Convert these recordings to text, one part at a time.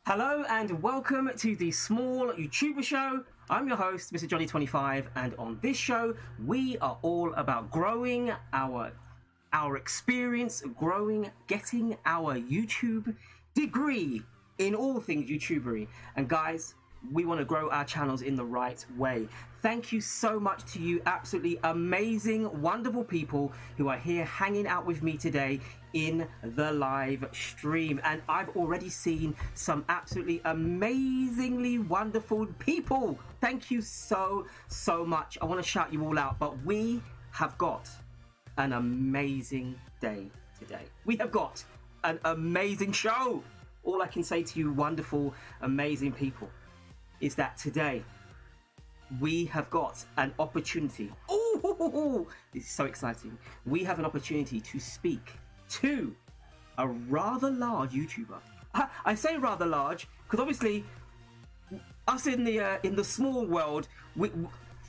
Hello and welcome to the Small YouTuber Show. I'm your host, MrJohnny25, and on this show, we are all about growing our experience, getting our YouTube degree in all things YouTubery. And guys, we want to grow our channels in the right way. Thank you so much to you absolutely amazing, wonderful people who are here hanging out with me today in the live stream. And I've already seen some absolutely amazingly wonderful people. Thank you so much. I want to shout you all out, but we have got an amazing day today. We have got an amazing show. All I can say to you wonderful, amazing people is that today we have got an opportunity. Oh, this is so exciting. We have an opportunity to speak to a rather large YouTuber. I say rather large because obviously us in the small world,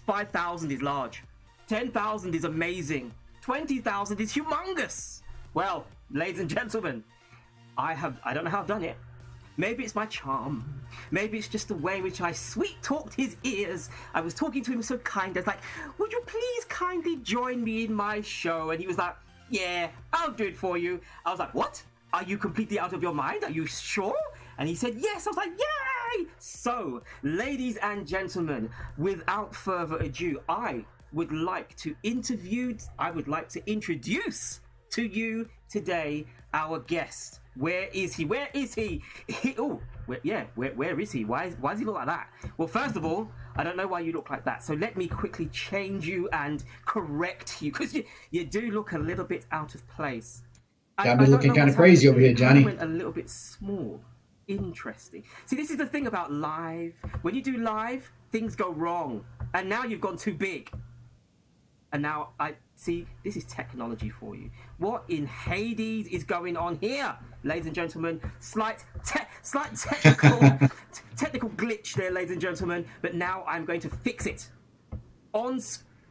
5,000 is large, 10,000 is amazing, 20,000 is humongous. Well, ladies and gentlemen, I don't know how I've done it. Maybe it's my charm. Maybe it's just the way in which I sweet talked his ears. I was talking to him so kind. I was like, would you please kindly join me in my show? And he was like, yeah, I'll do it for you. I was like, what? Are you completely out of your mind? Are you sure? And he said, yes. I was like, yay! So, ladies and gentlemen, without further ado, I would like to introduce to you today our guest. Where is he? Where is he? Where is he? Why does he look like that? Well, first of all, I don't know why you look like that. So let me quickly change you and correct you, because you do look a little bit out of place. Got me looking kind of crazy over here, Johnny. Went a little bit small. Interesting. See, this is the thing about live. When you do live, things go wrong. And now you've gone too big. And now I see, this is technology for you. What in Hades is going on here, ladies and gentlemen? Slight technical glitch there, ladies and gentlemen. But now I'm going to fix it. I'm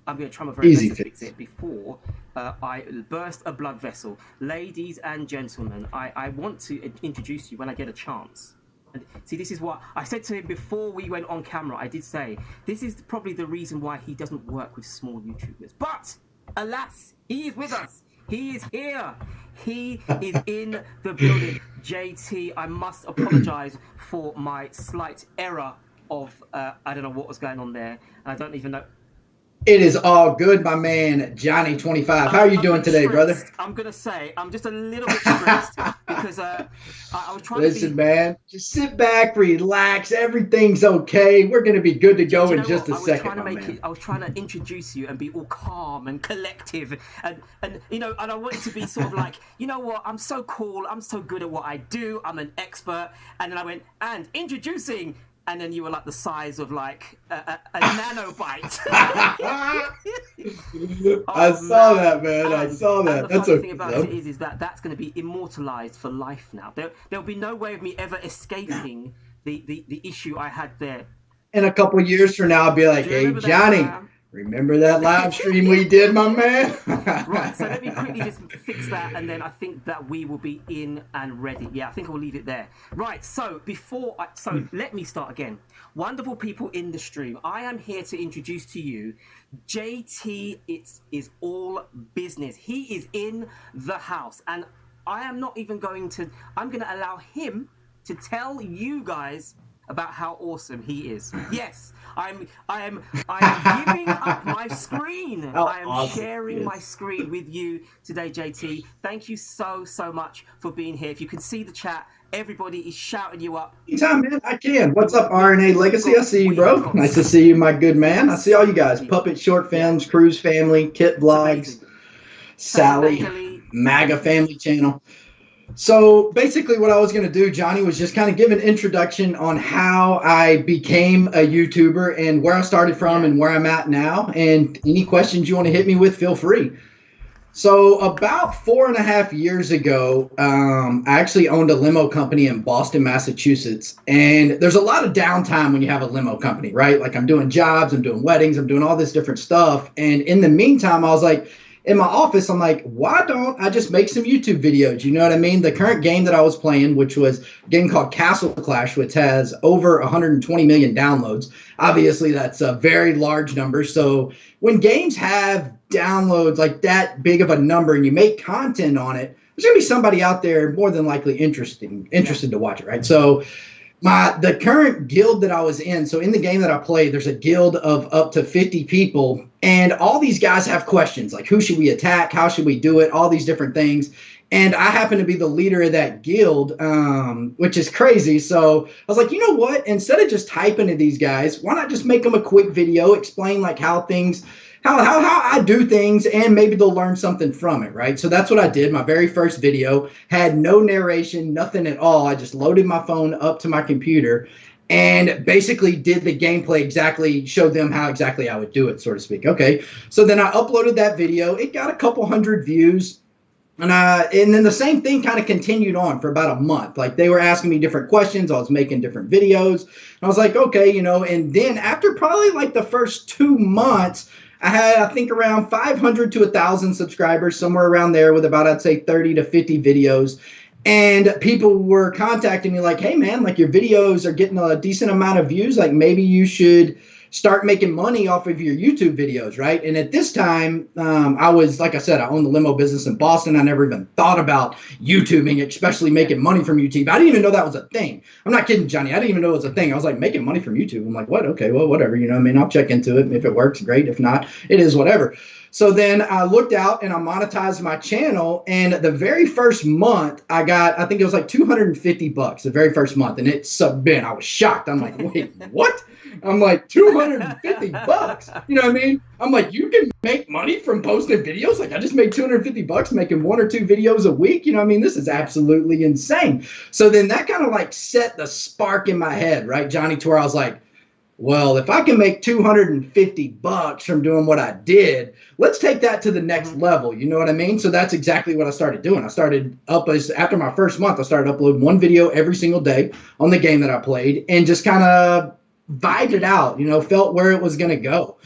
going to try my very best to fix it before I burst a blood vessel. Ladies and gentlemen, I want to introduce you when I get a chance. And see, this is what I said to him before we went on camera. I did say, this is probably the reason why he doesn't work with small YouTubers. But, alas, he is with us. He is here. He is in the building. JT, I must apologize for my slight error of, I don't know what was going on there. I don't even know. It is all good, my man, Johnny25. How are you doing today, brother? I'm going to say I'm just a little bit stressed because I was trying Listen, man, just sit back, relax. Everything's okay. We're going to be good to go in just a second, I was trying to introduce you and be all calm and collective. And I wanted to be sort of like, you know what? I'm so cool. I'm so good at what I do. I'm an expert. And then I went, and introducing... And then you were like the size of like a nanobite. I saw that, man. I saw that. That's the thing about it is that that's going to be immortalized for life now. There'll be no way of me ever escaping the issue I had there. In a couple of years from now, I'll be like, hey, Johnny, Remember that live stream we did, my man? Right, so let me quickly just fix that, and then I think that we will be in and ready. Yeah, I think I'll leave it there. Right, so let me start again. Wonderful people in the stream, I am here to introduce to you JT. It is all business. He is in the house, and I am not even going to. I'm going to allow him to tell you guys about how awesome he is. Yes, I am giving up my screen. I am sharing my screen with you today, JT. Thank you so much for being here. If you can see the chat, everybody is shouting you up. Anytime, man, I can. What's up, RNA Legacy? I see you, bro. Nice to see you, my good man. I see all you guys. Puppet Short Films, Cruise Family, Kit Vlogs, Sally, MAGA Family Channel. So basically what I was going to do, Johnny, was just kind of give an introduction on how I became a YouTuber and where I started from and where I'm at now. And any questions you want to hit me with, feel free. So about 4.5 years ago, I actually owned a limo company in Boston, Massachusetts. And there's a lot of downtime when you have a limo company, right? Like I'm doing jobs, I'm doing weddings, I'm doing all this different stuff. And in the meantime, I was like, in my office, I'm like, why don't I just make some YouTube videos? You know what I mean? The current game that I was playing, which was a game called Castle Clash, which has over 120 million downloads. Obviously, that's a very large number. So when games have downloads like that big of a number and you make content on it, there's going to be somebody out there more than likely interested to watch it, right? So the current guild that I was in, so in the game that I play, there's a guild of up to 50 people, and all these guys have questions like, who should we attack? How should we do it? All these different things. And I happen to be the leader of that guild, which is crazy. So I was like, you know what? Instead of just typing to these guys, why not just make them a quick video, explain like how I do things, and maybe they'll learn something from it, right? So that's what I did. My very first video had no narration, nothing at all. I just loaded my phone up to my computer and basically did the gameplay exactly, showed them how exactly I would do it, so to speak. Okay, so then I uploaded that video. It got a couple hundred views. And then the same thing kind of continued on for about a month. Like they were asking me different questions. I was making different videos. I was like, okay, you know, and then after probably like the first 2 months, I had, I think, around 500 to 1,000 subscribers, somewhere around there, with about, I'd say, 30 to 50 videos. And people were contacting me like, hey, man, like your videos are getting a decent amount of views. Like maybe you should start making money off of your YouTube videos, right? And at this time, I was, like I said, I owned the limo business in Boston. I never even thought about YouTubing, especially making money from YouTube. I didn't even know that was a thing. I'm not kidding, Johnny. I didn't even know it was a thing. I was like, making money from YouTube. I'm like, what? Okay, well, whatever. You know what I mean? I'll check into it. If it works, great. If not, it is whatever. So then I looked out and I monetized my channel. And the very first month I got, I think it was like $250 the very first month. And it's been, I was shocked. I'm like, wait, what? I'm like, $250? You know what I mean? I'm like, you can make money from posting videos? Like I just made $250 making 1 or 2 videos a week. You know what I mean? This is absolutely insane. So then that kind of like set the spark in my head, right, Johnny, to where I was like, well, if I can make $250 from doing what I did, let's take that to the next level. You know what I mean? So that's exactly what I started doing. I started after my first month, I started uploading 1 video every single day on the game that I played and just kind of vibed it out, you know, felt where it was going to go.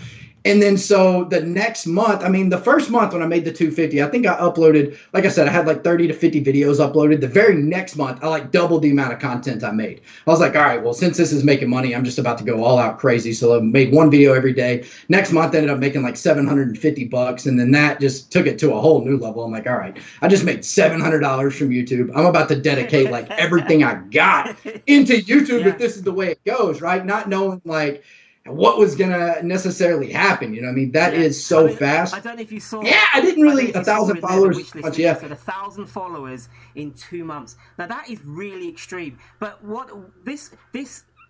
And then so the next month, I mean, the first month when I made the 250, I think I uploaded, like I said, I had like 30 to 50 videos uploaded. The very next month, I like doubled the amount of content I made. I was like, all right, well, since this is making money, I'm just about to go all out crazy. So I made 1 video every day. Next month, I ended up making like $750. And then that just took it to a whole new level. I'm like, all right, I just made $700 from YouTube. I'm about to dedicate like everything I got into YouTube if this is the way it goes, right? Not knowing like what was gonna necessarily happen, you know what I mean? That is so fast. I don't know if you saw. Yeah, I didn't really. 1,000 followers. Much, yeah. Said 1,000 followers in 2 months. Now that is really extreme. But what this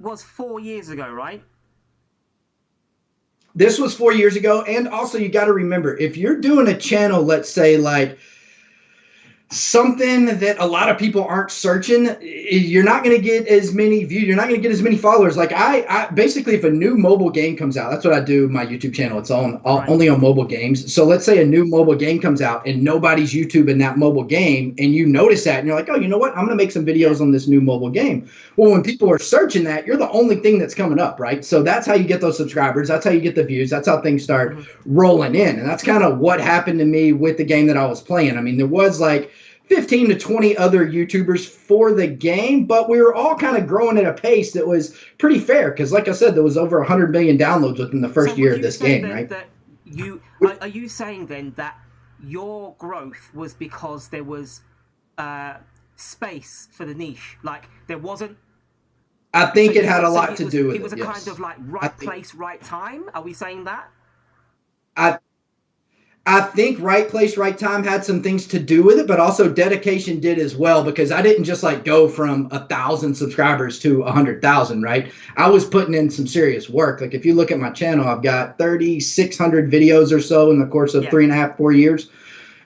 was 4 years ago, right? This was 4 years ago, and also you got to remember, if you're doing a channel, let's say like something that a lot of people aren't searching. You're not going to get as many views. You're not going to get as many followers. Like I basically, if a new mobile game comes out, that's what I do. My YouTube channel, it's only on mobile games. So let's say a new mobile game comes out and nobody's YouTubing that mobile game, and you notice that, and you're like, oh, you know what? I'm going to make some videos on this new mobile game. Well, when people are searching that, you're the only thing that's coming up, right? So that's how you get those subscribers. That's how you get the views. That's how things start rolling in. And that's kind of what happened to me with the game that I was playing. I mean, there was like 15 to 20 other YouTubers for the game, but we were all kind of growing at a pace that was pretty fair. Because like I said, there was over 100 million downloads within the first year of this game, right? Are you saying then that your growth was because there was space for the niche? Like there wasn't... I think it had a lot to do with it. It was a kind of like right place, right time. Are we saying that? I think right place, right time had some things to do with it, but also dedication did as well, because I didn't just like go from 1,000 subscribers to 100,000, right? I was putting in some serious work. Like if you look at my channel, I've got 3,600 videos or so in the course of 3.5, 4 years.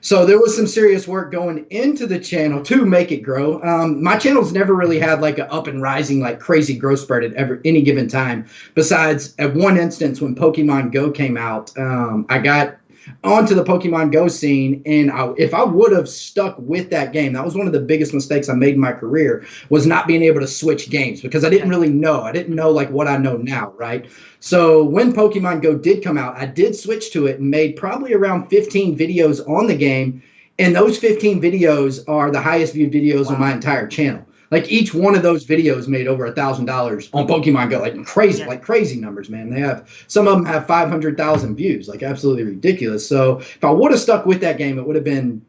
So there was some serious work going into the channel to make it grow. My channel's never really had like an up and rising, like crazy growth spurt at any given time. Besides at one instance when Pokemon Go came out, I got onto the Pokemon Go scene, and if I would have stuck with that game, that was one of the biggest mistakes I made in my career, was not being able to switch games, because I didn't really know. I didn't know like what I know now, right? So when Pokemon Go did come out, I did switch to it and made probably around 15 videos on the game, and those 15 videos are the highest viewed videos on my entire channel. Like each one of those videos made over $1,000 on Pokemon Go, like crazy numbers, man. They have, some of them have 500,000 views, like absolutely ridiculous. So if I would have stuck with that game, it would have been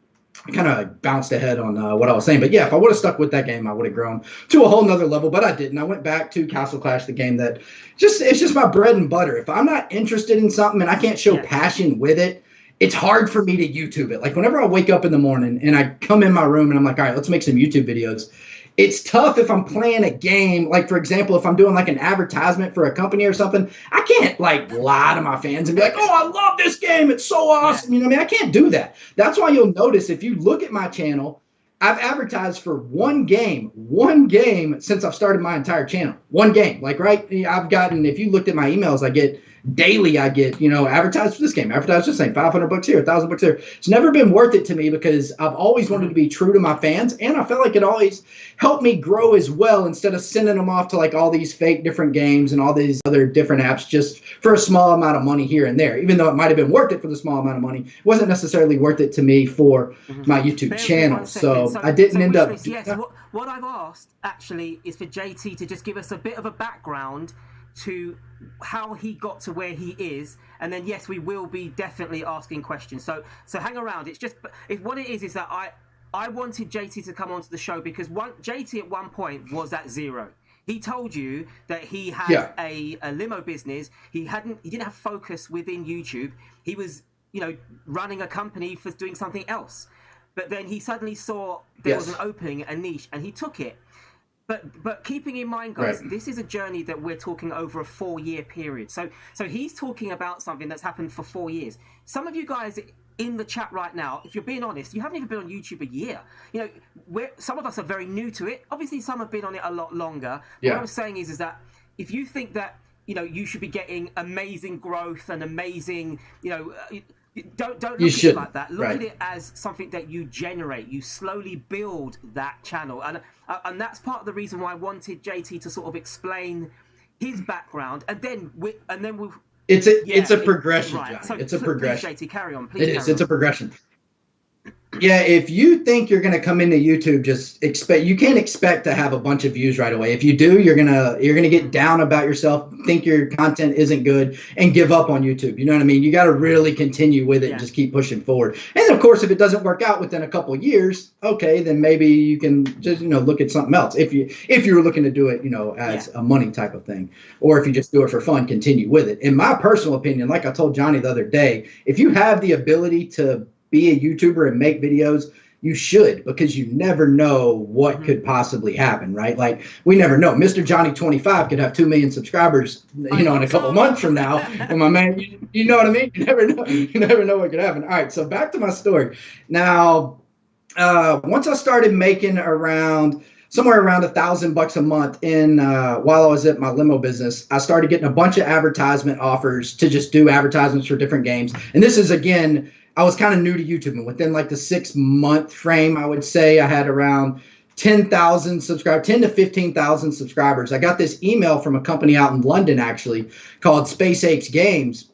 kind of bounced ahead on what I was saying. But yeah, if I would have stuck with that game, I would have grown to a whole nother level, but I didn't. I went back to Castle Clash, the game that it's just my bread and butter. If I'm not interested in something and I can't show passion with it, it's hard for me to YouTube it. Like whenever I wake up in the morning and I come in my room and I'm like, all right, let's make some YouTube videos. It's tough if I'm playing a game, like for example, if I'm doing like an advertisement for a company or something, I can't like lie to my fans and be like, oh, I love this game, it's so awesome. You know what I mean? I can't do that. That's why you'll notice if you look at my channel, I've advertised for one game since I've started my entire channel. One game, like, right? I've gotten, if you looked at my emails, I get daily, advertised for this game, advertised for this thing, $500 here, $1,000 here. It's never been worth it to me because I've always wanted to be true to my fans, and I felt like it always helped me grow as well, instead of sending them off to like all these fake different games and all these other different apps just for a small amount of money here and there. Even though it might have been worth it for the small amount of money, it wasn't necessarily worth it to me for my YouTube channel. So I didn't end up. Yes, what I've asked actually is for JT to just give us a bit of a background to how he got to where he is, and then yes, we will be definitely asking questions. So hang around. What it is that I wanted JT to come onto the show because JT at one point was at zero. He told you that he had a limo business. He didn't have focus within YouTube. He was running a company for doing something else. But then he suddenly saw there was an opening, a niche, and he took it. But keeping in mind, guys, this is a journey that we're talking over a 4-year period. So he's talking about something that's happened for 4 years. Some of you guys in the chat right now, if you're being honest, you haven't even been on YouTube a year. Some of us are very new to it. Obviously, some have been on it a lot longer. What I'm saying is that if you think that you should be getting amazing growth and amazing, don't look at it like that. Look at it as something that you generate. You slowly build that channel, and that's part of the reason why I wanted JT to sort of explain his background, and then we'll. It's a progression, Johnny. So it's a progression. Please, JT, carry on. Please. It's a progression. Yeah, if you think you're going to come into YouTube, you can't expect to have a bunch of views right away. If you do, you're going to get down about yourself, think your content isn't good, and give up on YouTube. You know what I mean? You got to really continue with it and just keep pushing forward. And of course, if it doesn't work out within a couple of years, okay, then maybe you can just look at something else. If you were looking to do it, as a money type of thing, or if you just do it for fun, continue with it. In my personal opinion, like I told Johnny the other day, if you have the ability to be a YouTuber and make videos, you should, because you never know what could possibly happen, right? Like, we never know. MrJohnny25 could have 2 million subscribers, in a couple months from now. And my man, you know what I mean? You never know. You never know what could happen. All right, so back to my story. Now, once I started making somewhere around $1,000 a month while I was at my limo business, I started getting a bunch of advertisement offers to just do advertisements for different games. And this is, again, I was kind of new to YouTube, and within like the 6-month frame, I would say I had around 10,000 subscribers, 10 to 15,000 subscribers. I got this email from a company out in London, actually, called Space Apes Games.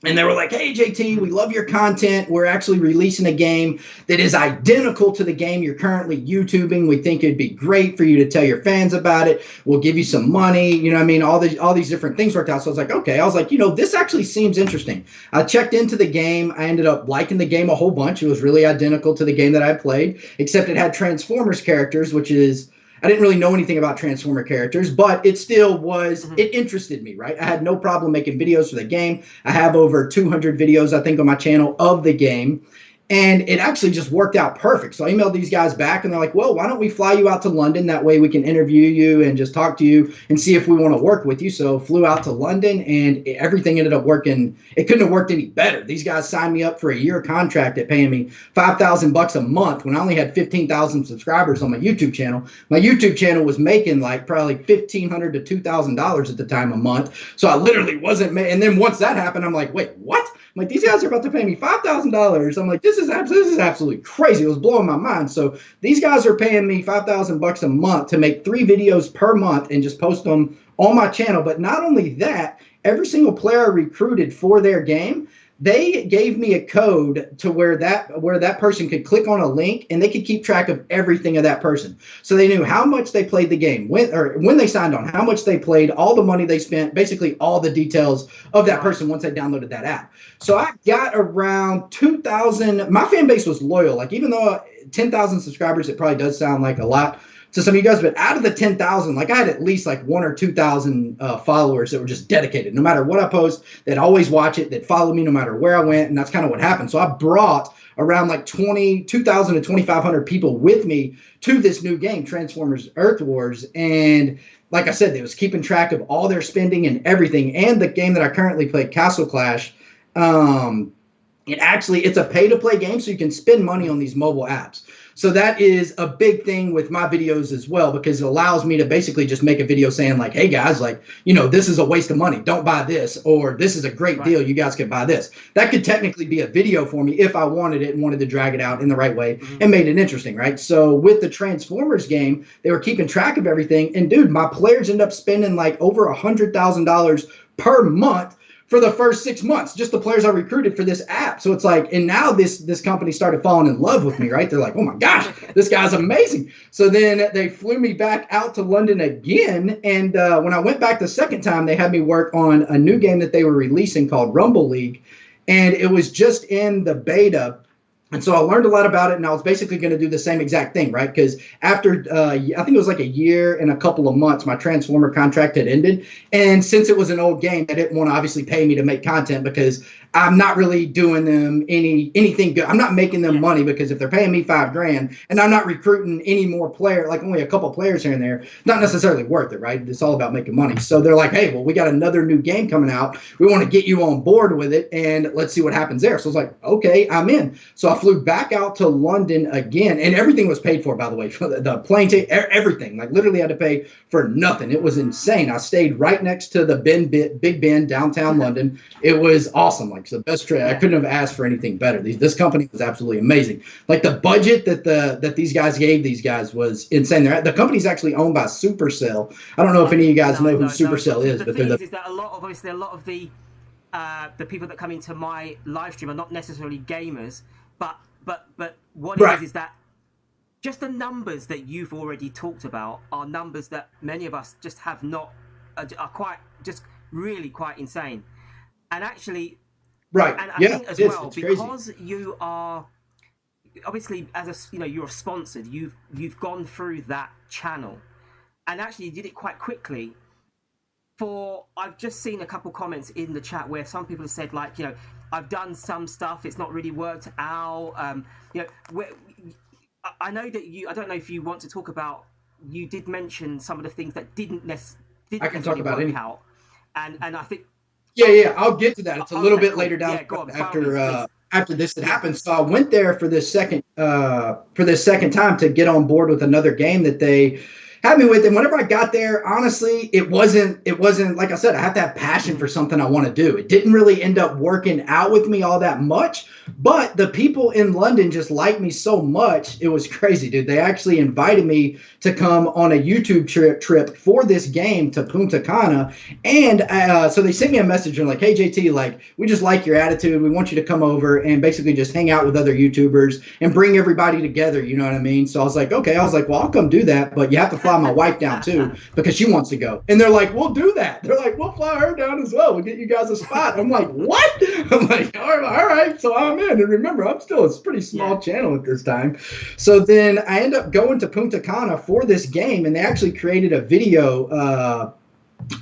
And they were like, hey, JT, we love your content. We're actually releasing a game that is identical to the game you're currently YouTubing. We think it'd be great for you to tell your fans about it. We'll give you some money. You know what I mean? All these different things worked out. So I was like, okay. I was like, this actually seems interesting. I checked into the game. I ended up liking the game a whole bunch. It was really identical to the game that I played, except it had Transformers characters, which is, I didn't really know anything about Transformer characters, but it still was, it interested me, right? I had no problem making videos for the game. I have over 200 videos, I think, on my channel of the game. And it actually just worked out perfect. So I emailed these guys back, and they're like, well, why don't we fly you out to London? That way we can interview you and just talk to you and see if we want to work with you. So flew out to London, and everything ended up working. It couldn't have worked any better. These guys signed me up for a year contract at paying me $5,000 a month when I only had 15,000 subscribers on my YouTube channel. My YouTube channel was making like probably $1,500 to $2,000 at the time a month. So I literally wasn't and then once that happened, I'm like, wait, what? I'm like, these guys are about to pay me $5,000. I'm like, this is absolutely crazy. It was blowing my mind. So these guys are paying me $5,000 a month to make 3 videos per month and just post them on my channel. But not only that, every single player I recruited for their game, they gave me a code to where that person could click on a link and they could keep track of everything of that person. So they knew how much they played the game, when they signed on, how much they played, all the money they spent, basically all the details of that person once they downloaded that app. So I got around 2,000. My fan base was loyal. Like, even though 10,000 subscribers, it probably does sound like a lot to some of you guys, but out of the 10,000, like, I had at least like 1,000 or 2,000 followers that were just dedicated. No matter what I post, they'd always watch it, they'd follow me no matter where I went, and that's kind of what happened. So I brought around like 2,000 to 2,500 people with me to this new game, Transformers Earth Wars, and like I said, they was keeping track of all their spending and everything. And the game that I currently play, Castle Clash, it's a pay-to-play game, so you can spend money on these mobile apps. So that is a big thing with my videos as well, because it allows me to basically just make a video saying like, hey guys, like, this is a waste of money. Don't buy this, or this is a great deal. You guys can buy this. That could technically be a video for me if I wanted it and wanted to drag it out in the right way and made it interesting, right? So with the Transformers game, they were keeping track of everything. And dude, my players end up spending like over $100,000 per month for the first 6 months, just the players I recruited for this app. So it's like, and now this company started falling in love with me, right? They're like, oh my gosh, this guy's amazing. So then they flew me back out to London again. And when I went back the second time, they had me work on a new game that they were releasing called Rumble League. And it was just in the beta. And so I learned a lot about it, and I was basically going to do the same exact thing, right? Because after, I think it was like a year and a couple of months, my Transformer contract had ended. And since it was an old game, they didn't want to obviously pay me to make content, because I'm not really doing them anything good. I'm not making them money, because if they're paying me $5,000 and I'm not recruiting any more players, like only a couple players here and there, not necessarily worth it, right? It's all about making money. So they're like, hey, well, we got another new game coming out. We want to get you on board with it, and let's see what happens there. So I was like, okay, I'm in. So I flew back out to London again, and everything was paid for, by the way, for the plane ticket, everything. Like, literally had to pay for nothing. It was insane. I stayed right next to the Big Ben, downtown London. It was awesome. Like, it's the best trip. I couldn't have asked for anything better. This company was absolutely amazing. Like, the budget that these guys gave these guys was insane. The company's actually owned by Supercell. I don't know if any of you guys know who Supercell is, but thing is that a lot of the people that come into my live stream are not necessarily gamers, but what it is that just the numbers that you've already talked about are numbers that many of us just have not, are quite, just really quite insane. And actually, right, and I think as well, because crazy. You are obviously, you're sponsored, you've gone through that channel, and actually you did it quite quickly. I've just seen a couple comments in the chat where some people have said, like, I've done some stuff, it's not really worked out. I know that I don't know if you want to talk about, you did mention some of the things that didn't necessarily work out. And I think... Yeah, I'll get to that. It's a little bit later down after after this had happened. So I went there for this second time to get on board with another game that they had me with. And whenever I got there, honestly, it wasn't like I said, I have to have passion for something I want to do. It didn't really end up working out with me all that much, but the people in London just liked me so much. It was crazy, dude. They actually invited me to come on a YouTube trip for this game to Punta Cana. And so they sent me a message and like, hey, JT, like, we just like your attitude. We want you to come over and basically just hang out with other YouTubers and bring everybody together. You know what I mean? So I was like, okay. I was like, well, I'll come do that, but you have to fly my wife down too because she wants to go. And they're like, we'll do that. They're like, we'll fly her down as well. We'll get you guys a spot. I'm like, what? I'm like, all right. So I'm in. And remember, I'm still a pretty small channel at this time. So then I end up going to Punta Cana for this game, and they actually created a video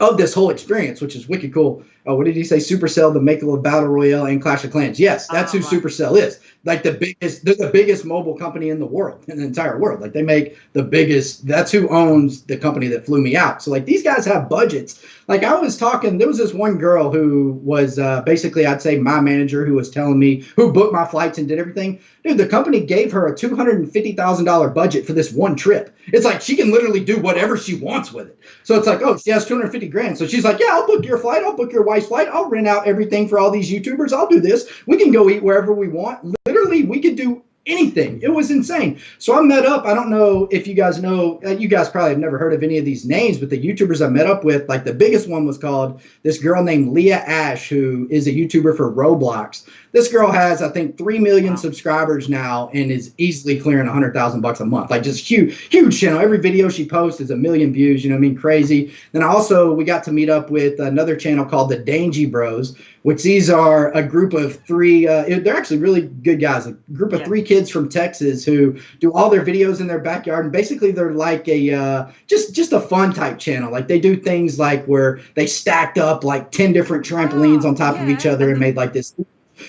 of this whole experience, which is wicked cool. What did he say? Supercell, the maker of Battle Royale and Clash of Clans. Yes, that's who Supercell is. Like they're the biggest mobile company in the world, in the entire world. Like they make the biggest, that's who owns the company that flew me out. So like these guys have budgets. Like I was talking, there was this one girl who was basically, I'd say my manager, who was telling me, who booked my flights and did everything. Dude, the company gave her a $250,000 budget for this one trip. It's like she can literally do whatever she wants with it. So it's like, oh, she has 250 grand. So she's like, yeah, I'll book your flight. I'll book your wife's flight. I'll rent out everything for all these YouTubers. I'll do this. We can go eat wherever we want. Literally, we could do anything. It was insane. So I met up. I don't know if you guys know, you guys probably have never heard of any of these names, but the YouTubers I met up with, like the biggest one was called this girl named Leah Ash, who is a YouTuber for Roblox. This girl has, I think, 3 million subscribers now and is easily clearing $100,000 a month. Like just huge channel. Every video she posts is 1 million views. You know what I mean? Crazy. Then also we got to meet up with another channel called the Dangy Bros, which these are a group of 3. They're actually really good guys. A group of 3 kids from Texas who do all their videos in their backyard. And basically they're like a just a fun type channel. Like they do things like where they stacked up like 10 different trampolines on top of each other and made like this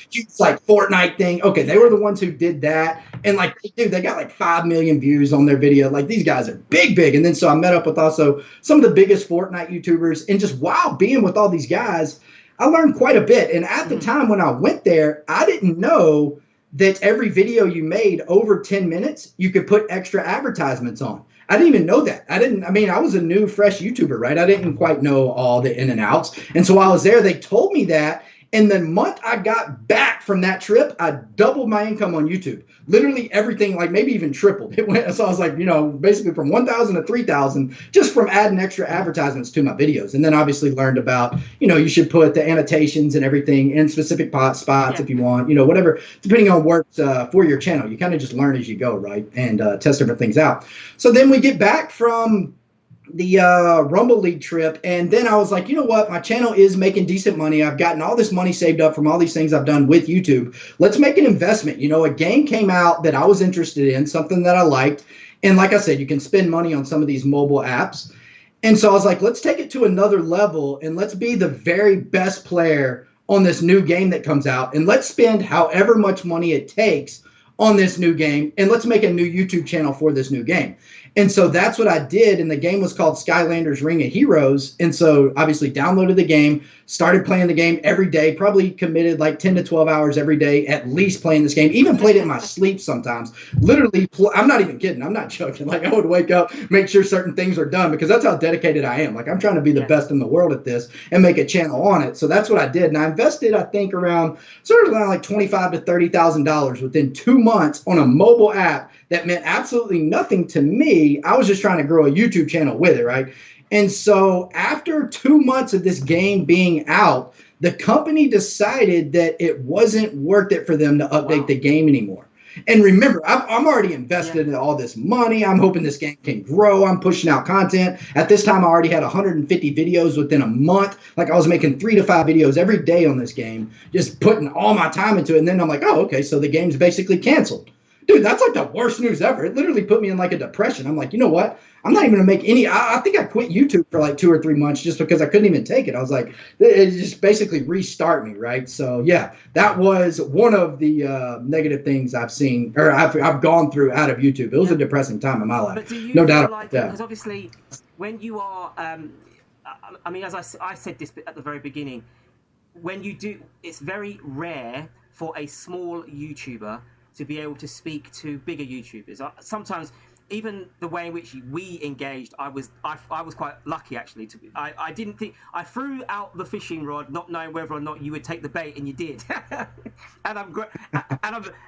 huge like Fortnite thing. Okay, they were the ones who did that. And like, dude, they got like 5 million views on their video. Like these guys are big. And then so I met up with also some of the biggest Fortnite YouTubers. And just while being with all these guys, I learned quite a bit. And at the time when I went there, I didn't know that every video you made over 10 minutes, you could put extra advertisements on. I didn't even know that. I was a new, fresh YouTuber, right? I didn't quite know all the in and outs. And so while I was there, they told me that. And the month I got back from that trip, I doubled my income on YouTube. Literally everything, like maybe even tripled. It went, so I was like, basically from 1,000 to 3,000 just from adding extra advertisements to my videos. And then obviously learned about, you should put the annotations and everything in specific spots if you want, whatever, depending on works for your channel. You kind of just learn as you go, right? And test different things out. So then we get back from the Rumble League trip, and then I was like, you know what, my channel is making decent money. I've gotten all this money saved up from all these things I've done with YouTube. Let's make an investment. A game came out that I was interested in, something that I liked, and like I said, you can spend money on some of these mobile apps. And so I was like, let's take it to another level and let's be the very best player on this new game that comes out, and let's spend however much money it takes on this new game, and let's make a new YouTube channel for this new game. And so that's what I did. And the game was called Skylanders Ring of Heroes. And so obviously downloaded the game, started playing the game every day, probably committed like 10 to 12 hours every day, at least playing this game, even played it in my sleep sometimes. Literally, I'm not even kidding. I'm not joking. Like I would wake up, make sure certain things are done because that's how dedicated I am. Like I'm trying to be the best in the world at this and make a channel on it. So that's what I did. And I invested, I think around like $25,000 to $30,000 within 2 months on a mobile app that meant absolutely nothing to me. I was just trying to grow a YouTube channel with it, right? And so after 2 months of this game being out, the company decided that it wasn't worth it for them to update the game anymore. And remember, I'm already invested in all this money. I'm hoping this game can grow. I'm pushing out content. At this time, I already had 150 videos within a month. Like I was making 3 to 5 videos every day on this game, just putting all my time into it. And then I'm like, oh, okay, so the game's basically canceled. Dude, that's like the worst news ever. It literally put me in like a depression. I'm like, you know what? I'm not even going to make any. I think I quit YouTube for like 2 or 3 months just because I couldn't even take it. I was like, it just basically restart me, right? So yeah, that was one of the negative things I've seen or I've gone through out of YouTube. It was a depressing time in my life. But do you no doubt like about that. Because obviously, when you are, as I said this at the very beginning, when you do, it's very rare for a small YouTuber to be able to speak to bigger YouTubers? Sometimes even the way in which we engaged, I was quite lucky actually. I didn't think, I threw out the fishing rod not knowing whether or not you would take the bait, and you did. and I'm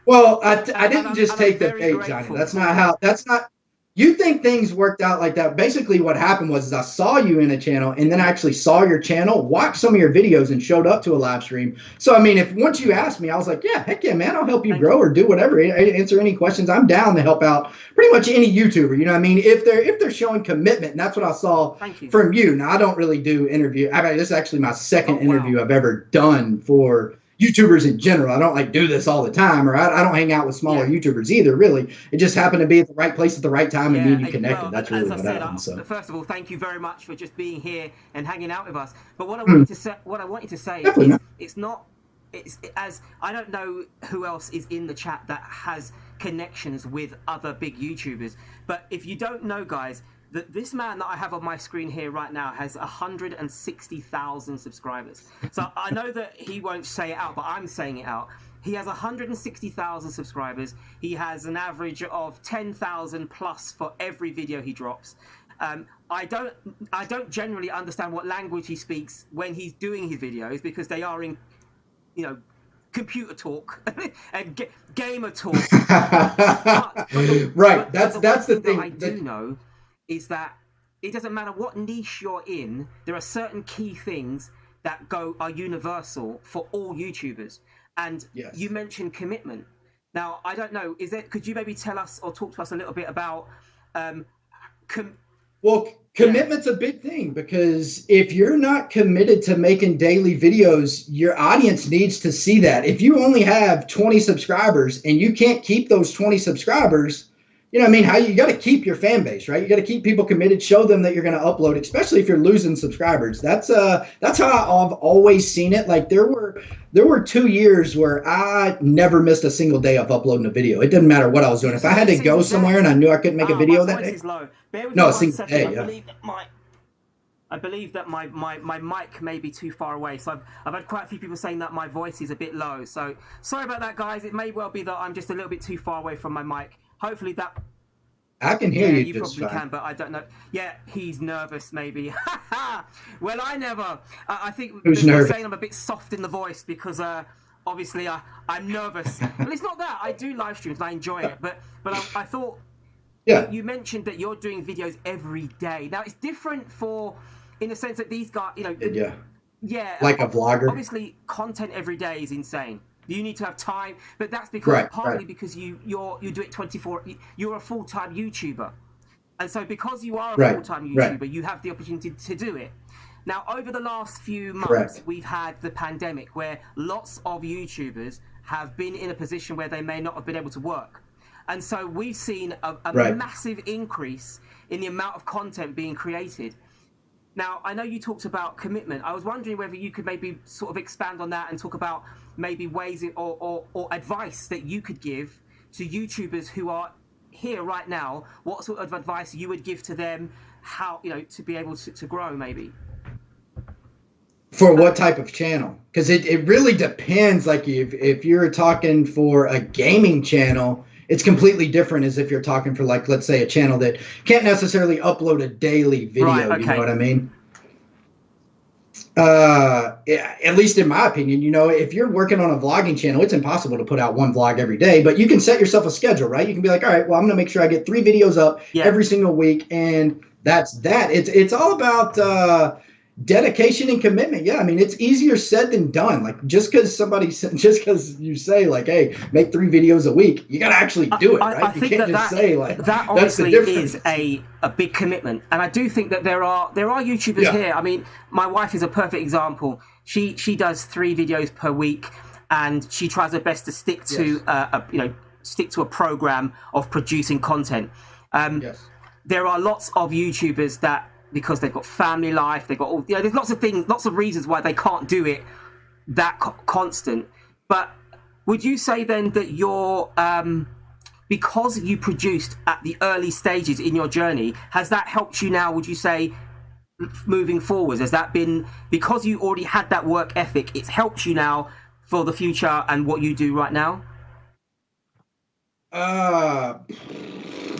well, I didn't just take the bait, Johnny. That's not. You think things worked out like that. Basically what happened was I saw you in a channel, and then I actually saw your channel, watched some of your videos, and showed up to a live stream. So, I mean, if once you asked me, I was like, yeah, heck yeah, man, I'll help you grow or do whatever, answer any questions. I'm down to help out pretty much any YouTuber. You know what I mean? If they're showing commitment, and that's what I saw from you. Now, I don't really do interview. I mean, this is actually my second interview I've ever done for YouTubers in general. I don't like do this all the time, or I don't hang out with smaller YouTubers either, really. It just happened to be at the right place at the right time and me and you connected. Well, that's really what happened. So first of all, thank you very much for just being here and hanging out with us. But what I wanted to say is as I don't know who else is in the chat that has connections with other big YouTubers, but if you don't know, guys, that this man that I have on my screen here right now has 160,000 subscribers. So I know that he won't say it out, but I'm saying it out. He has 160,000 subscribers. He has an average of 10,000 plus for every video he drops. I don't generally understand what language he speaks when he's doing his videos, because they are in, computer talk and gamer talk. Right. That's the thing. That I do know is that it doesn't matter what niche you're in, there are certain key things that are universal for all YouTubers. And you mentioned commitment. Now, I don't know, could you maybe tell us or talk to us a little bit about commitment's a big thing, because if you're not committed to making daily videos, your audience needs to see that. If you only have 20 subscribers and you can't keep those 20 subscribers, you know what I mean? How you got to keep your fan base, right? You got to keep people committed, show them that you're going to upload, especially if you're losing subscribers. That's how I've always seen it. Like there were 2 years where I never missed a single day of uploading a video. It didn't matter what I was doing. If I had to go somewhere and I knew I couldn't make a video that day. No, a single day. I believe that my mic may be too far away. So I've had quite a few people saying that my voice is a bit low. So sorry about that, guys. It may well be that I'm just a little bit too far away from my mic. Hopefully that... I can hear you. You probably can, but I don't know. Yeah, he's nervous, maybe. Well, I never. I think they're saying I'm a bit soft in the voice because obviously I'm nervous. Well, it's not that. I do live streams and I enjoy it, but I thought you mentioned that you're doing videos every day. Now it's different in the sense that these guys, like a vlogger. Obviously, content every day is insane. You need to have time, but that's because partly because you do it 24. You're a full-time YouTuber, and so because you are a full-time YouTuber, you have the opportunity to do it. Now, over the last few months, we've had the pandemic, where lots of YouTubers have been in a position where they may not have been able to work, and so we've seen a massive increase in the amount of content being created. Now, I know you talked about commitment. I was wondering whether you could maybe sort of expand on that and talk about maybe ways or advice that you could give to YouTubers who are here right now. What sort of advice you would give to them, how, to be able to grow maybe? For what type of channel? Because it really depends. Like if you're talking for a gaming channel, it's completely different as if you're talking for, like, let's say a channel that can't necessarily upload a daily video. You know what I mean? At least in my opinion, if you're working on a vlogging channel, it's impossible to put out one vlog every day, but you can set yourself a schedule, right? You can be like, all right, well, I'm going to make sure I get 3 videos up every single week. And that's that. It's all about, dedication and commitment. Yeah, I mean, it's easier said than done. Like just because you say like, hey, make 3 videos a week, you got to actually do it, right? You can't just say like that. Obviously, is a big commitment, and I do think that there are YouTubers here. I mean, my wife is a perfect example. She does 3 videos per week, and she tries her best to stick to a program of producing content. There are lots of YouTubers that, because they've got family life, they've got all, there's lots of things, lots of reasons why they can't do it that constant. But would you say then that you're, because you produced at the early stages in your journey, has that helped you now, would you say, moving forwards? Has that been, because you already had that work ethic, it's helped you now for the future and what you do right now?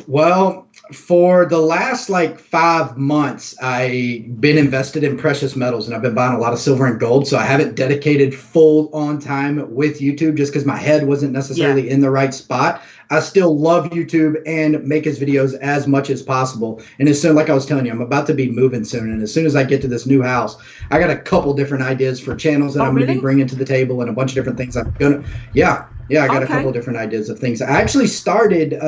Well, for the last like 5 months, I've been invested in precious metals and I've been buying a lot of silver and gold. So I haven't dedicated full on time with YouTube just because my head wasn't necessarily in the right spot. I still love YouTube and make his videos as much as possible. And as soon, like I was telling you, I'm about to be moving soon. And as soon as I get to this new house, I got a couple different ideas for channels that I'm going to be bringing to the table and a bunch of different things I'm going to, I got a couple different ideas of things. I actually started,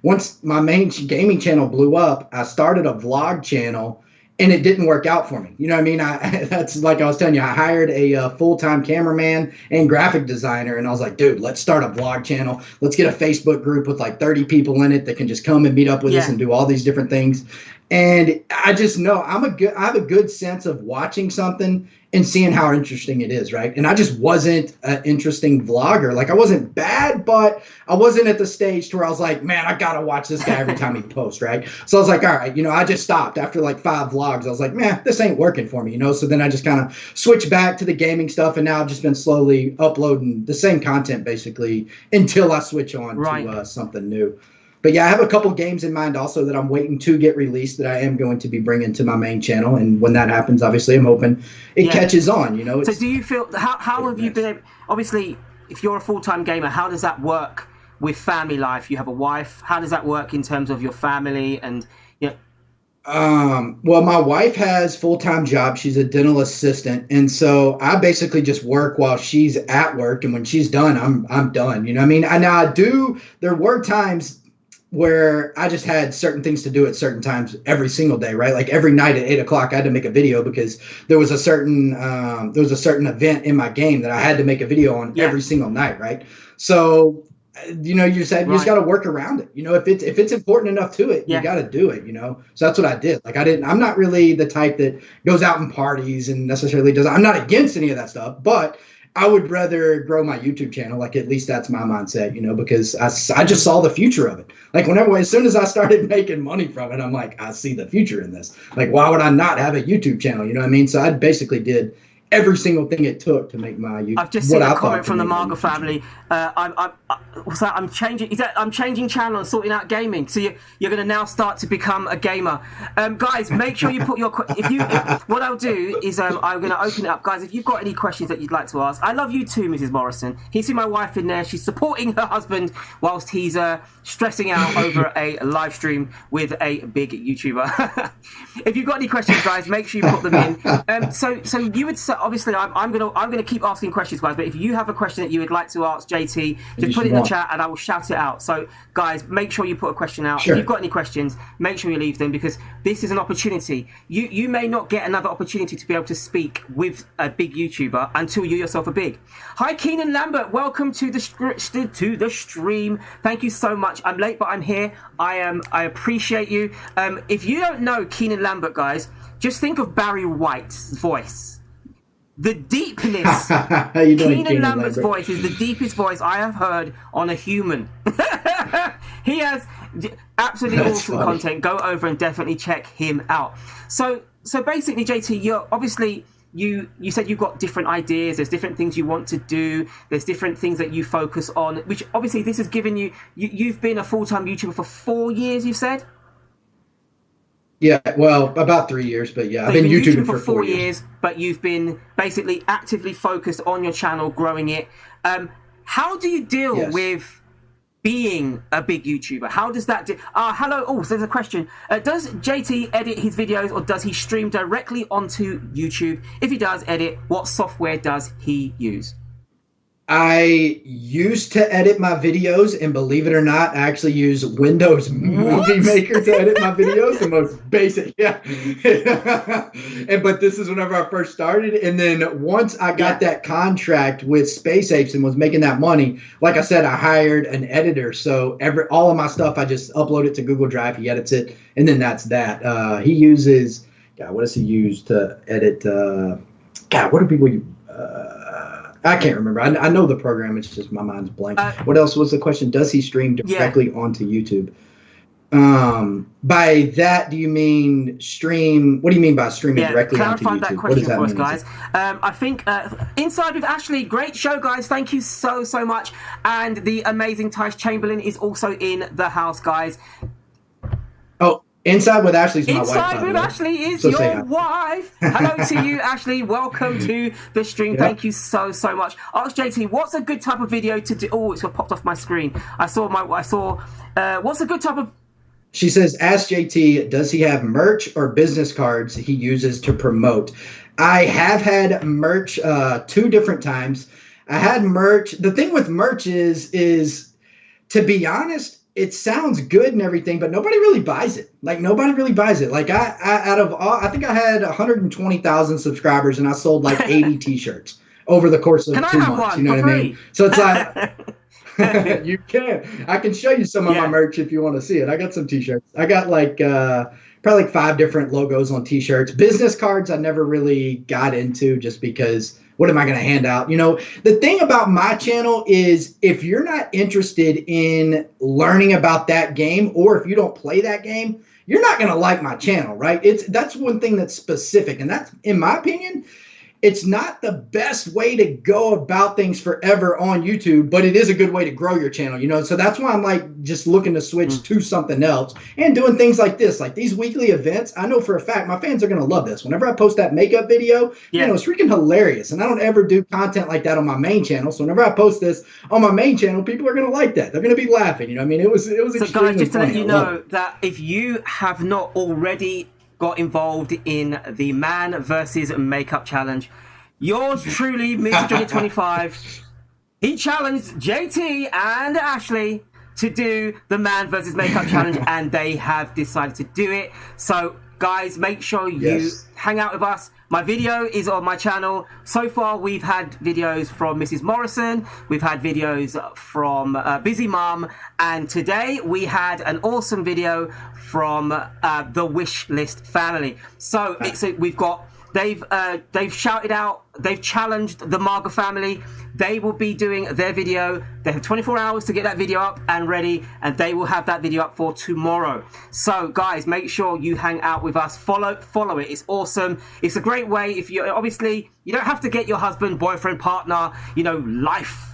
once my main gaming channel blew up, I started a vlog channel and it didn't work out for me. You know what I mean? That's like I was telling you, I hired a full-time cameraman and graphic designer. And I was like, dude, let's start a vlog channel. Let's get a Facebook group with like 30 people in it that can just come and meet up with us and do all these different things. And I just know I have a good sense of watching something and seeing how interesting it is, right? And I just wasn't an interesting vlogger. Like I wasn't bad, but I wasn't at the stage to where I was like, man, I gotta watch this guy every time he posts, right? So I was like, all right, I just stopped after like 5 vlogs. I was like, man, this ain't working for me, So then I just kind of switched back to the gaming stuff, and now I've just been slowly uploading the same content basically until I switch on to something new. But yeah, I have a couple games in mind also that I'm waiting to get released that I am going to be bringing to my main channel. And when that happens, obviously, I'm hoping it catches on, So do you feel, how have you been able, obviously, if you're a full-time gamer, how does that work with family life? You have a wife. How does that work in terms of your family and, Well, my wife has full-time job. She's a dental assistant. And so I basically just work while she's at work. And when she's done, I'm done. You know what I mean? There were times where I just had certain things to do at certain times every single day, right? Like every night at 8 o'clock, I had to make a video because there was a certain event in my game that I had to make a video on every single night, right? So, you just got to work around it. If it's important enough to it, you got to do it, So that's what I did. Like I'm not really the type that goes out and parties and necessarily I'm not against any of that stuff, but I would rather grow my YouTube channel. Like at least that's my mindset, because I just saw the future of it. Like as soon as I started making money from it, I'm like, I see the future in this. Like, why would I not have a YouTube channel? You know what I mean? So I basically did every single thing it took to make my YouTube. I've just seen a comment from the Marga family. I'm changing channel and sorting out gaming. So you're going to now start to become a gamer. Guys, make sure you put your what I'll do is I'm going to open it up, guys. If you've got any questions that you'd like to ask, I love you too, Mrs. Morrison. You see my wife in there. She's supporting her husband whilst he's stressing out over a live stream with a big YouTuber. If you've got any questions, guys, make sure you put them in. So you would say, obviously, I'm gonna keep asking questions, guys. But if you have a question that you would like to ask JT, just put it in the chat and I will shout it out. So, guys, make sure you put a question out. Sure. If you've got any questions, make sure you leave them because this is an opportunity. You may not get another opportunity to be able to speak with a big YouTuber until you yourself are big. Hi, Keenan Lambert. Welcome to the stream. Thank you so much. I'm late, but I'm here. I appreciate you. If you don't know Keenan Lambert, guys, just think of Barry White's voice. The deepness. Keenan Lambert's voice is the deepest voice I have heard on a human. He has absolutely awesome content. Go over and definitely check him out. So basically, JT, you're obviously you said you've got different ideas. There's different things you want to do. There's different things that you focus on. Which obviously this has given you. You've been a full-time YouTuber for 4 years. You said. Yeah, well, about 3 years, but yeah, I've been YouTubing for 4 years. But you've been basically actively focused on your channel, growing it. How do you deal with being a big YouTuber? How does that do? Hello. Oh, so there's a question. Does JT edit his videos or does he stream directly onto YouTube? If he does edit, what software does he use? I used to edit my videos, and believe it or not, I actually use Windows Movie Maker to edit my videos. The most basic, but this is whenever I first started, and then once I got that contract with Space Apes and was making that money, like I said, I hired an editor. So all of my stuff, I just upload it to Google Drive. He edits it, and then that's that. He uses, what does he use to edit? What do people use? I can't remember. I know the program. It's just my mind's blank. What else was the question? Does he stream directly onto YouTube? By that, do you mean stream? What do you mean by streaming directly onto clarify that YouTube? What does question that for us, mean? guys. I think Inside with Ashley, great show, guys. Thank you so much. And the amazing Tice Chamberlain is also in the house, guys. Oh, Inside with Ashley's my wife. Inside with Ashley is your wife. Hello to you, Ashley. Welcome to the stream. Yep. Thank you so much. Ask JT, what's a good type of video to do? Oh, it's popped off my screen. What's a good type of... She says, ask JT, does he have merch or business cards he uses to promote? I have had merch 2 different times. I had merch. The thing with merch is to be honest, it sounds good and everything, but nobody really buys it. Like, nobody really buys it. Like, I think I had 120,000 subscribers and I sold like 80 t-shirts over the course of 2 months. You know what I mean? So it's like... You can. I can show you some of my merch if you want to see it. I got some t-shirts. I got like probably like 5 different logos on t-shirts. Business cards I never really got into just because what am I going to hand out? You know, the thing about my channel is if you're not interested in learning about that game, or if you don't play that game, you're not going to like my channel, right? That's one thing that's specific. And that's, in my opinion, it's not the best way to go about things forever on YouTube, but it is a good way to grow your channel, you know? So that's why I'm like just looking to switch to something else and doing things like this, like these weekly events. I know for a fact my fans are going to love this. Whenever I post that makeup video, you know, it's freaking hilarious. And I don't ever do content like that on my main channel. So whenever I post this on my main channel, people are going to like that. They're going to be laughing. You know what I mean? It was extremely guys, just to funny. let you know that if you have not already got involved in the man versus makeup challenge, yours truly, MrJohnny25, he challenged JT and Ashley to do the man versus makeup challenge, and they have decided to do it. So guys, make sure you hang out with us. My video is on my channel. So far we've had videos from Mrs. Morrison, we've had videos from Busy Mum, and today we had an awesome video from the Wish List family. So we've got, they've shouted out, they've challenged the Marga family. They will be doing their video. They have 24 hours to get that video up and ready, and they will have that video up for tomorrow. So guys, make sure you hang out with us. Follow it. It's awesome. It's a great way. If you obviously, you don't have to get your husband, boyfriend, partner, you know, life,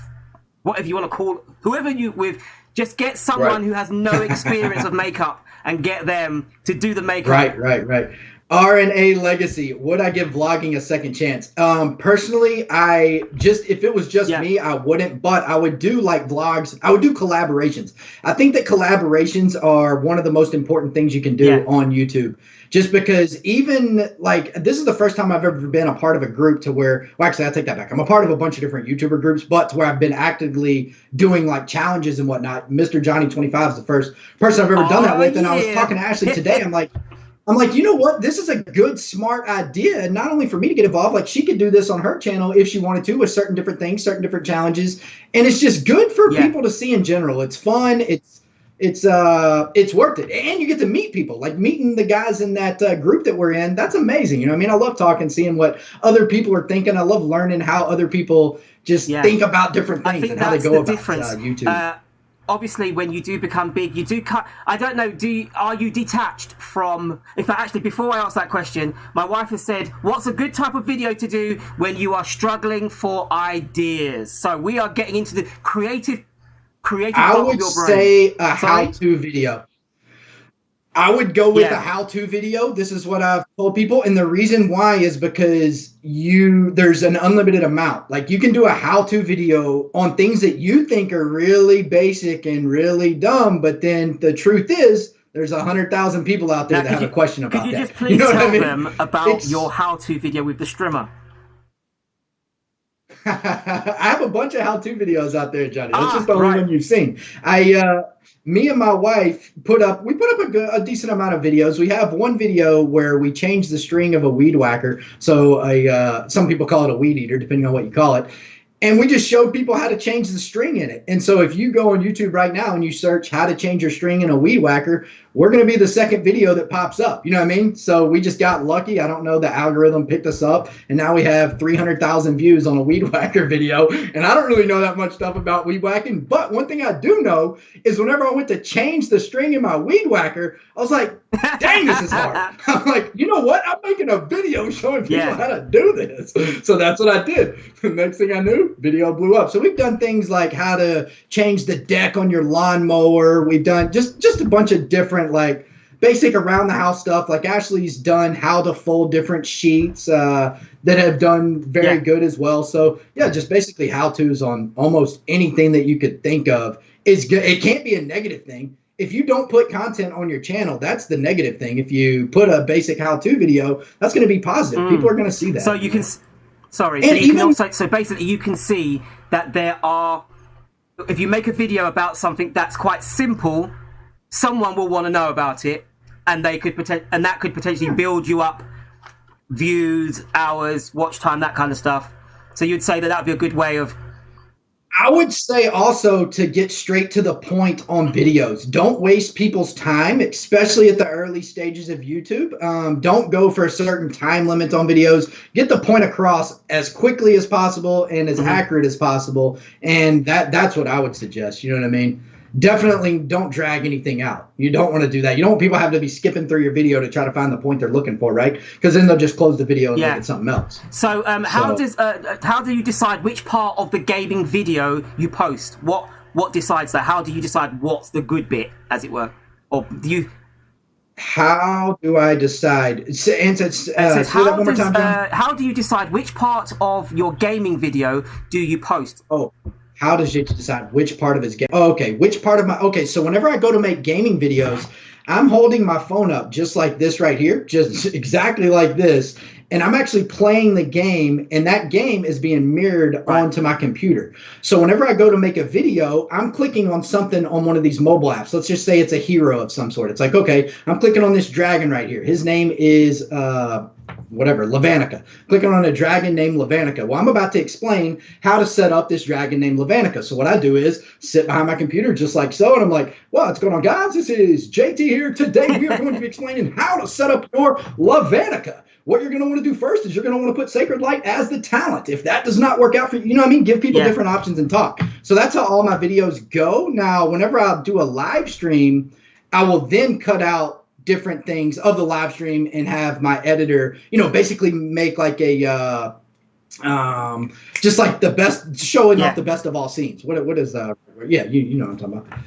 whatever you want to call whoever you with. Just get someone who has no experience of makeup and get them to do the makeup. Right. RNA legacy. Would I give vlogging a second chance? Personally, if it was just me, I wouldn't, but I would do like vlogs. I would do collaborations. I think that collaborations are one of the most important things you can do on YouTube. Just because even like, this is the first time I've ever been a part of a group to where, well, actually I take that back. I'm a part of a bunch of different YouTuber groups, but to where I've been actively doing like challenges and whatnot. MrJohnny25 is the first person I've ever done that with. And I was talking to Ashley today. I'm like, you know what? This is a good, smart idea. Not only for me to get involved, like she could do this on her channel if she wanted to with certain different things, certain different challenges. And it's just good for people to see in general. It's fun. It's worth it. And you get to meet people, like meeting the guys in that group that we're in. That's amazing. You know what I mean? I love talking, seeing what other people are thinking. I love learning how other people just think about different things and how they go about YouTube. Obviously, when you do become big, you do cut. I don't know. Are you detached from? In fact, actually, before I ask that question, my wife has said, "What's a good type of video to do when you are struggling for ideas?" So we are getting into the creative part of your brain. I would say a how-to video. I would go with a how-to video. This is what I've told people. And the reason why is because there's an unlimited amount. Like you can do a how-to video on things that you think are really basic and really dumb. But then the truth is there's 100,000 people out there that have a question about that. Could you just please tell them about your how-to video with the strimmer? I have a bunch of how-to videos out there, Johnny. That's just the only one you've seen. Me and my wife put up a decent amount of videos. We have one video where we changed the string of a weed whacker. So some people call it a weed eater, depending on what you call it. And we just showed people how to change the string in it. And so if you go on YouTube right now and you search how to change your string in a weed whacker, we're going to be the second video that pops up. You know what I mean? So we just got lucky. I don't know, the algorithm picked us up, and now we have 300,000 views on a weed whacker video. And I don't really know that much stuff about weed whacking, but one thing I do know is whenever I went to change the string in my weed whacker, I was like, dang, this is hard. I'm like, you know what? I'm making a video showing people how to do this. So that's what I did. The next thing I knew, video blew up. So we've done things like how to change the deck on your lawnmower. We've done just a bunch of different like basic around the house stuff. Like Ashley's done how to fold different sheets that have done very good as well. So yeah, just basically how-tos on almost anything that you could think of is good. It can't be a negative thing. If you don't put content on your channel, that's the negative thing. If you put a basic how-to video, that's going to be positive. People are going to see that. So you can, sorry, so you can also, so basically you can see that there are, if you make a video about something that's quite simple, someone will want to know about it, and they could that could potentially build you up views, hours, watch time, that kind of stuff. So you'd say that that would be a good way of. I would say also to get straight to the point on videos. Don't waste people's time, especially at the early stages of YouTube. Don't go for a certain time limit on videos. Get the point across as quickly as possible and as accurate as possible. And that's what I would suggest. You know what I mean? Definitely don't drag anything out. You don't want to do that. You don't want people have to be skipping through your video to try to find the point they're looking for, right? Because then they'll just close the video and look at something else. So, how do you decide which part of the gaming video you post? What decides that? How do you decide what's the good bit, as it were? Or do you? How do I decide? Say that one more time, John. How do you decide which part of your gaming video do you post? Oh. How does JT decide which part of his game? Oh, okay, which part of my? Okay, so whenever I go to make gaming videos, I'm holding my phone up just like this right here, just exactly like this, and I'm actually playing the game, and that game is being mirrored onto my computer. So whenever I go to make a video, I'm clicking on something on one of these mobile apps. Let's just say it's a hero of some sort. It's like, okay, I'm clicking on this dragon right here. His name is whatever, Lavanica. Clicking on a dragon named Lavanica. Well, I'm about to explain how to set up this dragon named Lavanica. So what I do is sit behind my computer just like so, and I'm like, well, what's going on, guys? This is JT here. Today we are going to be explaining how to set up your Lavanica. What you're going to want to do first is you're going to want to put Sacred Light as the talent. If that does not work out for you, you know what I mean? Give people different options and talk. So that's how all my videos go. Now, whenever I do a live stream, I will then cut out different things of the live stream and have my editor, you know, basically make like a just like the best, showing off the best of all scenes. What is you know what I'm talking about.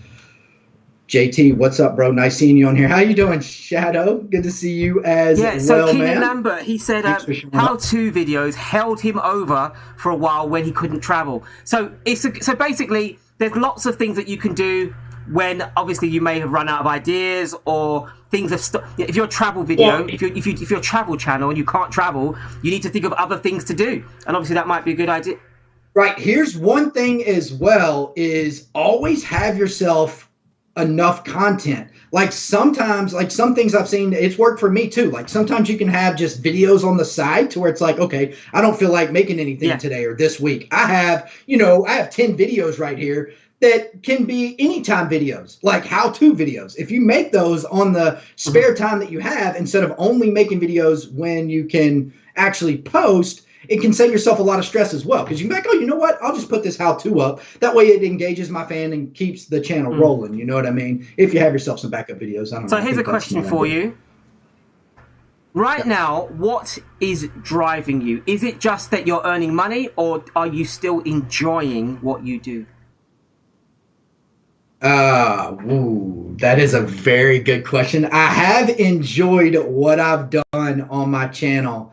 JT, what's up, bro? Nice seeing you on here. How you doing, Shadow? Good to see you as well, so Keenan man. Lambert, he said how-to videos held him over for a while when he couldn't travel. So so basically, there's lots of things that you can do when obviously you may have run out of ideas or things have stopped. If you're a travel video, if you're a travel channel and you can't travel, you need to think of other things to do, and obviously that might be a good idea. Right. Here's one thing as well: is always have yourself enough content. Like sometimes, like some things I've seen, it's worked for me too. Like sometimes you can have just videos on the side to where it's like, okay, I don't feel like making anything today or this week. I have 10 videos right here that can be anytime videos, like how-to videos. If you make those on the spare time that you have, instead of only making videos when you can actually post, it can save yourself a lot of stress as well. Because you can be like, oh, you know what? I'll just put this how-to up. That way it engages my fan and keeps the channel rolling. You know what I mean? If you have yourself some backup videos. I don't know. So here's a question for you. Right now, what is driving you? Is it just that you're earning money, or are you still enjoying what you do? That is a very good question. I have enjoyed what I've done on my channel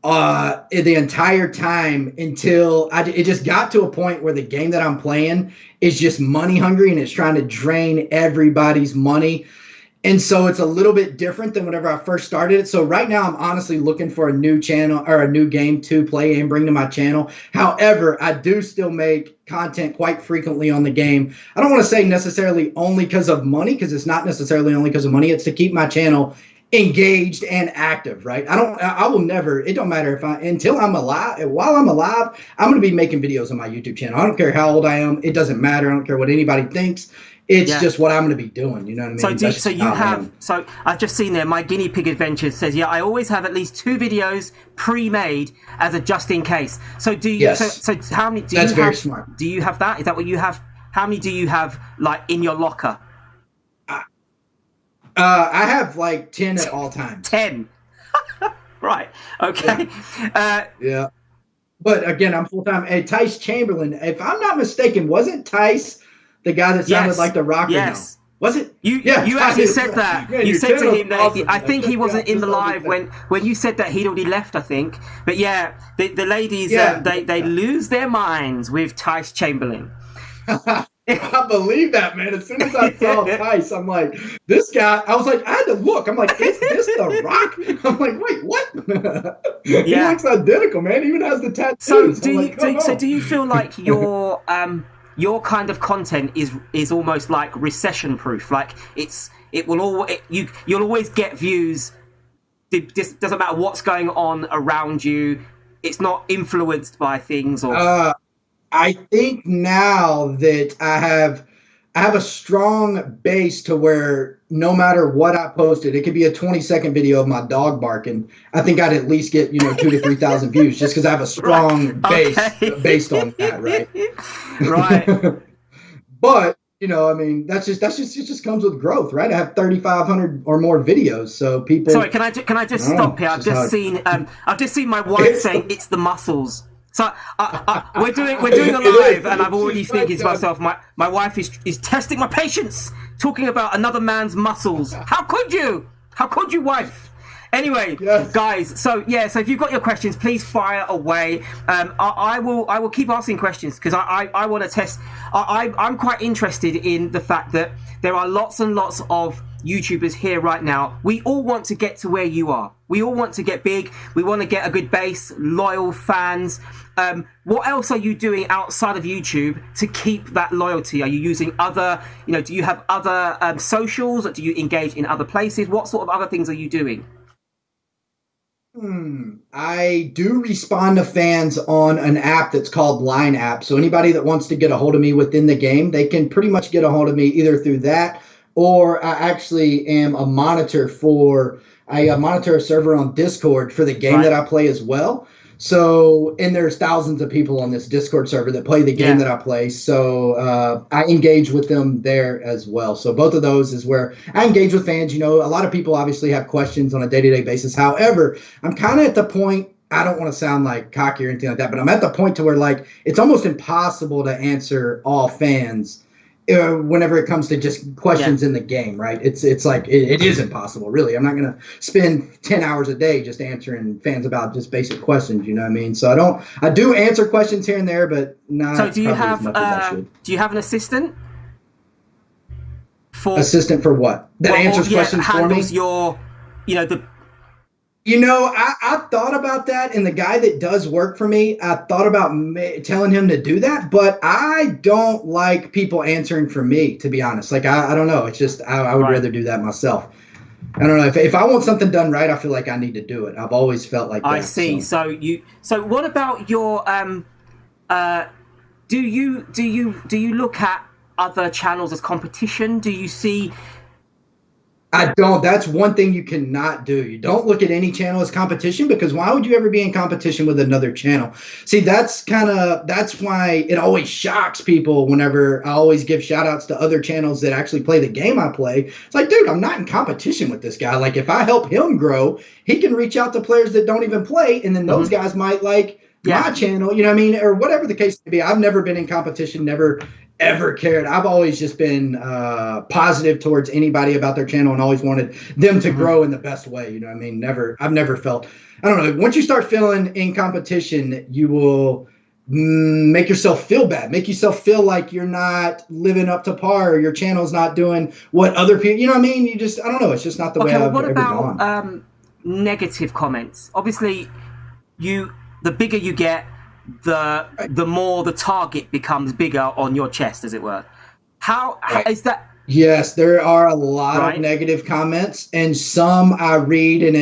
the entire time until it just got to a point where the game that I'm playing is just money hungry and it's trying to drain everybody's money. And so it's a little bit different than whenever I first started it. So right now I'm honestly looking for a new channel or a new game to play and bring to my channel. However, I do still make content quite frequently on the game. I don't want to say necessarily only because of money, because it's not necessarily only because of money. It's to keep my channel engaged and active, right? I will never, it don't matter until I'm alive, while I'm alive, I'm going to be making videos on my YouTube channel. I don't care how old I am. It doesn't matter. I don't care what anybody thinks. It's just what I'm going to be doing. You know what I mean? So I've just seen there, my guinea pig adventures says, I always have at least 2 videos pre-made as a just in case. So do you, yes. so how many do That's you very have? smart. Do you have that? Is that what you have? How many do you have like in your locker? I have like 10 at all times. 10. Right. Okay. Yeah. But again, I'm full-time. Hey, Tice Chamberlain, if I'm not mistaken, wasn't Tice the guy that sounded like the Rocker? Yes. Now? Was it? You actually said that. Man, you said to him that awesome. I think he wasn't in the live when you said that he'd already left, I think. But yeah, the ladies, they lose their minds with Tice Chamberlain. I believe that, man. As soon as I saw Tice, I'm like, this guy, I was like, I had to look. I'm like, is this the Rock? I'm like, wait, what? He looks identical, man. He even has the tattoos. So do you feel like your kind of content is almost like recession proof? Like you'll always get views. It just doesn't matter what's going on around you. It's not influenced by things or I think now that I have a strong base to where no matter what I posted, it could be a 20-second video of my dog barking. I think I'd at least get 2,000 to 3,000 views just because I have a strong base based on that, right? Right. But I mean, it just comes with growth, right? I have 3,500 or more videos, so people. Sorry, can I just stop here? I've just seen my wife saying it's the muscles. So we're doing a live, and I'm already thinking to myself, my wife is testing my patience, talking about another man's muscles. How could you, wife? Anyway, guys. So if you've got your questions, please fire away. I will keep asking questions because I want to test. I'm quite interested in the fact that there are lots and lots of YouTubers here right now. We all want to get to where you are. We all want to get big. We want to get a good base, loyal fans. What else are you doing outside of YouTube to keep that loyalty? Are you using other, do you have other socials? Do you engage in other places? What sort of other things are you doing? I do respond to fans on an app that's called Line App. So anybody that wants to get a hold of me within the game, they can pretty much get a hold of me either through that, or I actually am a monitor I monitor a server on Discord for the game that I play as well. So, and there's thousands of people on this Discord server that play the game that I play. So I engage with them there as well. So both of those is where I engage with fans. A lot of people obviously have questions on a day-to-day basis. However, I'm kind of at the point, I don't want to sound like cocky or anything like that, but I'm at the point to where like it's almost impossible to answer all fans whenever it comes to just questions in the game, right? It's like it is impossible, really. I'm not going to spend 10 hours a day just answering fans about just basic questions, you know what I mean? So I do answer questions here and there, but not as much as I should. Do you have an assistant? Assistant for what? That answers questions for me? Handles your, I thought about that, and the guy that does work for me, I thought about telling him to do that, but I don't like people answering for me, to be honest. Like, I don't know. It's just, I would rather do that myself. I don't know. If I want something done right, I feel like I need to do it. I've always felt like that. I see. So what about your, do you look at other channels as competition? Do you see... I don't. That's one thing you cannot do. You don't look at any channel as competition, because why would you ever be in competition with another channel? See, that's why it always shocks people whenever I always give shout outs to other channels that actually play the game I play. It's like, dude, I'm not in competition with this guy. Like, if I help him grow, he can reach out to players that don't even play, and then those guys might like my channel, you know what I mean? Or whatever the case may be. I've never been in competition, never ever cared. I've always just been positive towards anybody about their channel and always wanted them to grow in the best way. You know what I mean? I've never felt, I don't know. Once you start feeling in competition, you will make yourself feel bad, make yourself feel like you're not living up to par, or your channel's not doing what other people, you know what I mean? I don't know. It's just not the way I've ever gone. What about negative comments? Obviously, the bigger you get, the more the target becomes bigger on your chest, as it were. How is that? Yes, there are a lot of negative comments, and some I read and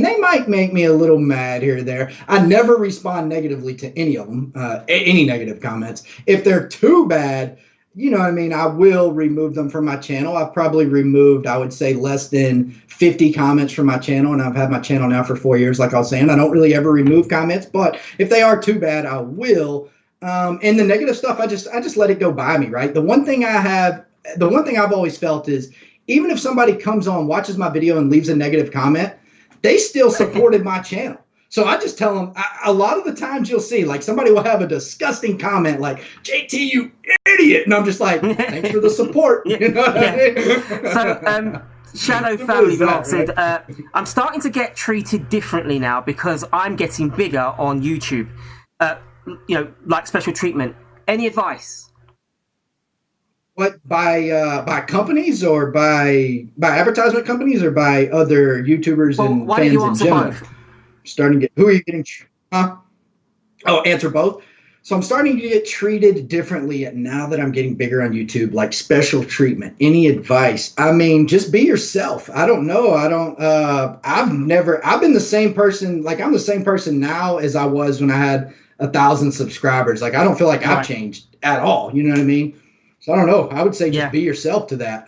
they might make me a little mad here or there. I never respond negatively to any of them, any negative comments. If they're too bad, you know what I mean, I will remove them from my channel. I've probably removed, I would say, less than 50 comments from my channel, and I've had my channel now for 4 years. Like I was saying, I don't really ever remove comments, but if they are too bad, I will. And the negative stuff, I just let it go by me, right? The one thing I've always felt is, even if somebody comes on, watches my video, and leaves a negative comment, they still supported my channel. So I just tell them, a lot of the times you'll see, like, somebody will have a disgusting comment like, JT, you idiot. And I'm just like, thanks for the support. You know what I mean? So, Shadow Family Vlog said, I'm starting to get treated differently now because I'm getting bigger on YouTube. You know, like special treatment. Any advice? What, by companies, or by advertisement companies, or by other YouTubers and fans in general? Both? Starting to get, who are you getting? Oh, answer both. So I'm starting to get treated differently now that I'm getting bigger on YouTube, like special treatment. Any advice? I mean, just be yourself. I don't know. I've been the same person. Like, I'm the same person now as I was when I had 1,000 subscribers. Like, I don't feel like I've changed at all. You know what I mean? So I don't know. I would say just be yourself to that.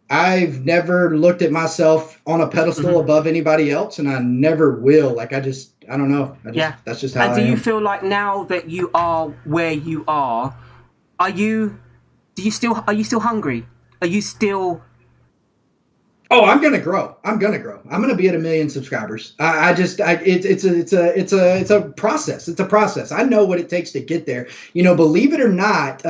I've never looked at myself on a pedestal above anybody else, and I never will. Like, I don't know. That's just how I am. And do you feel like now that you are where you are you still hungry? Are you still... Oh, I'm gonna grow. I'm gonna be at 1 million subscribers. It's a process. It's a process. I know what it takes to get there. You know, believe it or not,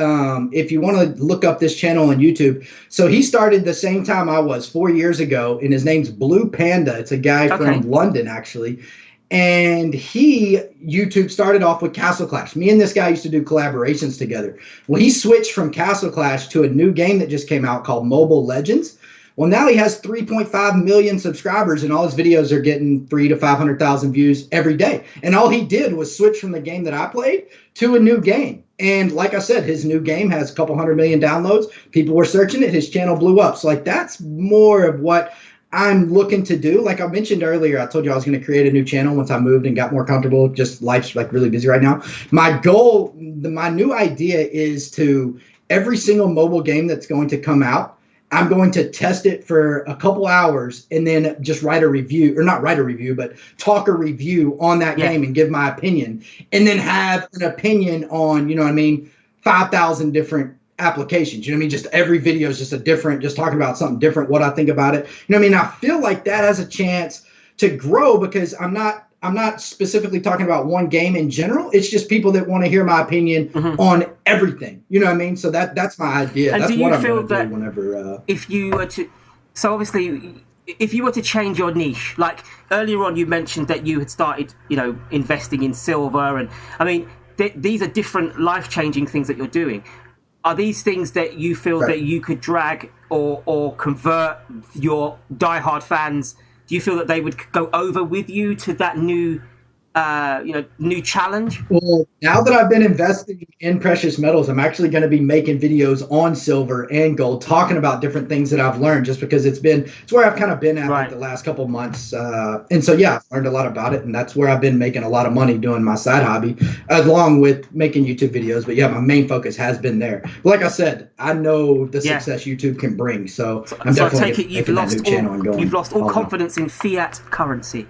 if you want to look up this channel on YouTube, so he started the same time I was 4 years ago, and his name's Blue Panda. It's a guy from London, actually. And YouTube started off with Castle Clash. Me and this guy used to do collaborations together. Well, he switched from Castle Clash to a new game that just came out called Mobile Legends. Well, now he has 3.5 million subscribers, and all his videos are getting 300,000 to 500,000 views every day. And all he did was switch from the game that I played to a new game. And like I said, his new game has a couple 100 million downloads. People were searching it. His channel blew up. So, like, that's more of what I'm looking to do. Like I mentioned earlier, I told you I was going to create a new channel once I moved and got more comfortable. Just life's like really busy right now. My goal, my new idea is to, every single mobile game that's going to come out, I'm going to test it for a couple hours and then just write a review, or not write a review, but talk a review on that game and give my opinion, and then have an opinion on, you know what I mean, 5,000 different applications. You know what I mean? Just every video is just a different, just talking about something different, what I think about it. You know what I mean? I feel like that has a chance to grow because I'm not specifically talking about one game in general. It's just people that want to hear my opinion on everything. You know what I mean? So that's my idea. And that's do you what I'm feel going to that do whenever... if you were to... So obviously, if you were to change your niche, like earlier on you mentioned that you had started, you know, investing in silver. And I mean, these are different life-changing things that you're doing. Are these things that you feel that you could drag or convert your diehard fans? Do you feel that they would go over with you to that new, new challenge? Well, now that I've been investing in precious metals, I'm actually going to be making videos on silver and gold, talking about different things that I've learned, just because it's where I've kind of been at like the last couple of months. And so, yeah, I've learned a lot about it, and that's where I've been making a lot of money doing my side hobby, along with making YouTube videos. But yeah, my main focus has been there. But like I said, I know the success YouTube can bring. So I'm definitely making that new channel and going. You've lost all confidence in fiat currency.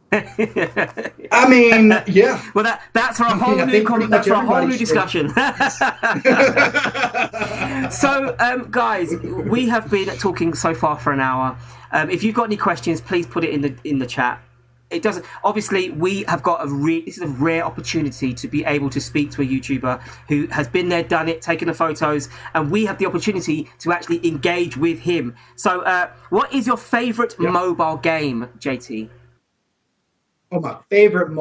I mean, yeah. Well, that's for a whole new discussion. So, guys, we have been talking so far for an hour. If you've got any questions, please put it in the chat. It doesn't. Obviously, we have got this is a rare opportunity to be able to speak to a YouTuber who has been there, done it, taken the photos, and we have the opportunity to actually engage with him. So, what is your favorite mobile game, JT? Oh, my favorite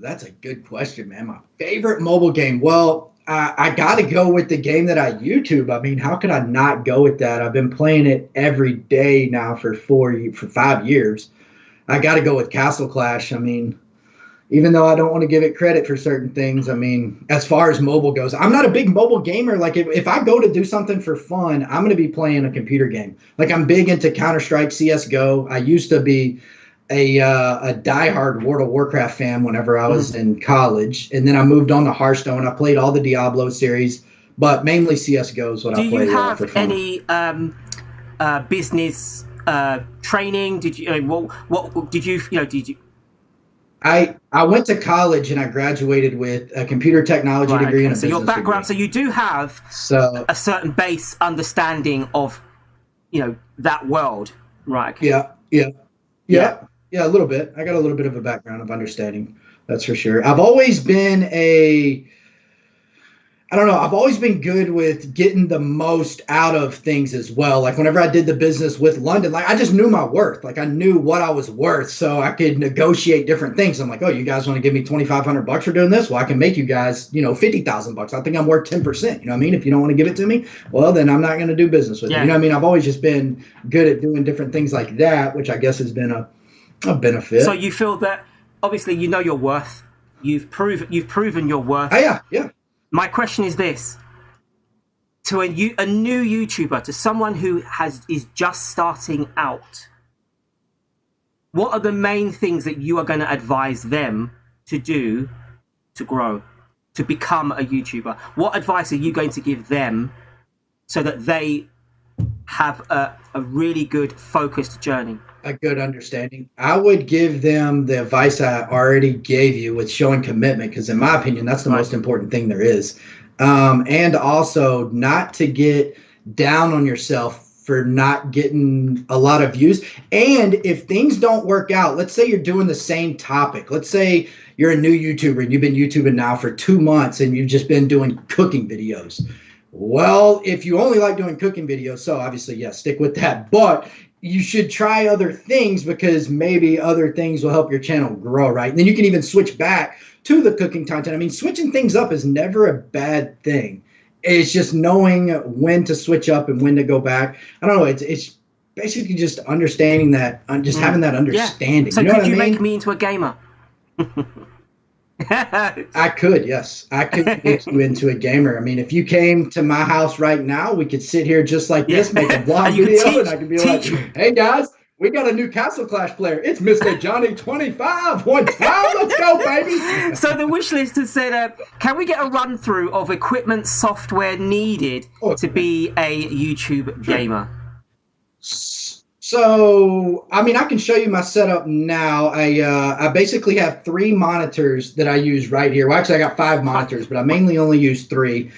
that's a good question, man. My favorite mobile game. Well, I got to go with the game that I YouTube. I mean, how could I not go with that? I've been playing it every day now for 5 years. I got to go with Castle Clash. I mean, even though I don't want to give it credit for certain things, I mean, as far as mobile goes, I'm not a big mobile gamer. Like, if I go to do something for fun, I'm going to be playing a computer game. Like, I'm big into Counter-Strike, CSGO. I used to be a diehard World of Warcraft fan whenever I was in college, and then I moved on to Hearthstone. I played all the Diablo series, but mainly CS:GO is what I play for fun. Do you have any business training? Did you? What did you? Did you? I went to college and I graduated with a computer technology degree and a business your background, degree. So you do have a certain base understanding of, that world, right? Yeah, a little bit. I got a little bit of a background of understanding. That's for sure. I've always been I've always been good with getting the most out of things as well. Like whenever I did the business with London, like I just knew my worth. Like I knew what I was worth, so I could negotiate different things. I'm like, oh, you guys want to give me $2,500 for doing this? Well, I can make you guys, $50,000. I think I'm worth 10%. You know what I mean? If you don't want to give it to me, well, then I'm not going to do business with you. You know what I mean? I've always just been good at doing different things like that, which I guess has been a benefit. So you feel that obviously you know your worth. You've proven your worth. Oh, yeah. My question is this: to a new YouTuber, to someone who is just starting out, what are the main things that you are going to advise them to do to grow, to become a YouTuber? What advice are you going to give them so that they have a really good focused journey? A good understanding. I would give them the advice I already gave you with showing commitment, because in my opinion, that's the most important thing there is. And also not to get down on yourself for not getting a lot of views. And if things don't work out, let's say you're doing the same topic. Let's say you're a new YouTuber and you've been YouTubing now for 2 months and you've just been doing cooking videos. Well, if you only like doing cooking videos, so obviously, yes, stick with that. But you should try other things, because maybe other things will help your channel grow, right? And then you can even switch back to the cooking content. I mean, switching things up is never a bad thing. It's just knowing when to switch up and when to go back. I don't know. It's basically just understanding that, just having that understanding. Yeah. So you know could you make me into a gamer? I could, yes. I could make you into a gamer. I mean, if you came to my house right now, we could sit here just like this, make a vlog video, and I could be like, hey guys, we got a new Castle Clash player. It's MrJohnny25. One time, let's go, baby. So the wish list has said, can we get a run through of equipment, software needed to be a YouTube gamer? So, I mean, I can show you my setup now. I basically have 3 monitors that I use right here. Well, actually, I got 5 monitors, but I mainly only use 3,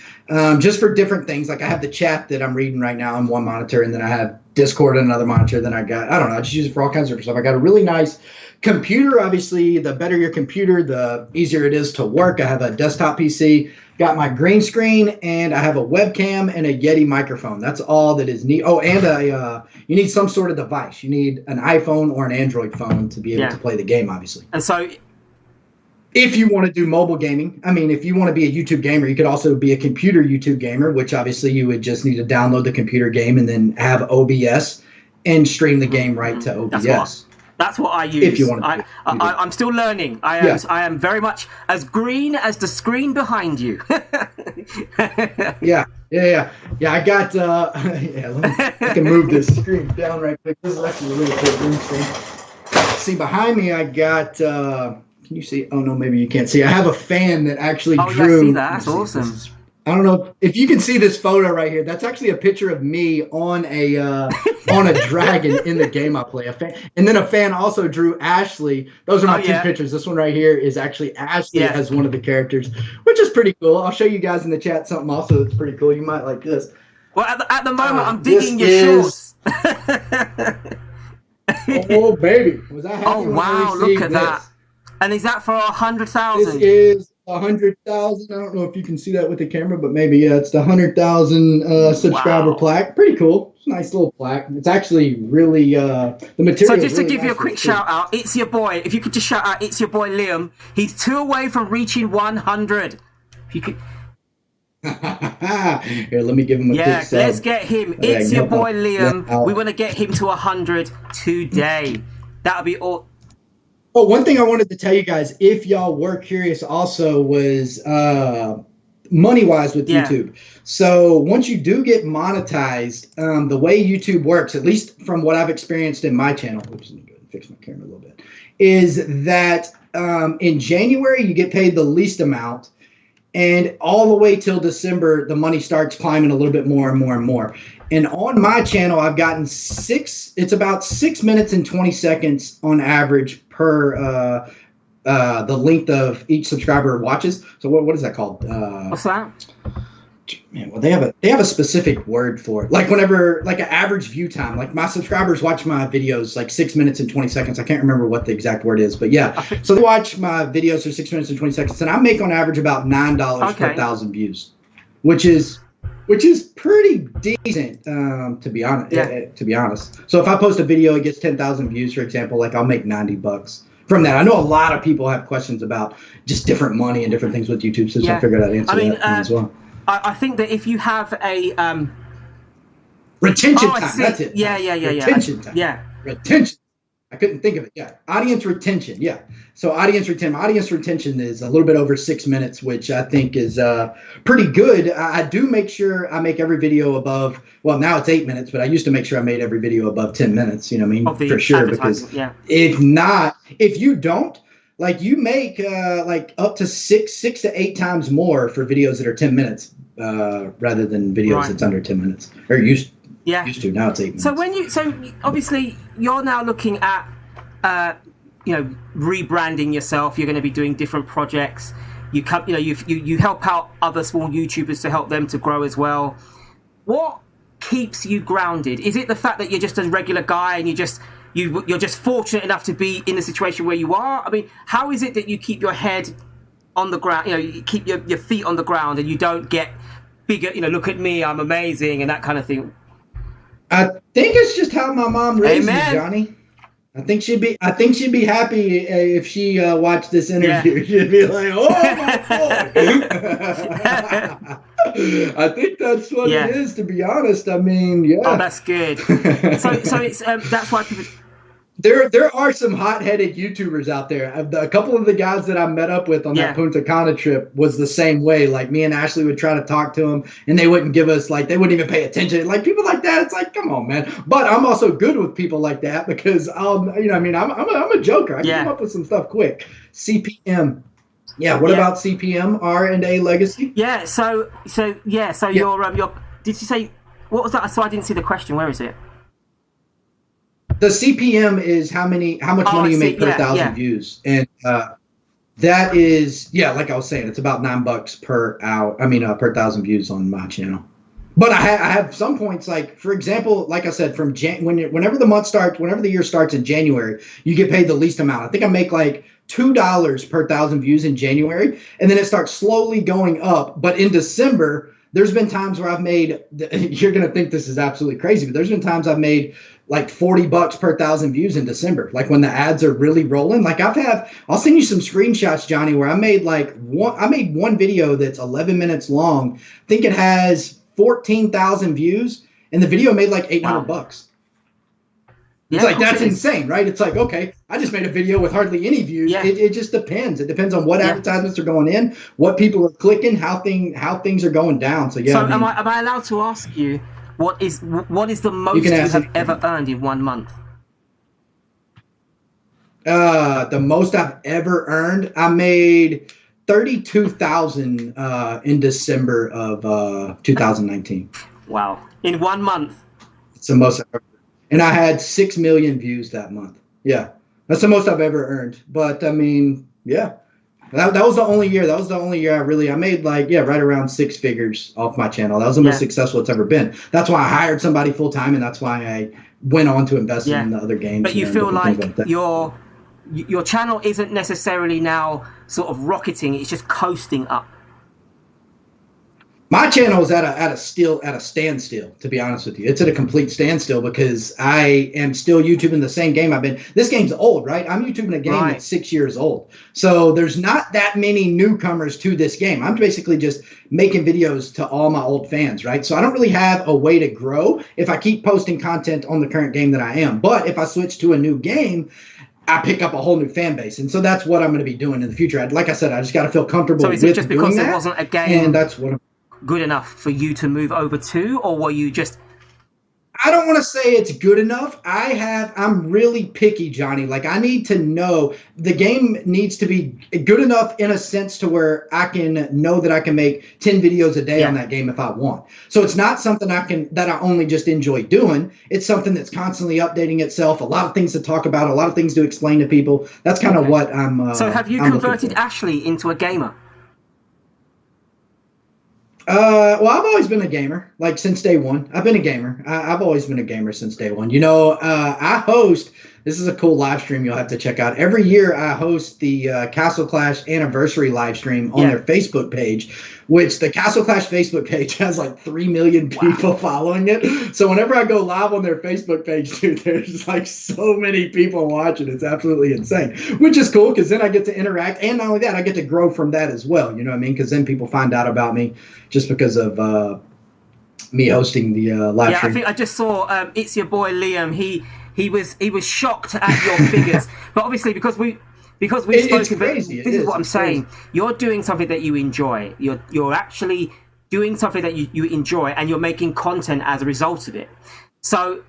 just for different things. Like I have the chat that I'm reading right now on one monitor, and then I have Discord on another monitor. Then I just use it for all kinds of stuff. I got a really nice computer. Obviously, the better your computer, the easier it is to work. I have a desktop PC. Got my green screen, and I have a webcam and a Yeti microphone. That's all that is needed. Oh, and you need some sort of device. You need an iPhone or an Android phone to be able to play the game, obviously. And so, if you want to do mobile gaming, I mean, if you want to be a YouTube gamer, you could also be a computer YouTube gamer, which obviously you would just need to download the computer game and then have OBS and stream the game right to OBS. That's what I use. If you want to, I'm still learning. I am very much as green as the screen behind you. Yeah. I got. I can move this screen down right quick. This is actually a really cool green screen. See, behind me, I got. Can you see? Oh no, maybe you can't see. I have a fan that actually drew. I see that. That's awesome. I don't know if you can see this photo right here. That's actually a picture of me on a dragon in the game I play. And then a fan also drew Ashley. Those are my 2 pictures. This one right here is actually Ashley as one of the characters, which is pretty cool. I'll show you guys in the chat something also that's pretty cool. You might like this. Well, at the moment, I'm digging your shorts. Oh baby, was I happy? Oh wow, look at that! And is that for 100,000? This is 100,000. I don't know if you can see that with the camera, but maybe it's the 100,000 subscriber plaque. Pretty cool. It's a nice little plaque. It's actually really the material. So just to give you a quick shout out, it's your boy. If you could just shout out, it's your boy Liam. He's 2 away from reaching 100. If you could. Here, let me give him a quick sub. Let's get him. It's your boy Liam. We want to get him to 100 today. That'll be all. Oh, one thing I wanted to tell you guys, if y'all were curious also, was money-wise with YouTube. So once you do get monetized, the way YouTube works, at least from what I've experienced in my channel, which isn't good. fix my camera a little bit, is that in January, you get paid the least amount. And all the way till December, the money starts climbing a little bit more and more and more. And on my channel, I've gotten it's about 6 minutes and 20 seconds on average per the length of each subscriber watches. So what is that called? What's that? Man, well, they have a specific word for it. Like whenever, like an average view time, like my subscribers watch my videos like 6 minutes and 20 seconds. I can't remember what the exact word is, but yeah. So they watch my videos for 6 minutes and 20 seconds, and I make on average about $9 per 1,000 views, which is pretty decent, to be honest. Yeah. To be honest. So if I post a video, it gets 10,000 views, for example, like I'll make $90 from that. I know a lot of people have questions about just different money and different things with YouTube, so I figured I'd answer that as well. I think that if you have a retention time, that's it. Yeah. Retention time. Yeah. Retention. I couldn't think of it. Yeah. Audience retention. Yeah. So audience retention is a little bit over 6 minutes, which I think is pretty good. I do make sure I make every video above, well, now it's 8 minutes, but I used to make sure I made every video above 10 minutes, you know what I mean? For sure. Because if you don't, like you make like up to six to 8 times more for videos that are 10 minutes rather than videos that's under 10 minutes or used to. Now it's 8 minutes. So obviously you're now looking at rebranding yourself. You're going to be doing different projects. You help out other small YouTubers to help them to grow as well. What keeps you grounded? Is it the fact that you're just a regular guy and you're just fortunate enough to be in the situation where you are? I mean, how is it that you keep your head on the ground, you keep your feet on the ground and you don't get bigger, look at me, I'm amazing and that kind of thing? I think it's just how my mom raised me, Johnny. I think she'd be happy if she watched this interview. Yeah. She'd be like, "Oh my boy!" I think that's what it is. To be honest, I mean, yeah. Oh, that's good. So it's that's why people. There are some hot-headed YouTubers out there. A couple of the guys that I met up with on that Punta Cana trip was the same way. Like me and Ashley would try to talk to them, and they wouldn't give us they wouldn't even pay attention. Like people like that, it's like, come on, man. But I'm also good with people like that because I'm a joker. I can come up with some stuff quick. CPM. Yeah. What about CPM R&A Legacy? Yeah. So you're did you say what was that? So I didn't see the question. Where is it? The CPM is how much money you make per 1,000 views, and that is like I was saying, it's about $9 per hour. I mean, per 1,000 views on my channel. But I have some points, like for example, like I said, from whenever the year starts in January, you get paid the least amount. I think I make like $2 per 1,000 views in January, and then it starts slowly going up. But in December, there's been times where I've made. You're gonna think this is absolutely crazy, but there's been times I've made like $40 per 1,000 views in December, like when the ads are really rolling. Like I'll send you some screenshots, Johnny, where I made one video that's 11 minutes long. I think it has 14,000 views, and the video made like $800. It's like, that's insane, right? It's like, okay, I just made a video with hardly any views. Yeah. It just depends. It depends on what advertisements are going in, what people are clicking, how things are going down. So yeah. So am I allowed to ask you, what is the most you have ever earned in 1 month? The most I've ever earned, I made $32,000 in December of 2019. Wow! In 1 month. It's the most I've ever earned. And I had 6 million views that month. Yeah, that's the most I've ever earned. But I mean, yeah. That was the only year. That was the only year I made right around 6 figures off my channel. That was the most successful it's ever been. That's why I hired somebody full time, and that's why I went on to invest in the other games. But you feel like your channel isn't necessarily now sort of rocketing; it's just coasting up. My channel is at a standstill, to be honest with you. It's at a complete standstill because I am still YouTubing the same game I've been. This game's old, right? I'm YouTubing a game that's 6 years old. So there's not that many newcomers to this game. I'm basically just making videos to all my old fans, right? So I don't really have a way to grow if I keep posting content on the current game that I am. But if I switch to a new game, I pick up a whole new fan base. And so that's what I'm going to be doing in the future. Like I said, I just got to feel comfortable with doing that. So is it just because there wasn't a game? And that's what I'm good enough for you to move over to, or were you just I don't want to say it's good enough. I'm really picky, Johnny. Like, I need to know the game needs to be good enough in a sense to where I can know that I can make 10 videos a day on that game if I want. So it's not something that I only just enjoy doing. It's something that's constantly updating itself. A lot of things to talk about, a lot of things to explain to people. That's kind of what I'm. So have you converted Ashley into a gamer? Well, I've always been a gamer, like since day one. I've been a gamer. I've always been a gamer since day one. You know, I host, this is a cool live stream you'll have to check out. Every year I host the Castle Clash anniversary live stream on their Facebook page, which the Castle Clash Facebook page has like 3 million people following it. So whenever I go live on their Facebook page, dude, there's like so many people watching. It's absolutely insane, which is cool because then I get to interact. And not only that, I get to grow from that as well. You know what I mean? Because then people find out about me just because of me hosting the live stream. I think I just saw it's your boy Liam. He was shocked at your figures, but obviously because we've spoken. This is what I'm saying. You're doing something that you enjoy. You're actually doing something that you enjoy, and you're making content as a result of it. So,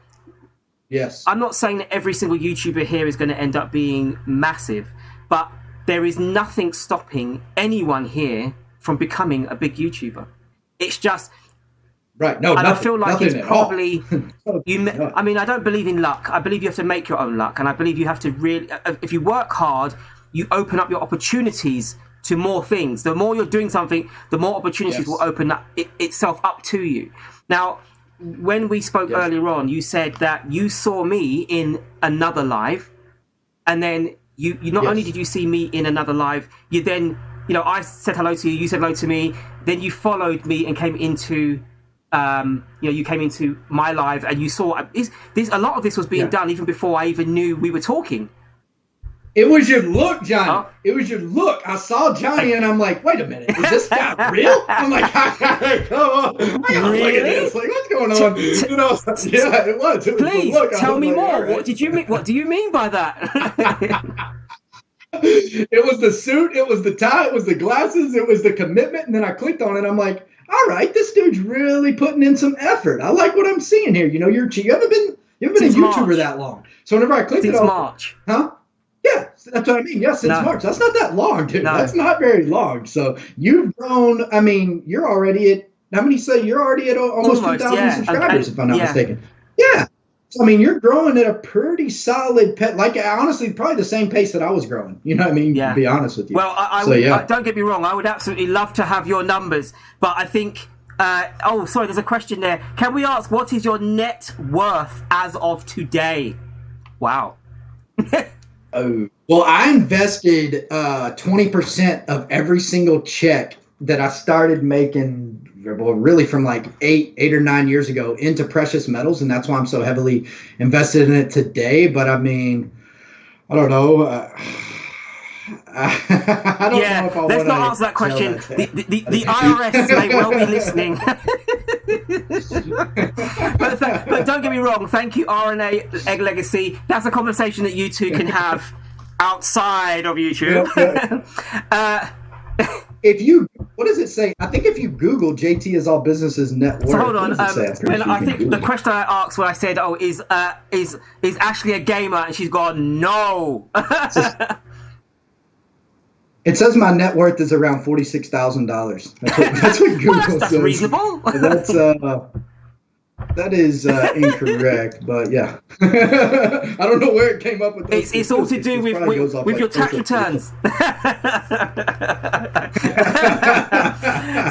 yes, I'm not saying that every single YouTuber here is going to end up being massive, but there is nothing stopping anyone here from becoming a big YouTuber. It's just right. No, and nothing, I feel like it's probably you. I mean, I don't believe in luck. I believe you have to make your own luck, and I believe you have to really. If you work hard, you open up your opportunities to more things. The more you're doing something, the more opportunities will open up itself up to you. Now, when we spoke earlier on, you said that you saw me in another live, and then you not only did you see me in another live, you then, you know, I said hello to you, you said hello to me, then you followed me and came into, you came into my live, and you saw a lot of this was being done even before I even knew we were talking. It was your look, Johnny. It was your look. I saw Johnny, and I'm like, wait a minute, is this guy real? I'm like, I gotta come on. I gotta look at this. Like, what's going on? You know, yeah, it was. It was Please the look. tell me like, more. Right. What did you mean? What do you mean by that? It was the suit. It was the tie. It was the glasses. It was the commitment. And then I clicked on it. I'm like, all right, this dude's really putting in some effort. I like what I'm seeing here. You know, you haven't been a YouTuber that long. So whenever I clicked Since it, March. Huh? Yeah, that's what I mean. Yeah, since March. That's not that long, dude. No. That's not very long. So you've grown. I mean, you're already at, how many say you're already at almost 2,000 subscribers, if I'm not mistaken. Yeah. So, I mean, you're growing at a pretty solid honestly, probably the same pace that I was growing. You know what I mean? To be honest with you. Well, don't get me wrong. I would absolutely love to have your numbers, but I think, sorry, there's a question there. Can we ask, what is your net worth as of today? Wow. Oh, well, I invested 20% of every single check that I started making, well, really from like eight or 9 years ago, into precious metals, and that's why I'm so heavily invested in it today. But I mean, I don't know. I don't know if I let's not answer that question. The IRS may well be listening. but don't get me wrong. Thank you, RNA Egg Legacy. That's a conversation that you two can have outside of YouTube. If you, what does it say? I think if you Google JTisallbusiness net worth. So hold on. I think the question I asked when I said, is Ashley a gamer? And she's gone, no. It says my net worth is around $46,000. That's what Google says. That's reasonable. That is incorrect, but yeah. I don't know where it came up with those. It's all to do with your tax returns.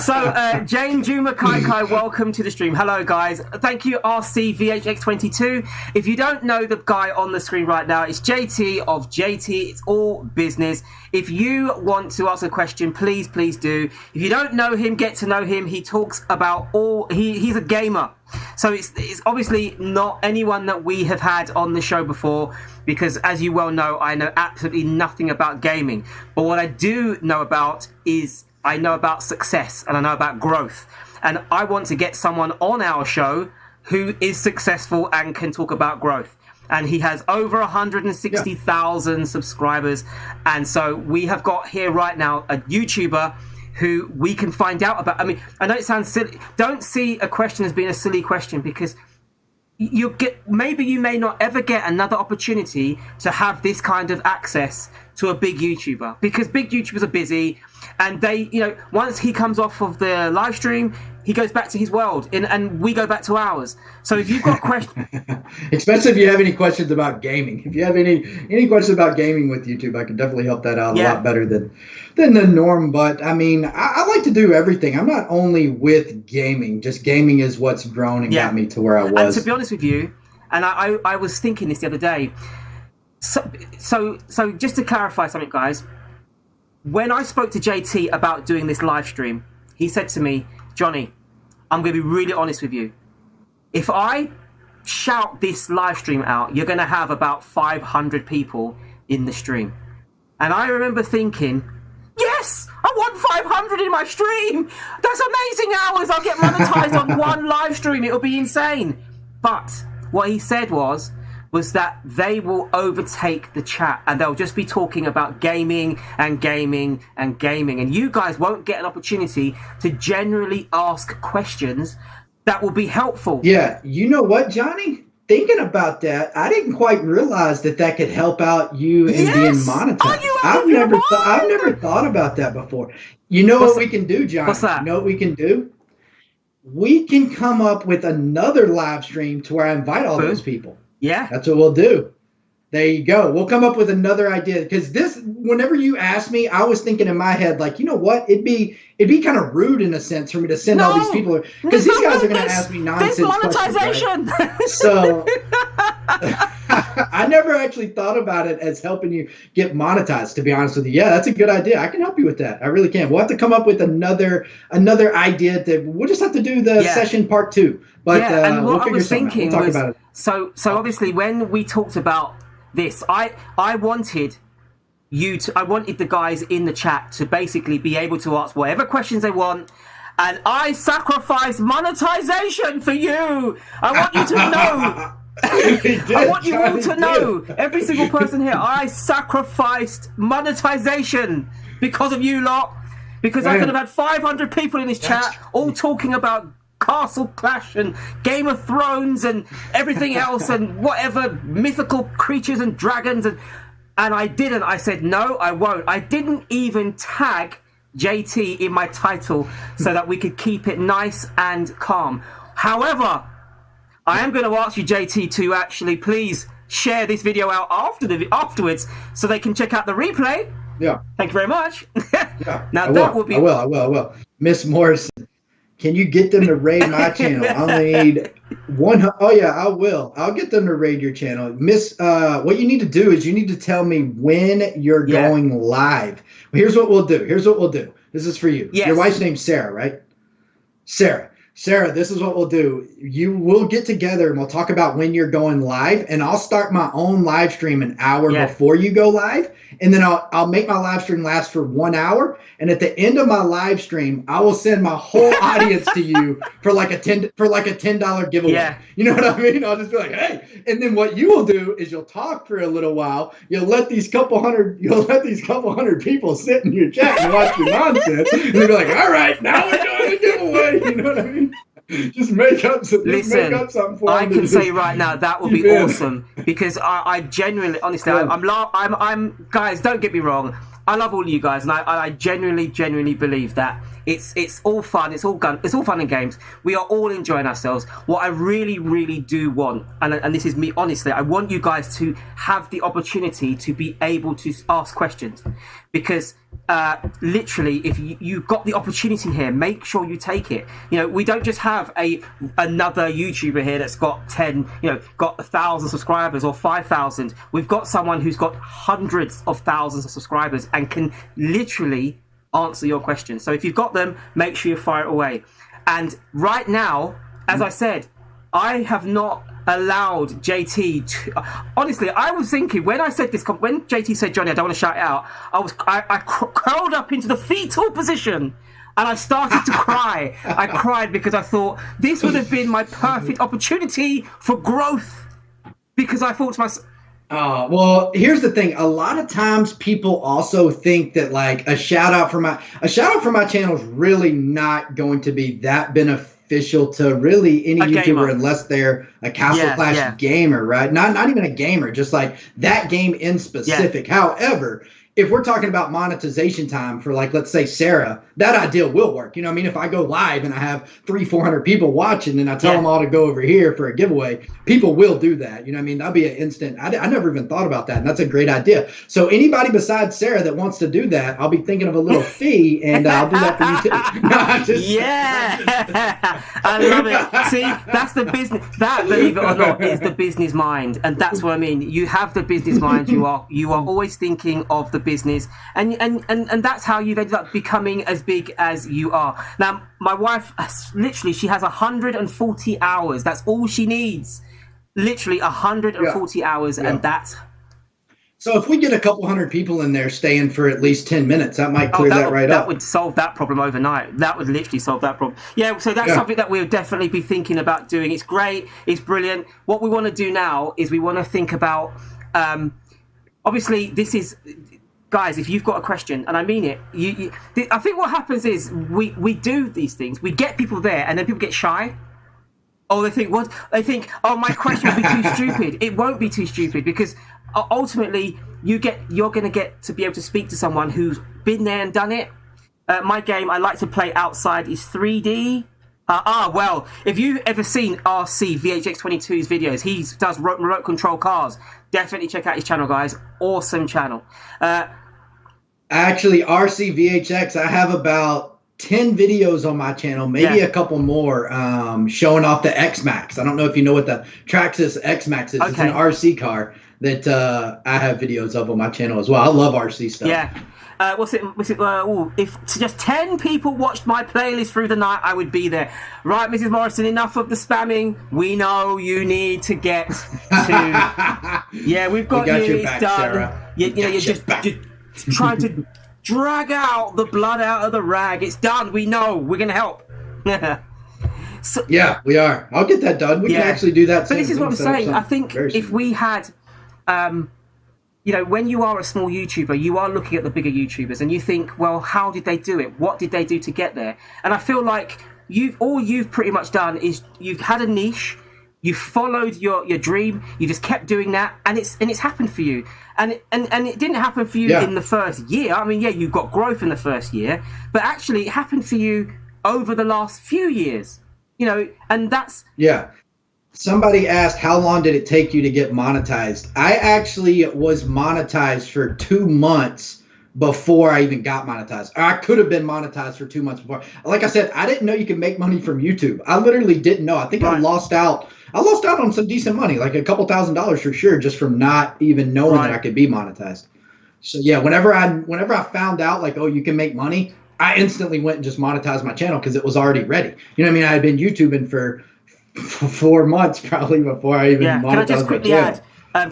So, Jane Juma Kai, welcome to the stream. Hello, guys. Thank you, RCVHX22. If you don't know the guy on the screen right now, it's JT of JT. It's all business. If you want to ask a question, please do. If you don't know him, get to know him. He talks about he's a gamer. So it's obviously not anyone that we have had on the show before, because as you well know, I know absolutely nothing about gaming. But what I do know about is I know about success and I know about growth. And I want to get someone on our show who is successful and can talk about growth. And he has over 160,000 subscribers. And so we have got here right now a YouTuber who we can find out about. I mean, I know it sounds silly. Don't see a question as being a silly question, because maybe you may not ever get another opportunity to have this kind of access to a big YouTuber, because big YouTubers are busy, and they, once he comes off of the live stream, he goes back to his world, and we go back to ours. So if you've got questions, especially if you have any questions about gaming, if you have any questions about gaming with YouTube, I can definitely help that out a lot better than the norm. But I mean, I like to do everything. I'm not only with gaming; just gaming is what's grown and got me to where I was. And to be honest with you, and I was thinking this the other day. So just to clarify something, guys, when I spoke to JT about doing this live stream, he said to me, Johnny, I'm going to be really honest with you. If I shout this live stream out, you're going to have about 500 people in the stream. And I remember thinking, yes, I want 500 in my stream. That's amazing hours. I'll get monetized on one live stream. It'll be insane. But what he said was that they will overtake the chat, and they'll just be talking about gaming and gaming and gaming. And you guys won't get an opportunity to generally ask questions that will be helpful. Yeah, you know what, Johnny? Thinking about that, I didn't quite realize that could help out you in being monetized. I've never thought about that before. You know what we can do, Johnny? What's that? You know what we can do? We can come up with another live stream to where I invite all those people. Yeah. That's what we'll do. There you go. We'll come up with another idea, because whenever you asked me, I was thinking in my head, like, you know what? It'd be kind of rude in a sense for me to send all these people, because these guys are going to ask me nonsense monetization. Questions, right? So I never actually thought about it as helping you get monetized, to be honest with you. Yeah, that's a good idea. I can help you with that. I really can. We'll have to come up with another idea that we'll just have to do the session part 2. But and what we'll I was thinking we'll talk about it. So obviously when we talked about this, I wanted the guys in the chat to basically be able to ask whatever questions they want, and I sacrificed monetization for you. I want you to know. I want you all to know, every single person here, I sacrificed monetization because of you lot, because I could have had 500 people in this chat all talking about Castle Clash and Game of Thrones and everything else and whatever mythical creatures and dragons, and I didn't. I said no, I won't. I didn't even tag JT in my title so that we could keep it nice and calm. However, I am going to ask you, JT, to actually please share this video out afterwards so they can check out the replay. Yeah. Thank you very much. Yeah. Now I will. Miss Morrison, can you get them to raid my channel? I'll need one. Oh yeah, I will. I'll get them to raid your channel. Miss, what you need to do is you need to tell me when you're going live. Here's what we'll do. This is for you. Yes. Your wife's name's Sarah, right? Sarah, this is what we'll do. We'll get together and we'll talk about when you're going live, and I'll start my own live stream an hour before you go live, and then I'll make my live stream last for 1 hour, and at the end of my live stream, I will send my whole audience to you for like a $10 giveaway. Yeah. You know what I mean? I'll just be like, hey, and then what you will do is you'll talk for a little while. You'll let these couple hundred people sit in your chat and watch your nonsense, and they'll be like, all right, now we're doing the giveaway. You know what I mean? Just make up something. Listen, I can say right now that would be awesome, because I genuinely, honestly, I'm guys, don't get me wrong, I love all of you guys, and I genuinely believe that it's all fun, it's all fun and games. We are all enjoying ourselves. What I really do want, and this is me honestly, I want you guys to have the opportunity to be able to ask questions, because literally, if you've got the opportunity here, make sure you take it. We don't just have another YouTuber here that's got 1,000 subscribers or 5,000. We've got someone who's got hundreds of thousands of subscribers and can literally answer your questions. So if you've got them, make sure you fire it away. And right now, as I said, I have not allowed JT to, honestly, I was thinking when I said this, when JT said, Johnny, I don't want to shout it out, I curled up into the fetal position and I started to cry. I cried because I thought this would have been my perfect opportunity for growth, because I thought to myself, well, here's the thing. A lot of times people also think that like a shout out for my channel is really not going to be that beneficial to really any YouTuber unless they're a Castle Clash gamer, right? Not even a gamer, just like that game in specific. However, if we're talking about monetization time for, like, let's say Sarah, that idea will work. You know what I mean? If I go live and I have 300-400 people watching and I tell them all to go over here for a giveaway, people will do that. You know what I mean? That'll be an instant. I never even thought about that. And that's a great idea. So anybody besides Sarah that wants to do that, I'll be thinking of a little fee, and I'll do that for you too. I love it. See, that's the business. That, believe it or not, is the business mind. And that's what I mean. You have the business mind. You are always thinking of the business, and that's how you've ended up becoming as big as you are. Now, my wife, literally, she has 140 hours. That's all she needs. Literally 140 hours, and that's... So if we get a couple hundred people in there staying for at least 10 minutes, that might clear up. That would solve that problem overnight. That would literally solve that problem. Yeah, so that's something that we'll definitely be thinking about doing. It's great. It's brilliant. What we want to do now is we want to think about... obviously, this is... Guys, if you've got a question, and I mean it, I think what happens is we do these things, we get people there, and then people get shy. Oh, they think, what? They think, oh, my question will be too stupid. It won't be too stupid, because ultimately you're going to get to be able to speak to someone who's been there and done it. My game I like to play outside is 3D. Well, if you've ever seen RC VHX22's videos, he does remote control cars. Definitely check out his channel, guys. Awesome channel. Actually, RC VHX, I have about 10 videos on my channel, maybe a couple more, showing off the X-Max. I don't know if you know what the Traxxas X-Max is. Okay. It's an RC car that I have videos of on my channel as well. I love RC stuff. Yeah. If just 10 people watched my playlist through the night, I would be there. Right, Mrs. Morrison, enough of the spamming. We know you need to get to... Yeah, we've got you. Your it's back, done. Sarah. You're just trying to drag out the blood out of the rag. It's done. We know. We're going to help. So, yeah, we are. I'll get that done. We can actually do that. But this is what I'm saying. I think if we had... when you are a small YouTuber, you are looking at the bigger YouTubers and you think, well, how did they do it? What did they do to get there? And I feel like you've pretty much done is you've had a niche, you followed your dream, you just kept doing that, and it's happened for you. And it didn't happen for you in the first year. I mean, you got growth in the first year, but actually it happened for you over the last few years. And that's... Yeah. Somebody asked, how long did it take you to get monetized? I actually was monetized for 2 months before I even got monetized. I could have been monetized for 2 months before. Like I said, I didn't know you could make money from YouTube. I literally didn't know. I think I lost out. I lost out on some decent money, like a couple $1,000s for sure, just from not even knowing that I could be monetized. So yeah, whenever I found out, like, oh, you can make money, I instantly went and just monetized my channel because it was already ready. You know what I mean? I had been YouTubing for 4 months probably before I even monetized. Can I just quickly add,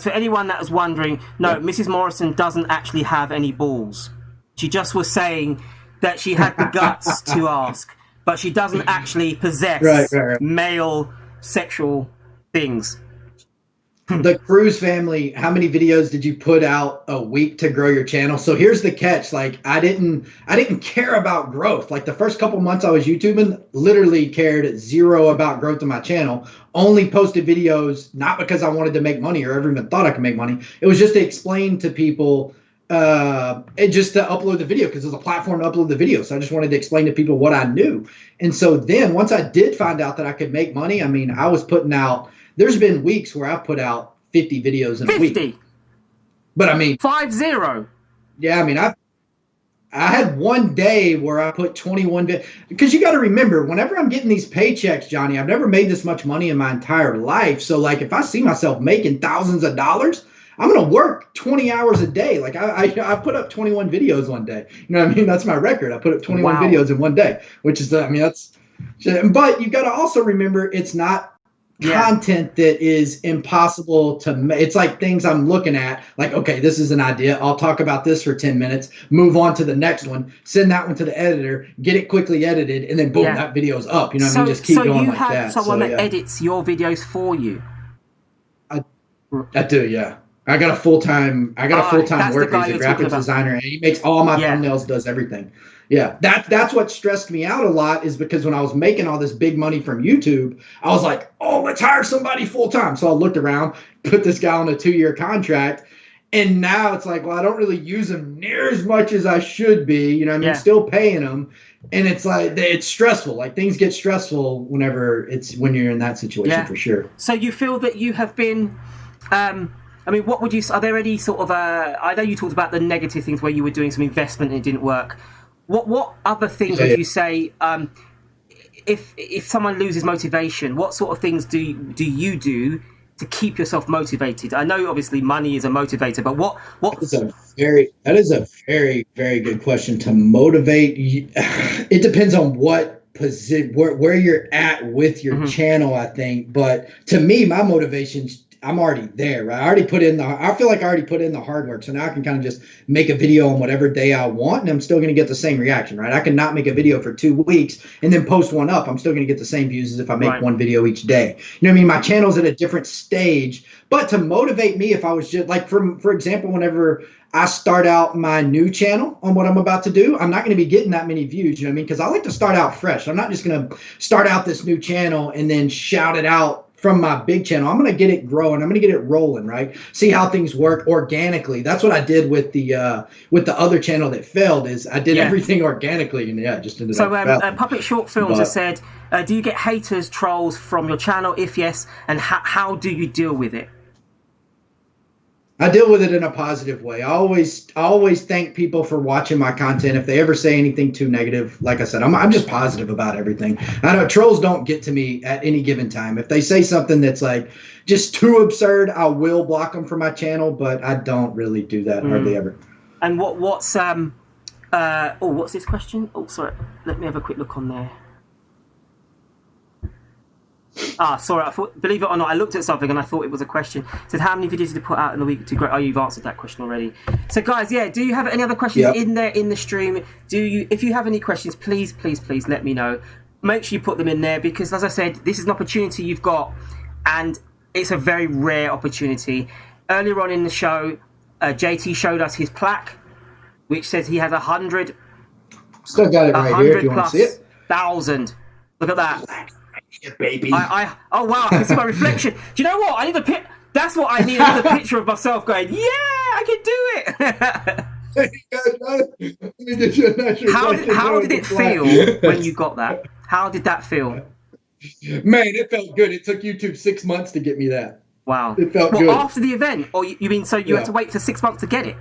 to anyone that was wondering, no, Mrs. Morrison doesn't actually have any balls. She just was saying that she had the guts to ask, but she doesn't actually possess male sexual things. The Cruz family, how many videos did you put out a week to grow your channel? So here's the catch. Like, I didn't care about growth. Like the first couple months I was YouTubing, literally cared zero about growth in my channel. Only posted videos, not because I wanted to make money or ever even thought I could make money. It was just to explain to people, just to upload the video, because there's a platform to upload the video. So I just wanted to explain to people what I knew. And so then once I did find out that I could make money, I mean, I was putting out, there's been weeks where I've put out 50 videos in a week. But I mean... 50? Yeah, I mean, I had one day where I put 21 videos. Because you got to remember, whenever I'm getting these paychecks, Johnny, I've never made this much money in my entire life. So, like, if I see myself making thousands of dollars, I'm going to work 20 hours a day. Like, I put up 21 videos one day. You know what I mean? That's my record. I put up 21 videos in one day, which is, I mean, that's... But you got to also remember, it's not content that is impossible to make. It's like things I'm looking at, like, okay, this is an idea. I'll talk about this for 10 minutes, move on to the next one, send that one to the editor, get it quickly edited, and then boom, that video's up. You know what I mean? Just keep going like that. So you have someone that edits your videos for you? I do, yeah. I got a full-time worker. He's a graphic designer, and he makes all my thumbnails, does everything. Yeah, that's what stressed me out a lot, is because when I was making all this big money from YouTube, I was like, oh, let's hire somebody full time. So I looked around, put this guy on a 2-year contract. And now it's like, well, I don't really use him near as much as I should be. You know what I mean? Still paying him. And it's like, it's stressful. Like, things get stressful when you're in that situation, for sure. So you feel that you have been, I mean, what would you, are there any sort of, I know you talked about the negative things where you were doing some investment and it didn't work. What other things would you say, if someone loses motivation, what sort of things do you do to keep yourself motivated? I know obviously money is a motivator, but what? That is a very, very good question. To motivate, it depends on what position, where you're at with your channel, I think. But to me, my motivation's, I'm already there, right? I feel like I already put in the hard work. So now I can kind of just make a video on whatever day I want, and I'm still going to get the same reaction, right? I can not make a video for 2 weeks and then post one up. I'm still going to get the same views as if I make one video each day. You know what I mean? My channel's at a different stage, but to motivate me, if I was just like, for example, whenever I start out my new channel on what I'm about to do, I'm not going to be getting that many views, you know what I mean? Because I like to start out fresh. I'm not just going to start out this new channel and then shout it out from my big channel. I'm going to get it growing. I'm going to get it rolling, right? See how things work organically. That's what I did with the other channel that failed, is I did everything organically, and it just ended up. So Puppet Short Films has said, do you get haters, trolls from your channel? If yes, and how do you deal with it? I deal with it in a positive way. I always thank people for watching my content. If they ever say anything too negative, like I said, I'm just positive about everything. I know trolls don't get to me at any given time. If they say something that's like just too absurd, I will block them from my channel, but I don't really do that hardly ever. And what's this question? Oh, sorry. Let me have a quick look on there. Sorry, I thought, believe it or not, I looked at something and I thought it was a question. It said, how many videos did you put out in the week to grow? Oh, you've answered that question already. So guys, do you have any other questions in there in the stream? If you have any questions, please let me know. Make sure you put them in there, because as I said, this is an opportunity you've got, and it's a very rare opportunity. Earlier on in the show, JT showed us his plaque, which says he has 100. Still got it right here if you want to see it. 100,000. Look at that. Yeah, baby. Oh wow, I can see my reflection. Do you know what? I need a pic. That's what I need. I need a picture of myself going, yeah, I can do it. How did it feel when you got that? How did that feel? Man, it felt good. It took YouTube 6 months to get me that. Wow. It felt good. After the event? Or you mean so you had to wait for 6 months to get it?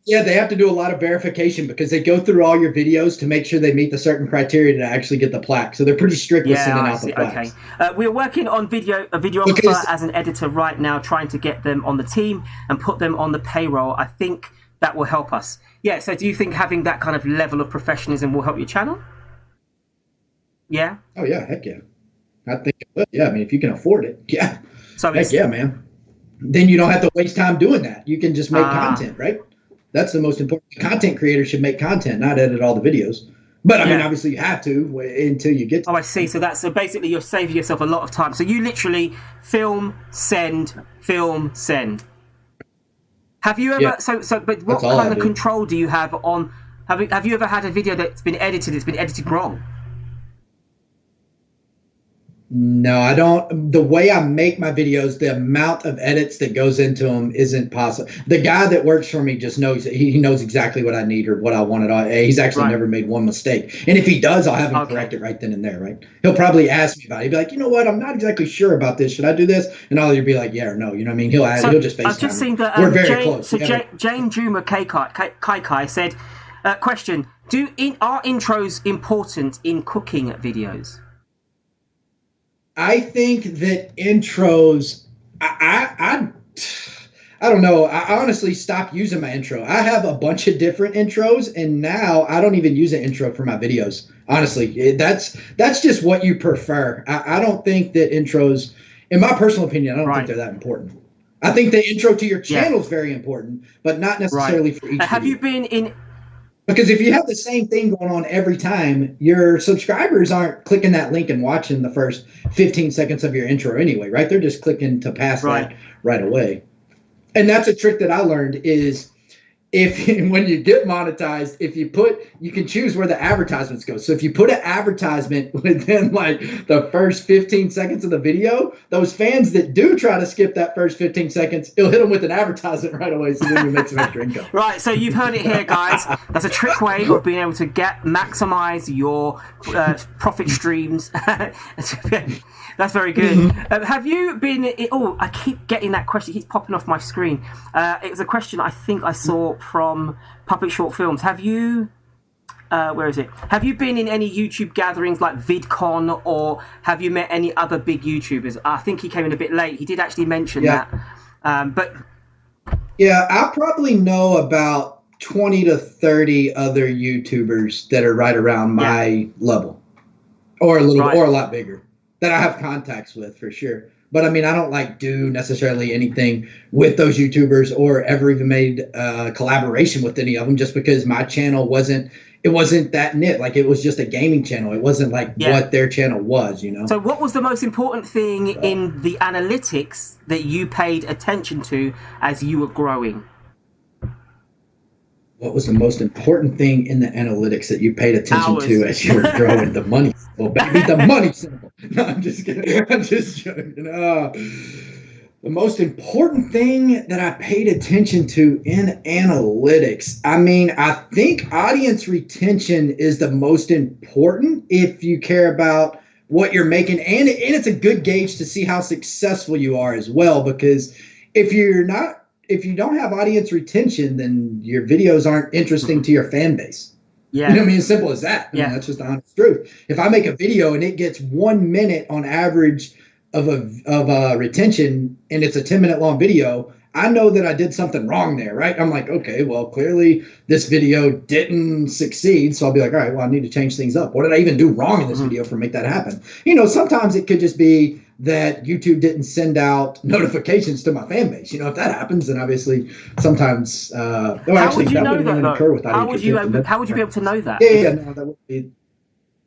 Yeah, they have to do a lot of verification, because they go through all your videos to make sure they meet the certain criteria to actually get the plaque. So they're pretty strict with sending out the plaques. Okay. We're working on a videographer as an editor right now, trying to get them on the team and put them on the payroll. I think that will help us. Yeah, so do you think having that kind of level of professionalism will help your channel? Yeah? Oh, yeah, heck yeah. I think it will. Yeah, I mean, if you can afford it, yeah. So heck yeah, man. Then you don't have to waste time doing that. You can just make content, right? That's the most important. Content creators should make content, not edit all the videos. But I mean, obviously you have to until you get to I see. So basically you're saving yourself a lot of time. So you literally film, send. Have you ever but what kind of control do you have on have you ever had a video that's been edited wrong? No, I don't. The way I make my videos, the amount of edits that goes into them isn't possible. The guy that works for me just knows, he knows exactly what I need or what I wanted. He's actually never made one mistake. And if he does, I'll have him correct it right then and there, right? He'll probably ask me about it. He'll be like, you know what? I'm not exactly sure about this. Should I do this? And I'll either be like, yeah or no. You know what I mean? He'll just FaceTime. I've just seen that we're very close. So Jane Juma Kai said, question, are intros important in cooking videos? I think that intros, I don't know. I honestly stopped using my intro. I have a bunch of different intros, and now I don't even use an intro for my videos. Honestly, that's just what you prefer. I don't think that intros, in my personal opinion, I don't think they're that important. I think the intro to your channel is very important, but not necessarily for each Have video. You been in... Because if you have the same thing going on every time, your subscribers aren't clicking that link and watching the first 15 seconds of your intro anyway, right? They're just clicking to pass that right away. And that's a trick that I learned is if when you get monetized, if you can choose where the advertisements go. So if you put an advertisement within like the first 15 seconds of the video, those fans that do try to skip that first 15 seconds, it'll hit them with an advertisement right away, so then you make some extra income. Right, so you've heard it here, guys. That's a trick way of being able to maximize your profit streams. That's very good. Have you been... I keep getting that question. It keeps popping off my screen. It was a question I think I saw from Puppet Short Films. Have you... where is it? Have you been in any YouTube gatherings like VidCon, or have you met any other big YouTubers? I think he came in a bit late. He did actually mention that. But... Yeah, I probably know about 20 to 30 other YouTubers that are right around my level. Or a little or a lot bigger. That I have contacts with for sure. But I mean, I don't like do necessarily anything with those YouTubers or ever even made a collaboration with any of them, just because my channel wasn't that knit. Like, it was just a gaming channel. It wasn't like what their channel was, you know? So what was the most important thing in the analytics that you paid attention to as you were growing? What was the most important thing in the analytics that you paid attention to as you were growing? The money. Well, baby, the money symbol. No, I'm just kidding. I'm just joking. The most important thing that I paid attention to in analytics. I mean, I think audience retention is the most important if you care about what you're making. And it's a good gauge to see how successful you are as well, because if you don't have audience retention, then your videos aren't interesting to your fan base. Yeah. You know what I mean? As simple as that. I mean, that's just the honest truth. If I make a video and it gets 1 minute on average of a retention, and it's a 10-minute long video, I know that I did something wrong there, right? I'm like, okay, well, clearly this video didn't succeed. So I'll be like, all right, well, I need to change things up. What did I even do wrong in this video for make that happen? You know, sometimes it could just be that YouTube didn't send out notifications to my fan base. You know, if that happens, then obviously sometimes, how would you know that, though? How would you be able to know that? Yeah, no, that wouldn't be,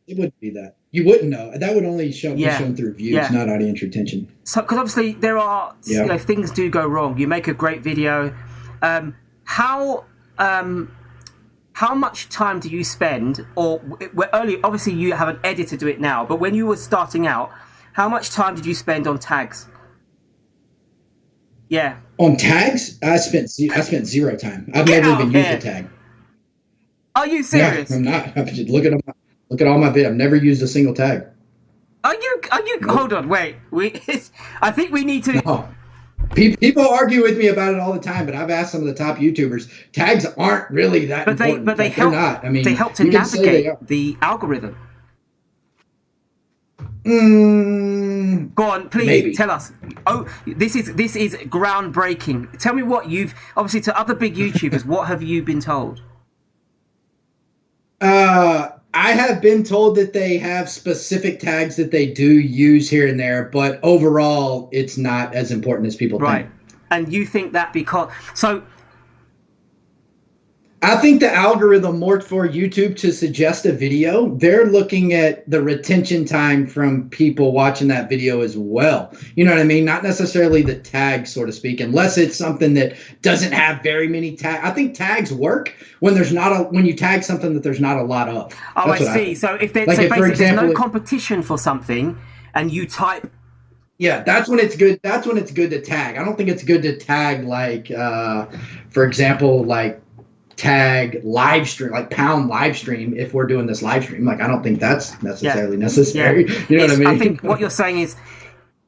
it wouldn't be that. You wouldn't know. That would only be shown through views, not audience retention. So, because obviously there are, you know, things do go wrong. You make a great video. How much time do you spend, or early? Obviously, you have an editor do it now, but when you were starting out, how much time did you spend on tags? Yeah. On tags, I spent 0 time. I've never even used a tag. Are you serious? No, I'm not. I'm just look at all my videos. I've never used a single tag. Are you? Nope. Hold on, wait. I think we need to. No. People argue with me about it all the time, but I've asked some of the top YouTubers. Tags aren't really that important. But they help. They're not. I mean, they help to navigate the algorithm. Go on, please tell us. Oh, this is groundbreaking. Tell me what you've obviously to other big YouTubers. What have you been told? I have been told that they have specific tags that they do use here and there, but overall, it's not as important as people think. Right. And you think that because... So... I think the algorithm more for YouTube to suggest a video, they're looking at the retention time from people watching that video as well. You know what I mean? Not necessarily the tag, so to speak, unless it's something that doesn't have very many tags. I think tags work when when you tag something that there's not a lot of. Oh, I see. So if there's, like, for example, there's no competition for something and you type... Yeah, that's when it's good. That's when it's good to tag. I don't think it's good to tag, like, for example, like, tag live stream, like pound live stream, if we're doing this live stream. Like, I don't think that's necessarily necessary. Yeah. You know what I mean? I think what you're saying is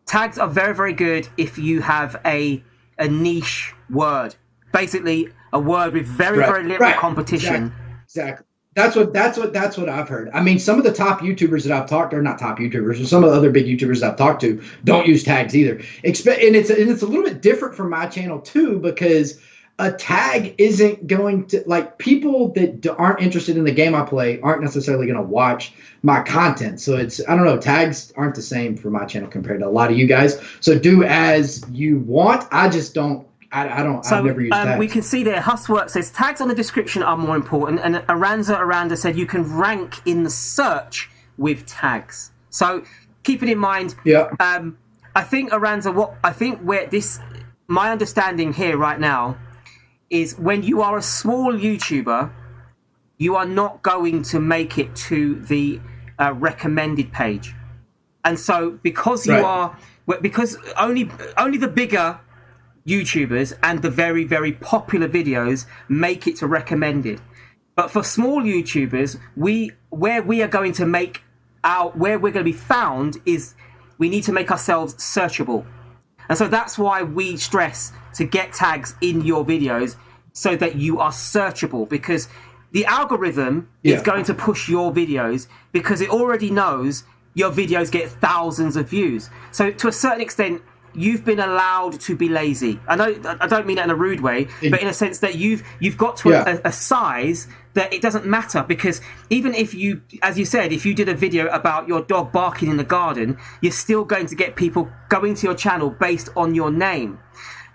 tags are very, very good if you have a niche word, basically a word with very, very little competition. Exactly. That's what I've heard. I mean, some of the top YouTubers that I've talked to, or not top YouTubers, or some of the other big YouTubers that I've talked to don't use tags either. And it's a little bit different from my channel too, because a tag isn't going to, like, people that aren't interested in the game I play aren't necessarily going to watch my content. So it's, I don't know, tags aren't the same for my channel compared to a lot of you guys. So do as you want. I just don't, I've never used tags. We can see there, Hustwork says tags on the description are more important. And Aranda said you can rank in the search with tags. So keep it in mind. Yeah. I think Aranda, my understanding here right now is when you are a small YouTuber, you are not going to make it to the recommended page. And so because because only the bigger YouTubers and the very, very popular videos make it to recommended. But for small YouTubers, where we're going to be found is we need to make ourselves searchable. And so that's why we stress to get tags in your videos so that you are searchable, because the algorithm is going to push your videos because it already knows your videos get thousands of views. So to a certain extent, you've been allowed to be lazy. I don't mean that in a rude way, but in a sense that you've got to a size that it doesn't matter, because even if you, as you said, if you did a video about your dog barking in the garden, you're still going to get people going to your channel based on your name.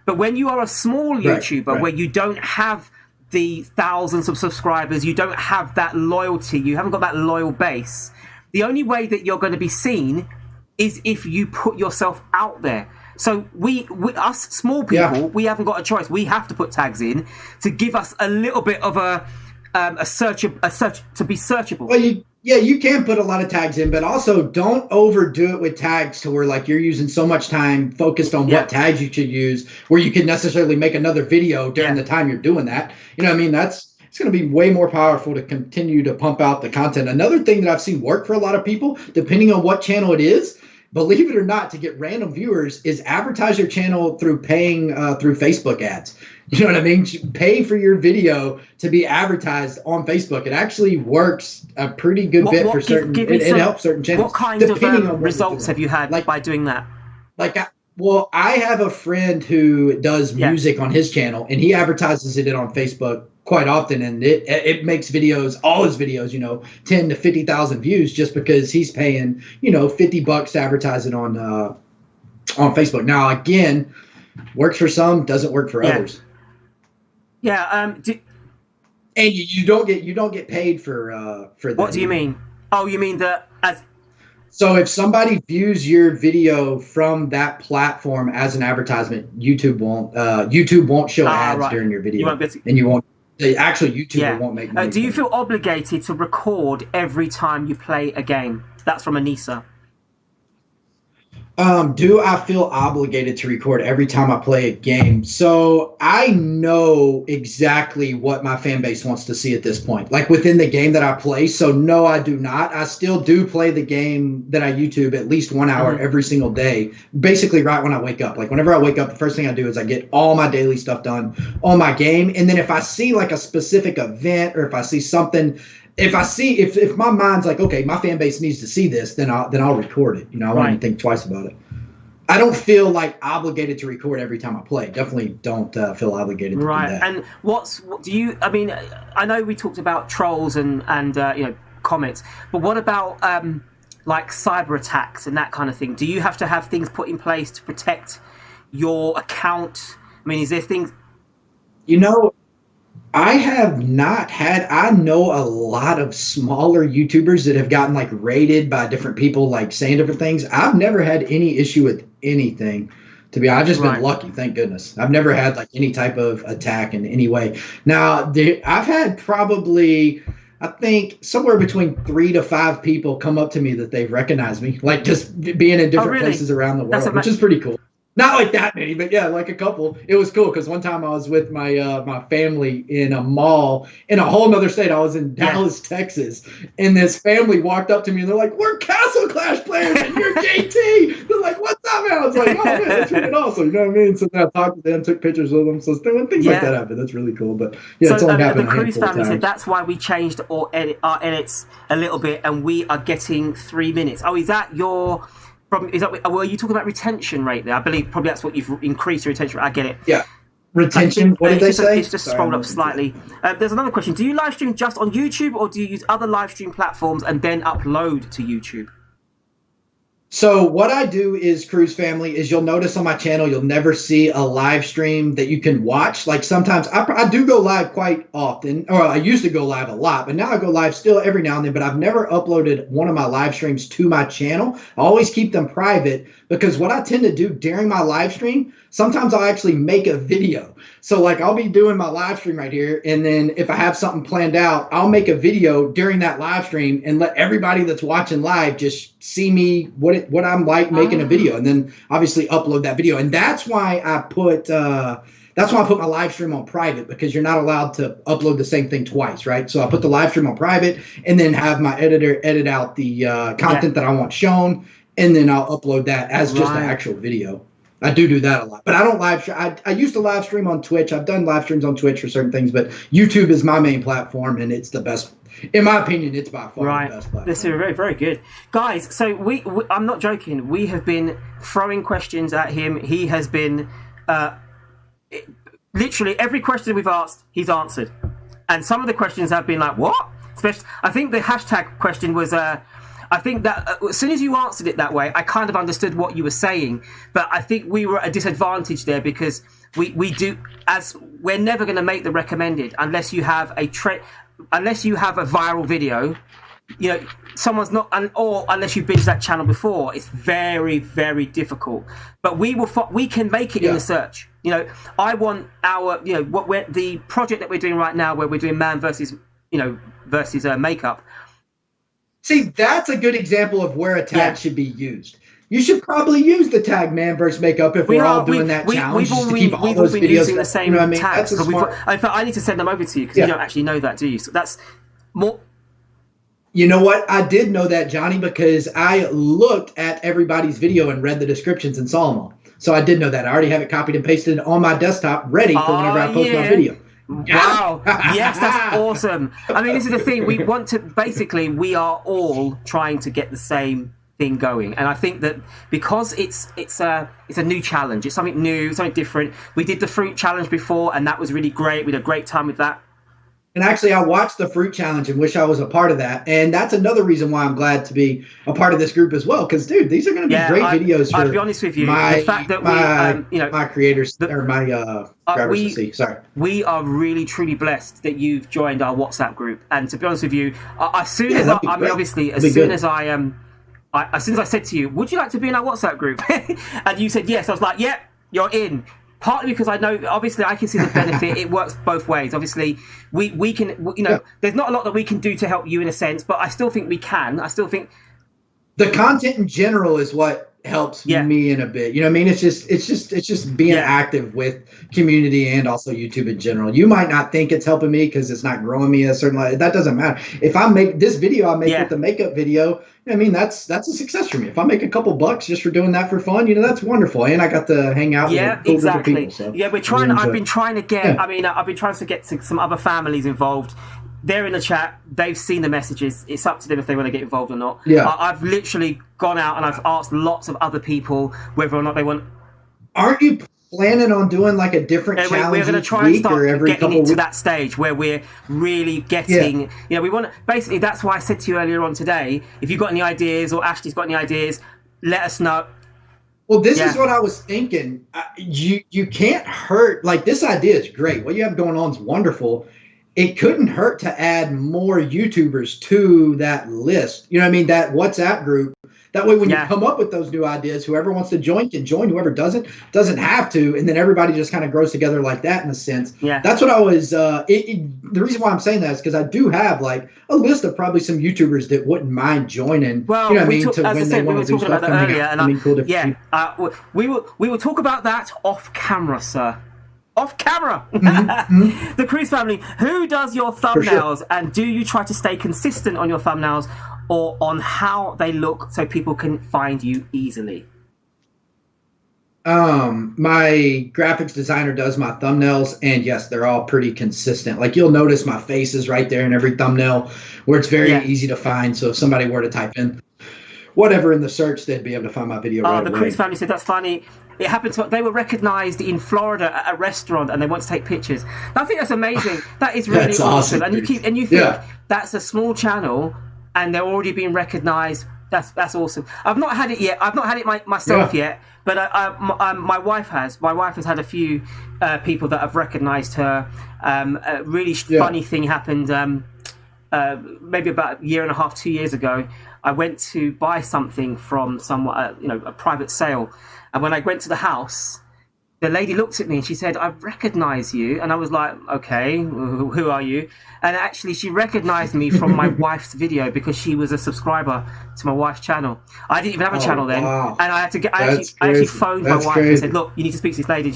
But when you are a small YouTuber where you don't have the thousands of subscribers, you don't have that loyalty, you haven't got that loyal base, the only way that you're going to be seen is if you put yourself out there. So we us small people, we haven't got a choice. We have to put tags in to give us a little bit of a search to be searchable. Well, you can put a lot of tags in, but also don't overdo it with tags to where like you're using so much time focused on what tags you should use, where you can necessarily make another video during the time you're doing that. You know what I mean? It's going to be way more powerful to continue to pump out the content. Another thing that I've seen work for a lot of people, depending on what channel it is, believe it or not, to get random viewers, is advertise your channel through paying through Facebook ads. You know what I mean? Pay for your video to be advertised on Facebook. It actually works a pretty good bit for certain. It helps certain channels. What kind of results have you had by doing that? Well, I have a friend who does music on his channel, and he advertises it on Facebook quite often, and it makes videos, all his videos, 10 to 50,000 views, just because he's paying, $50 to advertise it on Facebook. Now, again, works for some, doesn't work for others. Yeah. And you don't get paid for that. What do you mean? Oh, you mean that as. So if somebody views your video from that platform as an advertisement, YouTube won't show ads during your video, and you won't. The actual YouTuber won't make money. Do you feel obligated to record every time you play a game? That's from Anissa. Do I feel obligated to record every time I play a game? So I know exactly what my fan base wants to see at this point, like within the game that I play. So no, I do not. I still do play the game that I YouTube at least 1 hour every single day, basically right when I wake up. Like whenever I wake up, the first thing I do is I get all my daily stuff done on my game. And then if I see like a specific event, or if I see something, if my mind's like, okay, my fan base needs to see this, then I'll record it. I won't even think twice about it. I don't feel like obligated to record every time I play. Definitely don't feel obligated to do that. And I know we talked about trolls and comments, but what about like cyber attacks and that kind of thing? Do you have to have things put in place to protect your account? I mean, is there things? I have not had. I know a lot of smaller YouTubers that have gotten like raided by different people, like saying different things. I've never had any issue with anything. To be honest, I've just been lucky, thank goodness. I've never had like any type of attack in any way. Now, I've had probably, I think, somewhere between 3 to 5 people come up to me that they've recognized me, like just being in different places around the world, which is pretty cool. Not like that many, but yeah, like a couple. It was cool because one time I was with my my family in a mall in a whole nother state. I was in Dallas, Texas, and this family walked up to me and they're like, "We're Castle Clash players and you're JT." They're like, "What's up, man?" I was like, "Oh man, that's really awesome." You know what I mean? So then I talked to them, took pictures with them. So when things like that happen, that's really cool. But yeah, it's only happened a handful of times. The Cruz family said that's why we changed our edits a little bit, and we are getting 3 minutes. Oh, is that your? Were you talking about retention rate there? I believe probably that's what you've increased your retention rate. I get it. Yeah. Retention? What did they say? It's just scrolled up slightly. There's another question. Do you live stream just on YouTube, or do you use other live stream platforms and then upload to YouTube? So what I do is, Cruise family, is you'll notice on my channel, you'll never see a live stream that you can watch. Like sometimes I do go live quite often, or I used to go live a lot, but now I go live still every now and then, but I've never uploaded one of my live streams to my channel. I always keep them private because what I tend to do during my live stream, sometimes I'll actually make a video. So like I'll be doing my live stream right here. And then if I have something planned out, I'll make a video during that live stream and let everybody that's watching live just see me what I'm like making a video, and then obviously upload that video. And that's why I put my live stream on private, because you're not allowed to upload the same thing twice, right? So I put the live stream on private and then have my editor edit out the content that I want shown, and then I'll upload that as just an actual video. I do that a lot, but I don't live stream. I used to live stream on Twitch. I've done live streams on Twitch for certain things, but YouTube is my main platform, and it's the best. In my opinion, it's by far the best platform. This is very, very good. Guys, so we I'm not joking. We have been throwing questions at him. He has been literally every question we've asked, he's answered. And some of the questions have been like, what? Especially, I think the hashtag question was, I think that as soon as you answered it that way, I kind of understood what you were saying. But I think we were at a disadvantage there because we do, as we're never going to make the recommended unless you have unless you have a viral video, you know, someone's not, or unless you've binged that channel before, it's very, very difficult. But we can make it in the search. You know, I want our, you know, the project that we're doing right now, where we're doing man versus makeup. See, that's a good example of where a tag should be used. You should probably use the tag man versus makeup if we're all doing that challenge. We've all been using the same tags. In fact, I need to send them over to you because you don't actually know that, do you? So that's more. You know what? I did know that, Johnny, because I looked at everybody's video and read the descriptions and saw them all. So I did know that. I already have it copied and pasted on my desktop, ready for whenever I post my video. Wow. Yes, that's awesome. I mean, this is the thing. We want to, basically, we are all trying to get the same thing going. And I think that because it's a new challenge, it's something new, something different. We did the fruit challenge before, and that was really great. We had a great time with that. And actually, I watched the fruit challenge and wish I was a part of that. And that's another reason why I'm glad to be a part of this group as well. Because, dude, these are going to be great videos. I'll be honest with you. The fact that my creators or my drivers to see. Sorry. We are really, truly blessed that you've joined our WhatsApp group. And to be honest with you, as soon as I said to you, would you like to be in our WhatsApp group? And you said yes. I was like, yeah, you're in. Partly because I know, obviously, I can see the benefit. It works both ways. Obviously, we can, you know, there's not a lot that we can do to help you in a sense, but I still think we can. I still think the content in general is what helps me in a bit. You know what I mean? It's just being active with community and also YouTube in general. You might not think it's helping me because it's not growing me a certain level. That doesn't matter. If I make this video, I make with the makeup video. I mean, that's a success for me. If I make a couple bucks just for doing that for fun, you know, that's wonderful. And I got to hang out with a cool group of people. So we're trying. I've been trying to get. I mean, I've been trying to get some other families involved. They're in the chat. They've seen the messages. It's up to them if they want to get involved or not. I've literally gone out and I've asked lots of other people whether or not they want. Aren't you planning on doing like a different challenge we're going to try and start getting into that stage where we're really getting, you know, we want to, basically that's why I said to you earlier on today, if you've got any ideas or Ashley's got any ideas, let us know. Well, this is what I was thinking. You can't hurt, like this idea is great. What you have going on is wonderful. It couldn't hurt to add more YouTubers to that list. You know what I mean? That WhatsApp group. That way, when you come up with those new ideas, whoever wants to join can join. Whoever doesn't have to. And then everybody just kind of grows together like that in a sense. Yeah. That's what I was. The reason why I'm saying that is because I do have like a list of probably some YouTubers that wouldn't mind joining. Well, you know what I mean? To when they want to do stuff. About that earlier, and we will talk about that off camera, sir. Off camera. The Cruise family. Who does your thumbnails, and do you try to stay consistent on your thumbnails? Or on how they look so people can find you easily? My graphics designer does my thumbnails, and yes, they're all pretty consistent. Like you'll notice my face is right there in every thumbnail where it's very easy to find. So if somebody were to type in whatever in the search, they'd be able to find my video right away. The Cruise family said that's funny. It happened to, they were recognized in Florida at a restaurant and they want to take pictures. I think that's amazing. That is really awesome. And you think that's a small channel and they're already being recognized That's awesome. I've not had it yet. I've not had it myself yet, but my wife has. My wife has had a few people that have recognised her. A really funny thing happened maybe about a year and a half, 2 years ago. I went to buy something from someone, a private sale, and when I went to the house, the lady looked at me and she said, "I recognise you," and I was like, "Okay, who are you?" And actually, she recognised me from my wife's video because she was a subscriber to my wife's channel. I didn't even have a channel then, and I had to get. I actually phoned my wife and said, "Look, you need to speak to this lady."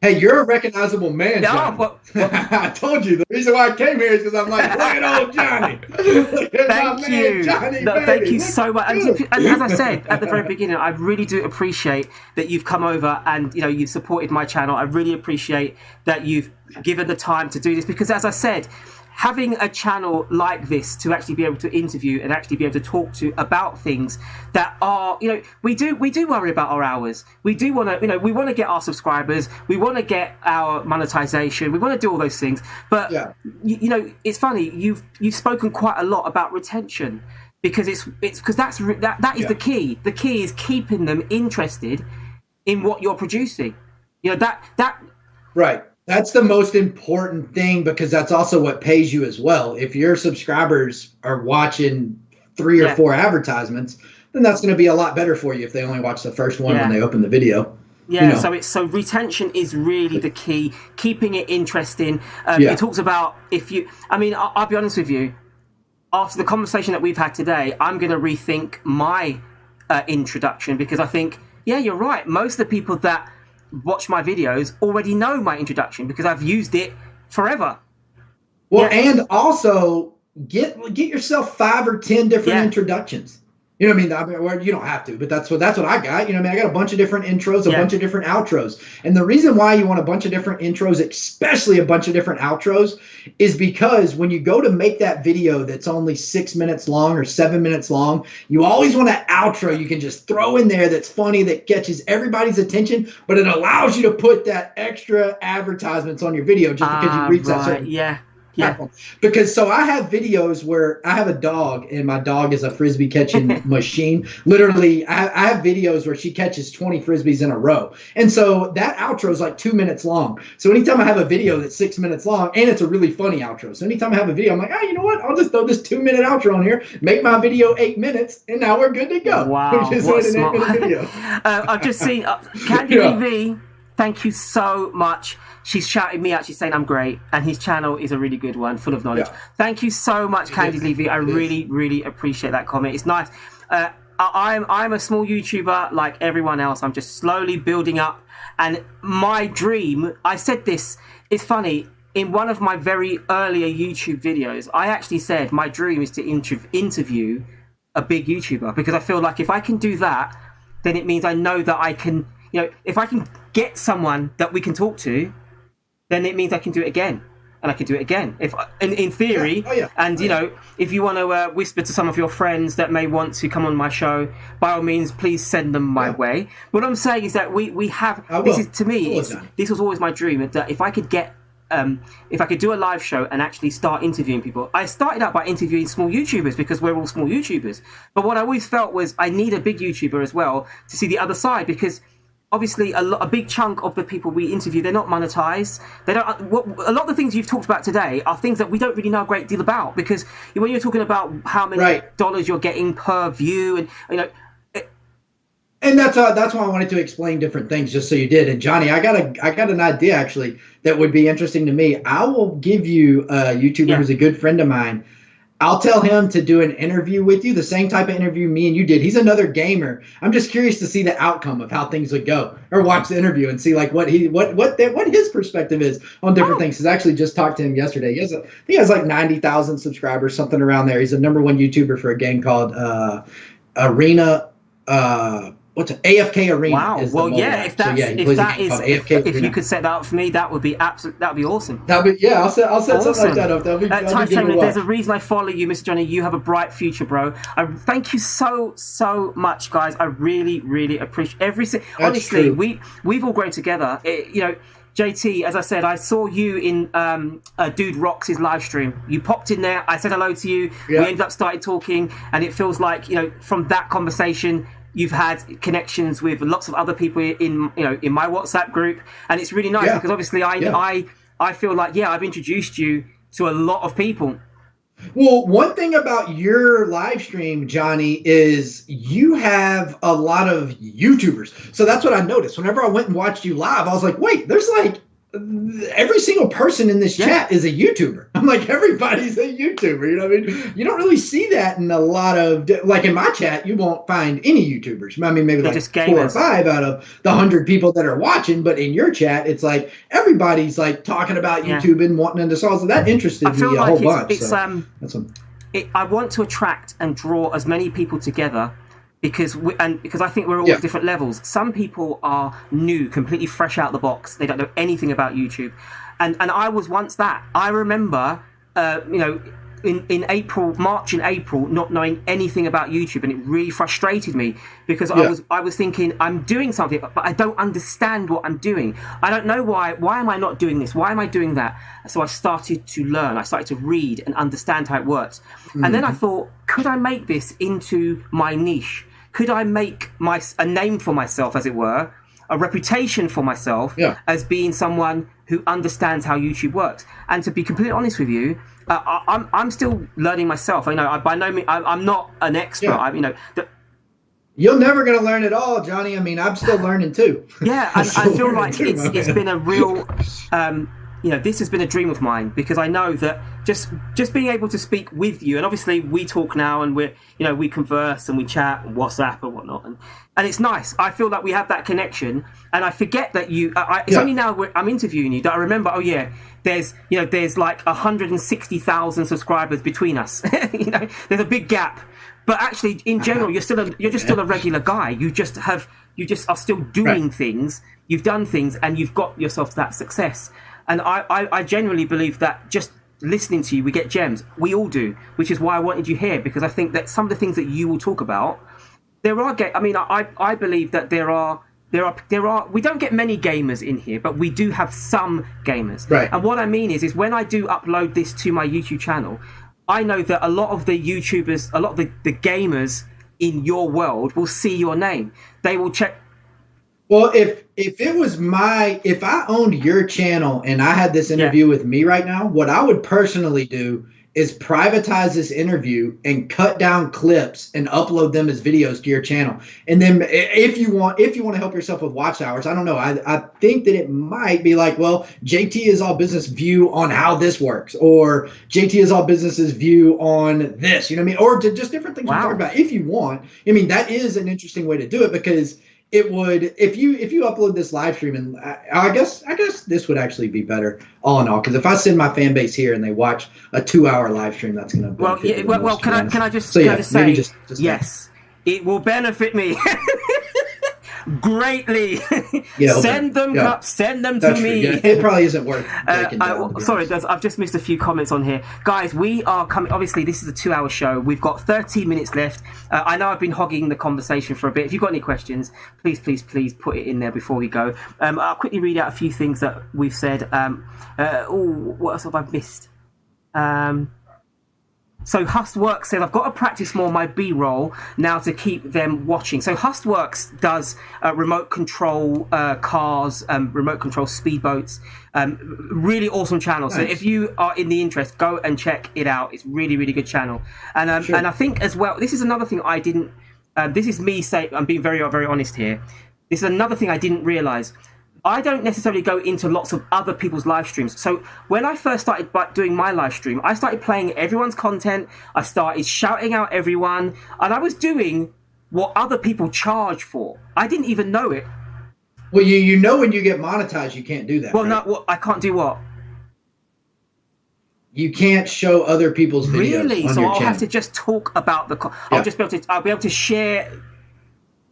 Hey, you're a recognizable man, No, Johnny. well, I told you the reason why I came here is because I'm like, look at old Johnny. Look at Thank my you. man, Johnny, No, baby. thank you Look so much. And as I said at the very beginning, I really do appreciate that you've come over and you've supported my channel. I really appreciate that you've given the time to do this because, as I said, having a channel like this to actually be able to interview and actually be able to talk to about things that are, we do worry about our hours. We do want to, we want to get our subscribers. We want to get our monetization. We want to do all those things. But, it's funny. You've spoken quite a lot about retention because it's because that is the key. The key is keeping them interested in what you're producing. Right. That's the most important thing because that's also what pays you as well. If your subscribers are watching 3 or 4 advertisements, then that's going to be a lot better for you if they only watch the first one when they open the video. Yeah, so retention is really the key, keeping it interesting. It talks about I'll be honest with you, after the conversation that we've had today, I'm going to rethink my introduction because I think, you're right. Most of the people that watch my videos already know my introduction because I've used it forever. Well, and also get yourself 5 or 10 different introductions. You know what I mean? You don't have to, but that's what I got. I got a bunch of different intros, a bunch of different outros. And the reason why you want a bunch of different intros, especially a bunch of different outros, is because when you go to make that video that's only 6 minutes long or 7 minutes long, you always want an outro you can just throw in there that's funny, that catches everybody's attention, but it allows you to put that extra advertisements on your video just because you reach that certain platform. Because I have videos where I have a dog and my dog is a frisbee catching machine. Literally, I have videos where she catches 20 frisbees in a row. And so that outro is like 2 minutes long. So anytime I have a video that's 6 minutes long, and it's a really funny outro. So anytime I have a video, I'm like, you know what? I'll just throw this 2 minute outro on here, make my video 8 minutes, and now we're good to go. Wow, what a 8-minute video. I've just seen Candy TV. Thank you so much. She's shouting me out. She's saying I'm great. And his channel is a really good one, full of knowledge. Yeah. Thank you so much, Candy Levy. I really, really appreciate that comment. It's nice. I'm a small YouTuber like everyone else. I'm just slowly building up. And my dream, I said this, it's funny, in one of my very earlier YouTube videos, I actually said my dream is to interview a big YouTuber. Because I feel like if I can do that, then it means I know that I can, if I can get someone that we can talk to, then it means I can do it again, and I can do it again. If in theory, if you want to whisper to some of your friends that may want to come on my show, by all means, please send them my way. What I'm saying is that we have. This is to me. This was always my dream that if I could get. If I could do a live show and actually start interviewing people. I started out by interviewing small YouTubers because we're all small YouTubers. But what I always felt was I need a big YouTuber as well to see the other side because obviously a big chunk of the people we interview, they're not monetized. They don't. A lot of the things you've talked about today are things that we don't really know a great deal about because when you're talking about how many dollars you're getting per view and And that's why I wanted to explain different things, just so you did. And Johnny, I got an idea actually that would be interesting to me. I will give you a YouTuber who's a good friend of mine. I'll tell him to do an interview with you, the same type of interview me and you did. He's another gamer. I'm just curious to see the outcome of how things would go, or watch the interview and see like what his perspective is on different things. Because I actually just talked to him yesterday. He has like 90,000 subscribers, something around there. He's a #1 YouTuber for a game called Arena. What's it? AFK Arena. Wow. Well, yeah. If you could set that up for me, that would be absolute. That would be awesome. I'll set something like that up. There's a reason I follow you, Mr. Johnny. You have a bright future, bro. Thank you so much, guys. I really, really appreciate everything. Honestly, we've all grown together. JT, as I said, I saw you in Dude Rocks' live stream. You popped in there. I said hello to you. Yeah. We ended up started talking, and it feels like, you know, from that conversation, you've had connections with lots of other people in my WhatsApp group, and it's really nice because obviously I feel like I've introduced you to a lot of people. Well, one thing about your live stream, Johnny, is you have a lot of YouTubers. So that's what I noticed. Whenever I went and watched you live, I was like, wait, there's like every single person in this chat is a YouTuber. I'm like, everybody's a YouTuber. You know what I mean? You don't really see that in a lot of, like in my chat, you won't find any YouTubers. I mean, maybe like just 4 or 5 out of the 100 people that are watching. But in your chat, it's like everybody's like talking about YouTube and wanting to solve. So that interested me a whole bunch. I want to attract and draw as many people together because I think we're all at different levels. Some people are new, completely fresh out the box. They don't know anything about YouTube. And I was once that. I remember, in March and April, not knowing anything about YouTube, and it really frustrated me because I was thinking, I'm doing something, but I don't understand what I'm doing. I don't know why am I not doing this? Why am I doing that? So I started to learn. I started to read and understand how it works. And then I thought, could I make this into my niche? Could I make a name for myself, as it were, a reputation for myself as being someone who understands how YouTube works? And to be completely honest with you, I'm still learning myself. By no means, I'm not an expert. You're never going to learn it all, Johnny. I mean, I'm still learning too. Yeah, and I feel like it's been a real, this has been a dream of mine because I know that just being able to speak with you, and obviously we talk now and we converse and we chat and WhatsApp and whatnot, and it's nice. I feel like we have that connection, and I forget that it's only now I'm interviewing you that I remember. Oh yeah, there's like 160,000 subscribers between us. There's a big gap. But actually, in general, you're just still a regular guy. You just are still doing things. You've done things, and you've got yourself that success. And I genuinely believe that just listening to you, we get gems. We all do, which is why I wanted you here, because I think that some of the things that you will talk about, I believe that there are. We don't get many gamers in here, but we do have some gamers. Right. And what I mean is when I do upload this to my YouTube channel, I know that a lot of the YouTubers, a lot of the gamers in your world will see your name. They will check. Well, if I owned your channel and I had this interview with me right now, what I would personally do is privatize this interview and cut down clips and upload them as videos to your channel. And then if you want to help yourself with watch hours, I don't know. I think that it might be like, well, JT is all business view on how this works, or JT is all business's view on this, you know what I mean? Or just different things we talk about. If you want, I mean, that is an interesting way to do it, because it would, if you upload this live stream, and I guess this would actually be better all in all, because if I send my fan base here and they watch a 2-hour live stream, that's going to benefit can I just say yes, it will benefit me greatly. Send them to me. Yeah, it probably isn't worth breaking down. Sorry, I've just missed a few comments on here. Guys, we are coming. Obviously, this is a 2-hour show. We've got 13 minutes left. I know I've been hogging the conversation for a bit. If you've got any questions, please put it in there before we go. I'll quickly read out a few things that we've said. What else have I missed? So Hustworks says, I've got to practice more my B-roll now to keep them watching. So Hustworks does remote control cars, remote control speedboats. Really awesome channel. Nice. So if you are in the interest, go and check it out. It's really, really good channel. And and I think as well, this is another thing I didn't, this is me saying, I'm being very, very honest here. This is another thing I didn't realize. I don't necessarily go into lots of other people's live streams. So when I first started doing my live stream, I started playing everyone's content. I started shouting out everyone. And I was doing what other people charge for. I didn't even know it. Well, you know when you get monetized, you can't do that. Well, right? no, I can't do what? You can't show other people's videos on your channel. I'll have to just talk about I'll be able to share.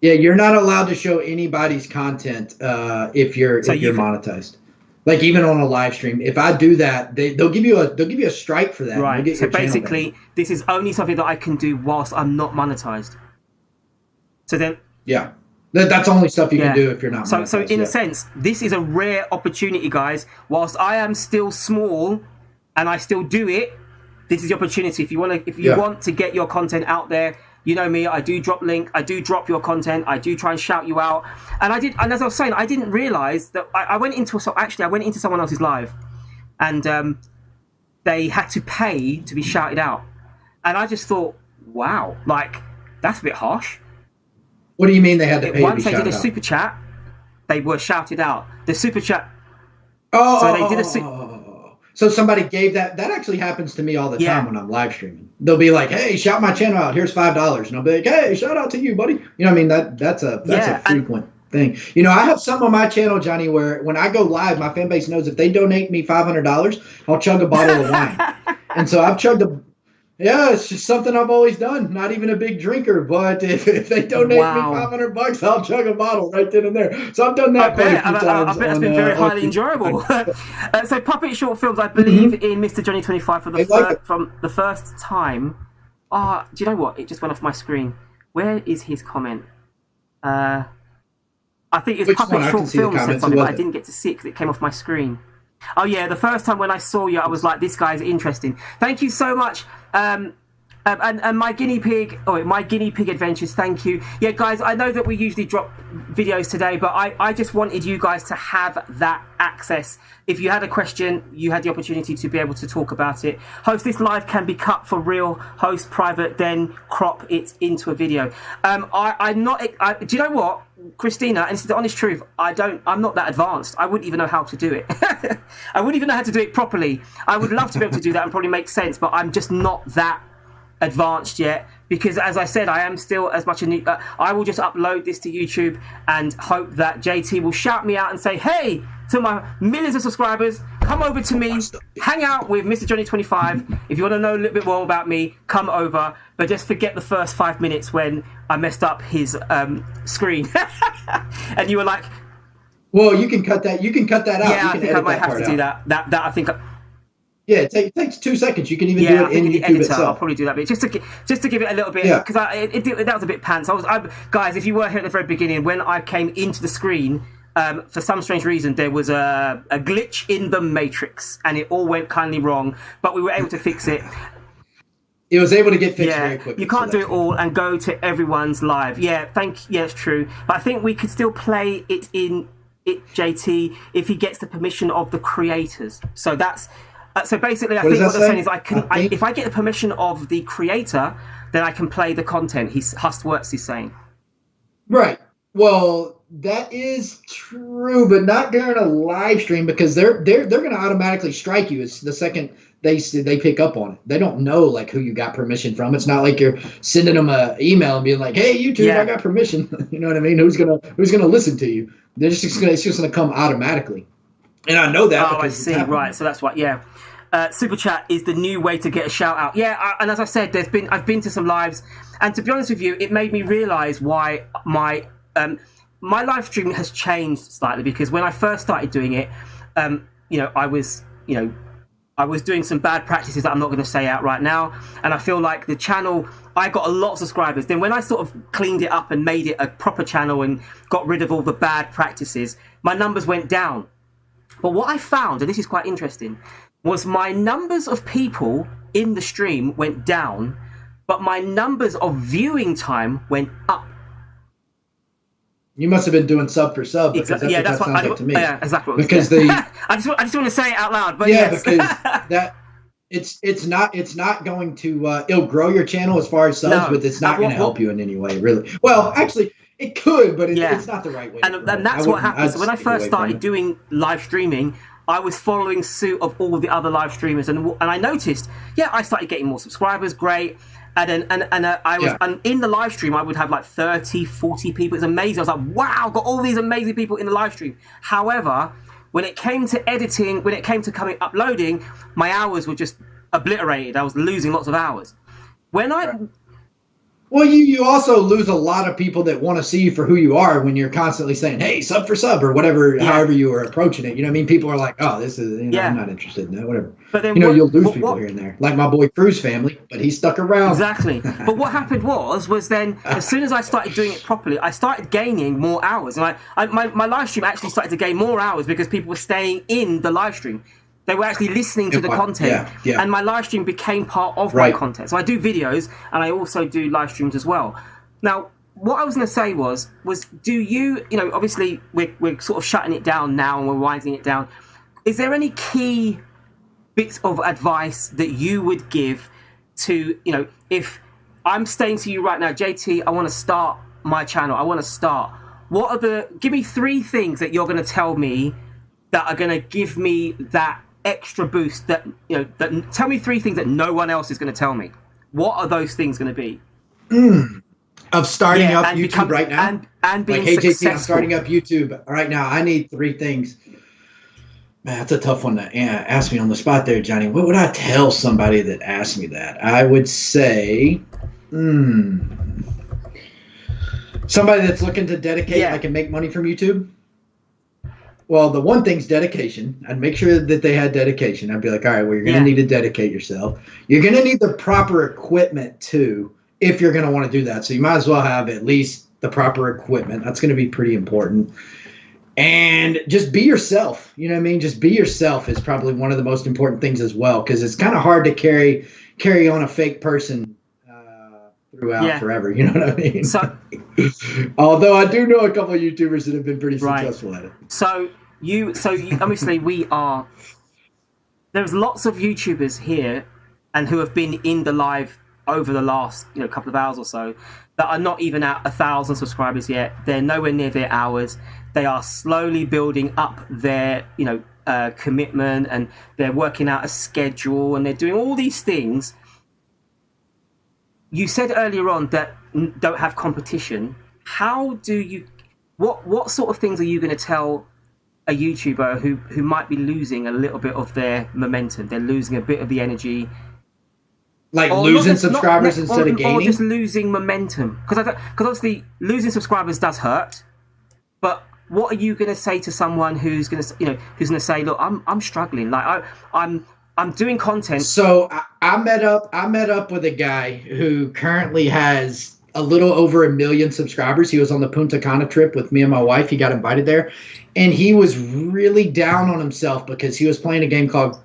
Yeah, you're not allowed to show anybody's content if you're monetized. Like even on a live stream, if I do that, they'll give you a strike for that. Right. So basically, this is only something that I can do whilst I'm not monetized. So then. Yeah. That's only stuff you can do if you're not so monetized. In a sense, this is a rare opportunity, guys. Whilst I am still small and I still do it, this is the opportunity. If you want to get your content out there, you know me, I do drop link, I do drop your content, I do try and shout you out. And as I was saying, I didn't realize that I went into someone else's live, and they had to pay to be shouted out. And I just thought, wow, like, that's a bit harsh. What do you mean they had to pay? Once they did a super chat, they were shouted out. The super chat. So somebody gave that. That actually happens to me all the time when I'm live streaming. They'll be like, "Hey, shout my channel out. Here's $5," and I'll be like, "Hey, shout out to you, buddy." You know what I mean? That's a frequent thing. You know, I have some on my channel, Johnny, where when I go live, my fan base knows if they donate me $500, I'll chug a bottle of wine. And so I've chugged a. Yeah, it's just something I've always done. Not even a big drinker, but if they donate me $500, I'll chug a bottle right then and there. So I've done that quite a few times. I bet it's been very highly enjoyable. So Puppet Short Films, I believe in MrJohnny25 from the first time. Do you know what? It just went off my screen. Where is his comment? I think it's Puppet Short Films said something, but I didn't get to see it because it came off my screen. Oh yeah, the first time when I saw you, I was like, "This guy's interesting." Thank you so much. And my guinea pig adventures, thank you. Yeah, guys, I know that we usually drop videos today, but I just wanted you guys to have that access. If you had a question, you had the opportunity to be able to talk about it. Host, this live can be cut for real. Host private, then crop it into a video. I'm not. Do you know what, Christina? And this is the honest truth. I'm not that advanced. I wouldn't even know how to do it. I wouldn't even know how to do it properly. I would love to be able to do that and probably make sense, but I'm just not that advanced yet, because as I said, I am still as much a new. I will just upload this to YouTube and hope that JT will shout me out and say, "Hey, to my millions of subscribers, come over to me, hang out with MrJohnny25. If you want to know a little bit more about me, come over, but just forget the first 5 minutes when I messed up his screen." And you were like, "Well, you can cut that. You can cut that out." Yeah, I think I might have to do that. That I think. Yeah, it takes 2 seconds. You can even do it in YouTube editor, itself. I'll probably do that bit just to give it a little bit, because that was a bit pants. Guys, if you were here at the very beginning, when I came into the screen, for some strange reason, there was a glitch in the matrix, and it all went kindly wrong, but we were able to fix it. It was able to get fixed very quickly. You can't do it all and go to everyone's live. Yeah, it's true. But I think we could still play it in JT if he gets the permission of the creators. So that's. So basically, I think what they're saying is if I get the permission of the creator, then I can play the content. Hustworks is saying. Right. Well, that is true, but not during a live stream, because they're going to automatically strike you as the second they pick up on it. They don't know like who you got permission from. It's not like you're sending them an email and being like, "Hey, YouTube, I got permission." You know what I mean? Who's gonna listen to you? It's just gonna come automatically. And I know that. Oh, I see. Right. So that's what. Yeah. Super chat is the new way to get a shout out. Yeah, and as I said, I've been to some lives, and to be honest with you, it made me realise why my live stream has changed slightly. Because when I first started doing it, I was doing some bad practices that I'm not going to say out right now, and I feel like the channel, I got a lot of subscribers. Then when I sort of cleaned it up and made it a proper channel and got rid of all the bad practices, my numbers went down. But what I found, and this is quite interesting, was my numbers of people in the stream went down, but my numbers of viewing time went up. You must have been doing sub for sub. Exactly. Yeah, that's what sounds like to me. Yeah, exactly. Because I just want to say it out loud. But yes. Because that it's not going to it'll grow your channel as far as subs, but it's not going to help you in any way, really. Well, actually, it could, but it's not the right way. And that's what happened. So when I first started doing live streaming, I was following suit of all the other live streamers, and I noticed, I started getting more subscribers, great. And in the live stream, I would have like 30, 40 people. It's amazing. I was like, wow, got all these amazing people in the live stream. However, when it came to editing, when it came to uploading, my hours were just obliterated. I was losing lots of hours. Well, Well, you also lose a lot of people that want to see you for who you are when you're constantly saying, hey, sub for sub or whatever, however you are approaching it. You know what I mean? People are like, oh, this is, I'm not interested in that, whatever. But then you'll lose people here and there. Like my boy Cruz family, but he stuck around. Exactly. But what happened was then, as soon as I started doing it properly, I started gaining more hours. And my live stream actually started to gain more hours because people were staying in the live stream. They were actually listening to the content, and my live stream became part of my content. So I do videos, and I also do live streams as well. Now, what I was going to say was do you, obviously we're sort of shutting it down now and we're winding it down. Is there any key bits of advice that you would give to, if I'm saying to you right now, JT, I want to start my channel. I want to start. Give me 3 things that you're going to tell me that are going to give me that extra boost tell me 3 things that no one else is going to tell me. What are those things going to be? Of starting up YouTube right now? And being hey, successful. JT, I'm starting up YouTube right now. I need 3 things. Man, that's a tough one to ask me on the spot there, Johnny. What would I tell somebody that asked me that? I would say, somebody that's looking to dedicate, I can make money from YouTube. Well, the one thing's dedication. I'd make sure that they had dedication. I'd be like, all right, well, you're going to need to dedicate yourself. You're going to need the proper equipment, too, if you're going to want to do that. So you might as well have at least the proper equipment. That's going to be pretty important. And just be yourself. You know what I mean? Just be yourself is probably one of the most important things as well, because it's kind of hard to carry on a fake person throughout forever. You know what I mean? So, although I do know a couple of YouTubers that have been pretty successful at it. So you obviously there's lots of YouTubers here and who have been in the live over the last couple of hours or so that are not even at 1,000 subscribers yet. They're nowhere near their hours. They are slowly building up their commitment, and they're working out a schedule, and they're doing all these things. You said earlier on that don't have competition. How do you? What sort of things are you going to tell a YouTuber who might be losing a little bit of their momentum? They're losing a bit of the energy, like losing subscribers instead of gaining, or just losing momentum. Because obviously losing subscribers does hurt. But what are you going to say to someone who's going to say, look, I'm struggling. Like I'm doing content. So I met up with a guy who currently has a little over 1 million subscribers. He was on the Punta Cana trip with me and my wife. He got invited there, and he was really down on himself because he was playing a game called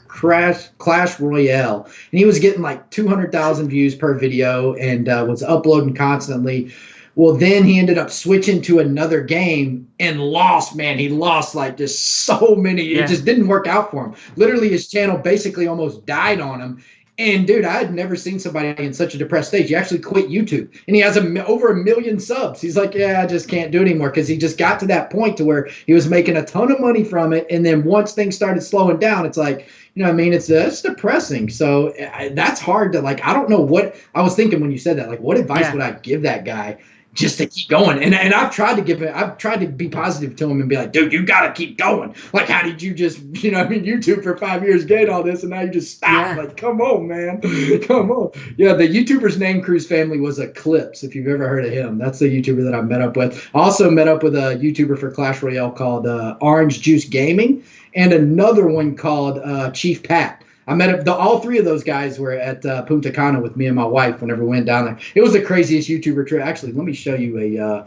Clash Royale, and he was getting like 200,000 views per video and was uploading constantly. Well, then he ended up switching to another game and lost, man. He lost like just so many. It just didn't work out for him. Literally, his channel basically almost died on him. And, dude, I had never seen somebody in such a depressed stage. He actually quit YouTube. And he has over 1 million subs. He's like, yeah, I just can't do it anymore, because he just got to that point to where he was making a ton of money from it. And then once things started slowing down, it's like, you know what I mean? It's depressing. So that's hard to, like, I don't know what – I was thinking when you said that, like, what advice would I give that guy just to keep going? And I've tried to be positive to him and be like, dude, you got to keep going. Like, how did you just, YouTube for 5 years, gain all this, and now you just stop? Like, come on, man. Come on. Yeah, the YouTuber's name, Cruz family, was Eclipse, if you've ever heard of him. That's the YouTuber that I met up with. I also met up with a YouTuber for Clash Royale called Orange Juice Gaming, and another one called Chief Pat. I met up, all 3 of those guys were at Punta Cana with me and my wife whenever we went down there. It was the craziest YouTuber trip. Actually, let me show you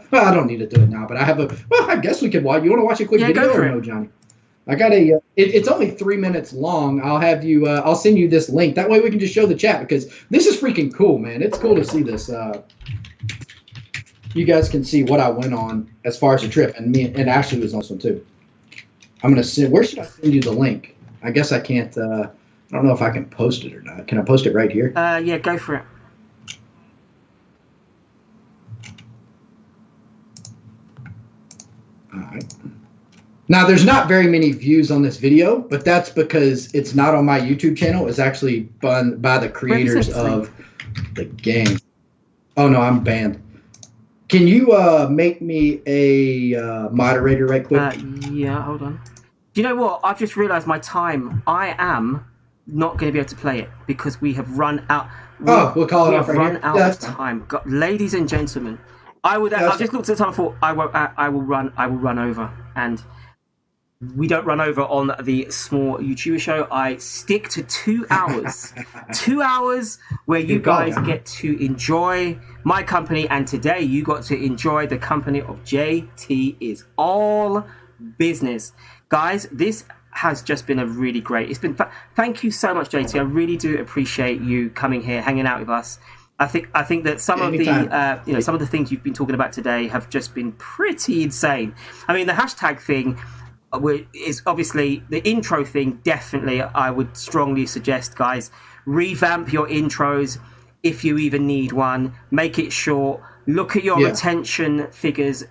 well, I don't need to do it now, but I have I guess we could watch. You want to watch a quick video or no, Johnny? I got it's only 3 minutes long. I'll have you, I'll send you this link. That way we can just show the chat, because this is freaking cool, man. It's cool to see this. You guys can see what I went on as far as the trip, and and Ashley was on this one too. I'm going to send, where should I send you the link? I guess I can't, I don't know if I can post it or not. Can I post it right here? Yeah, go for it. All right. Now, there's not very many views on this video, but that's because it's not on my YouTube channel. It's actually done by the creators of the game. Oh, no, I'm banned. Can you make me a moderator right quick? Yeah, hold on. Do you know what? I've just realized my time. I am not going to be able to play it because we have run out. We'll call it we off have right run here. out Yeah, of time. Ladies and gentlemen, I just looked at the time and thought I will run over, and we don't run over on the small YouTuber show. I stick to 2 hours. 2 hours where you guys get to enjoy my company, and today you got to enjoy the company of JT is all business. Guys, this has just been a really great. It's been. Thank you so much, JT. I really do appreciate you coming here, hanging out with us. I think that some of the some of the things you've been talking about today have just been pretty insane. I mean, the hashtag thing is obviously the intro thing. Definitely, I would strongly suggest, guys, revamp your intros if you even need one. Make it short. Look at your retention figures.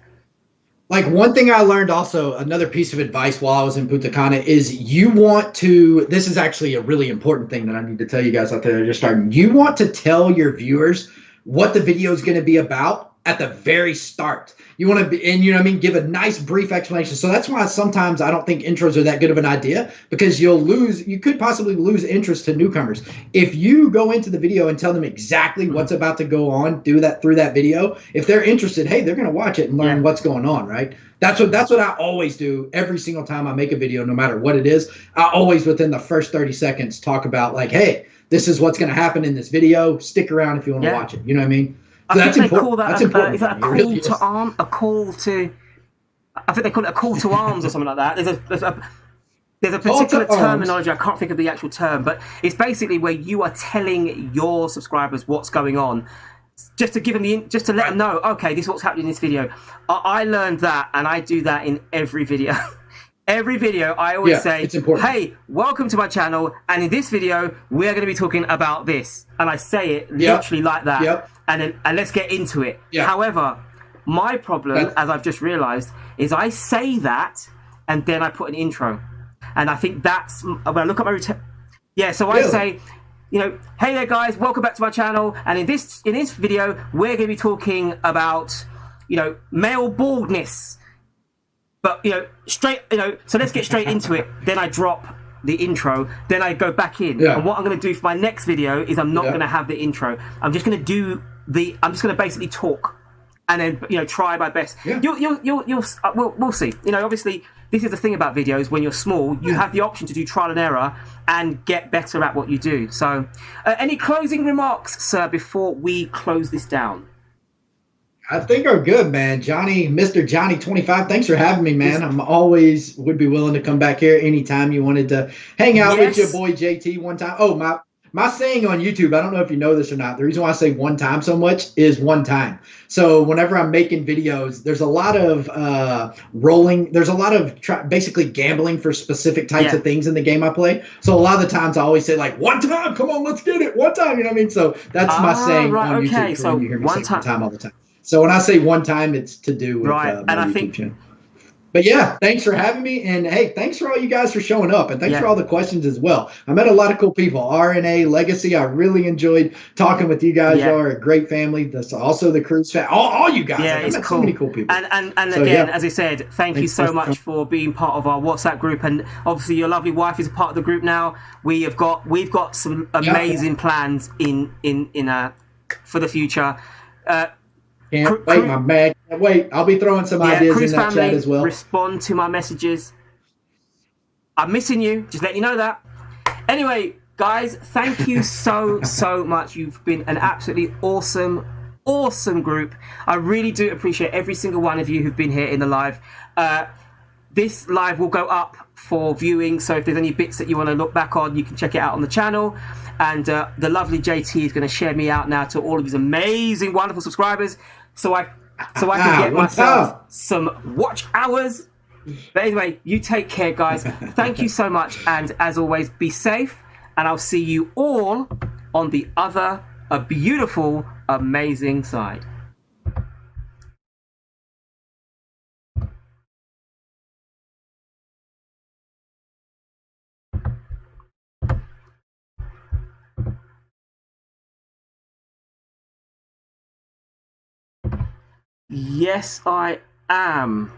Like, one thing I learned also, another piece of advice while I was in Punta Cana, is you want to, this is actually a really important thing that I need to tell you guys out there that are just starting. You want to tell your viewers what the video is going to be about at the very start. You want to be, and you know what I mean, give a nice brief explanation. So that's why sometimes I don't think intros are that good of an idea, because you could possibly lose interest to newcomers. If you go into the video and tell them exactly what's about to go on, do that through that video. If they're interested, hey, they're going to watch it and learn what's going on, right? That's what I always do every single time I make a video, no matter what it is. I always, within the first 30 seconds, talk about like, hey, this is what's going to happen in this video. Stick around if you want to watch it. You know what I mean? So I think they call that is that a call to arm? A call to? I think they call it a call to arms or something like that. There's a particular terminology. I can't think of the actual term, but it's basically where you are telling your subscribers what's going on, just to give them just to let them know. Okay, this is what's happening in this video. I learned that, and I do that in every video. Every video, I always say, hey, welcome to my channel, and in this video, we're going to be talking about this. And I say it literally like that, and let's get into it. However, my problem, as I've just realized, is I say that, and then I put an intro. And I think that's, when I look at my so I say, you know, hey there guys, welcome back to my channel, and in this video, we're going to be talking about, you know, male baldness. But, you know, so let's get straight into it. Then I drop the intro. Then I go back in. And what I'm going to do for my next video is I'm not going to have the intro. I'm just going to I'm just going to basically talk, and then, you know, try my best. We'll see. You know, obviously, this is the thing about videos. When you're small, you have the option to do trial and error and get better at what you do. So, any closing remarks, sir, before we close this down? I think are good, man. MrJohnny25, thanks for having me, man. I'm always would be willing to come back here anytime you wanted to hang out with your boy JT one time. Oh, my saying on YouTube, I don't know if you know this or not. The reason why I say one time so much is one time. So whenever I'm making videos, there's a lot of rolling. There's a lot of basically gambling for specific types of things in the game I play. So a lot of the times I always say like, one time, come on, let's get it. One time, you know what I mean? So that's my saying on YouTube. So you hear me say one time all the time. So when I say one time, it's to do with my YouTube channel. But yeah, thanks for having me. And hey, thanks for all you guys for showing up. And thanks for all the questions as well. I met a lot of cool people. RNA, Legacy, I really enjoyed talking with you guys. Y'all are a great family. That's also the Cruise family. All you guys. I met so many cool people. And so, again, as I said, thanks you so much for being part of our WhatsApp group. And obviously your lovely wife is a part of the group now. We've got some amazing plans for the future. Can't wait, my man. Can't wait. I'll be throwing some ideas in that chat as well. Respond to my messages. I'm missing you. Just let you know that. Anyway, guys, thank you so much. You've been an absolutely awesome group. I really do appreciate every single one of you who've been here in the live. This live will go up for viewing, so if there's any bits that you want to look back on, you can check it out on the channel. And the lovely JT is going to share me out now to all of his amazing, wonderful subscribers, so I can get myself some watch hours. But anyway, you take care, guys. Thank you so much, and as always, be safe. And I'll see you all on the other, beautiful, amazing side. Yes, I am.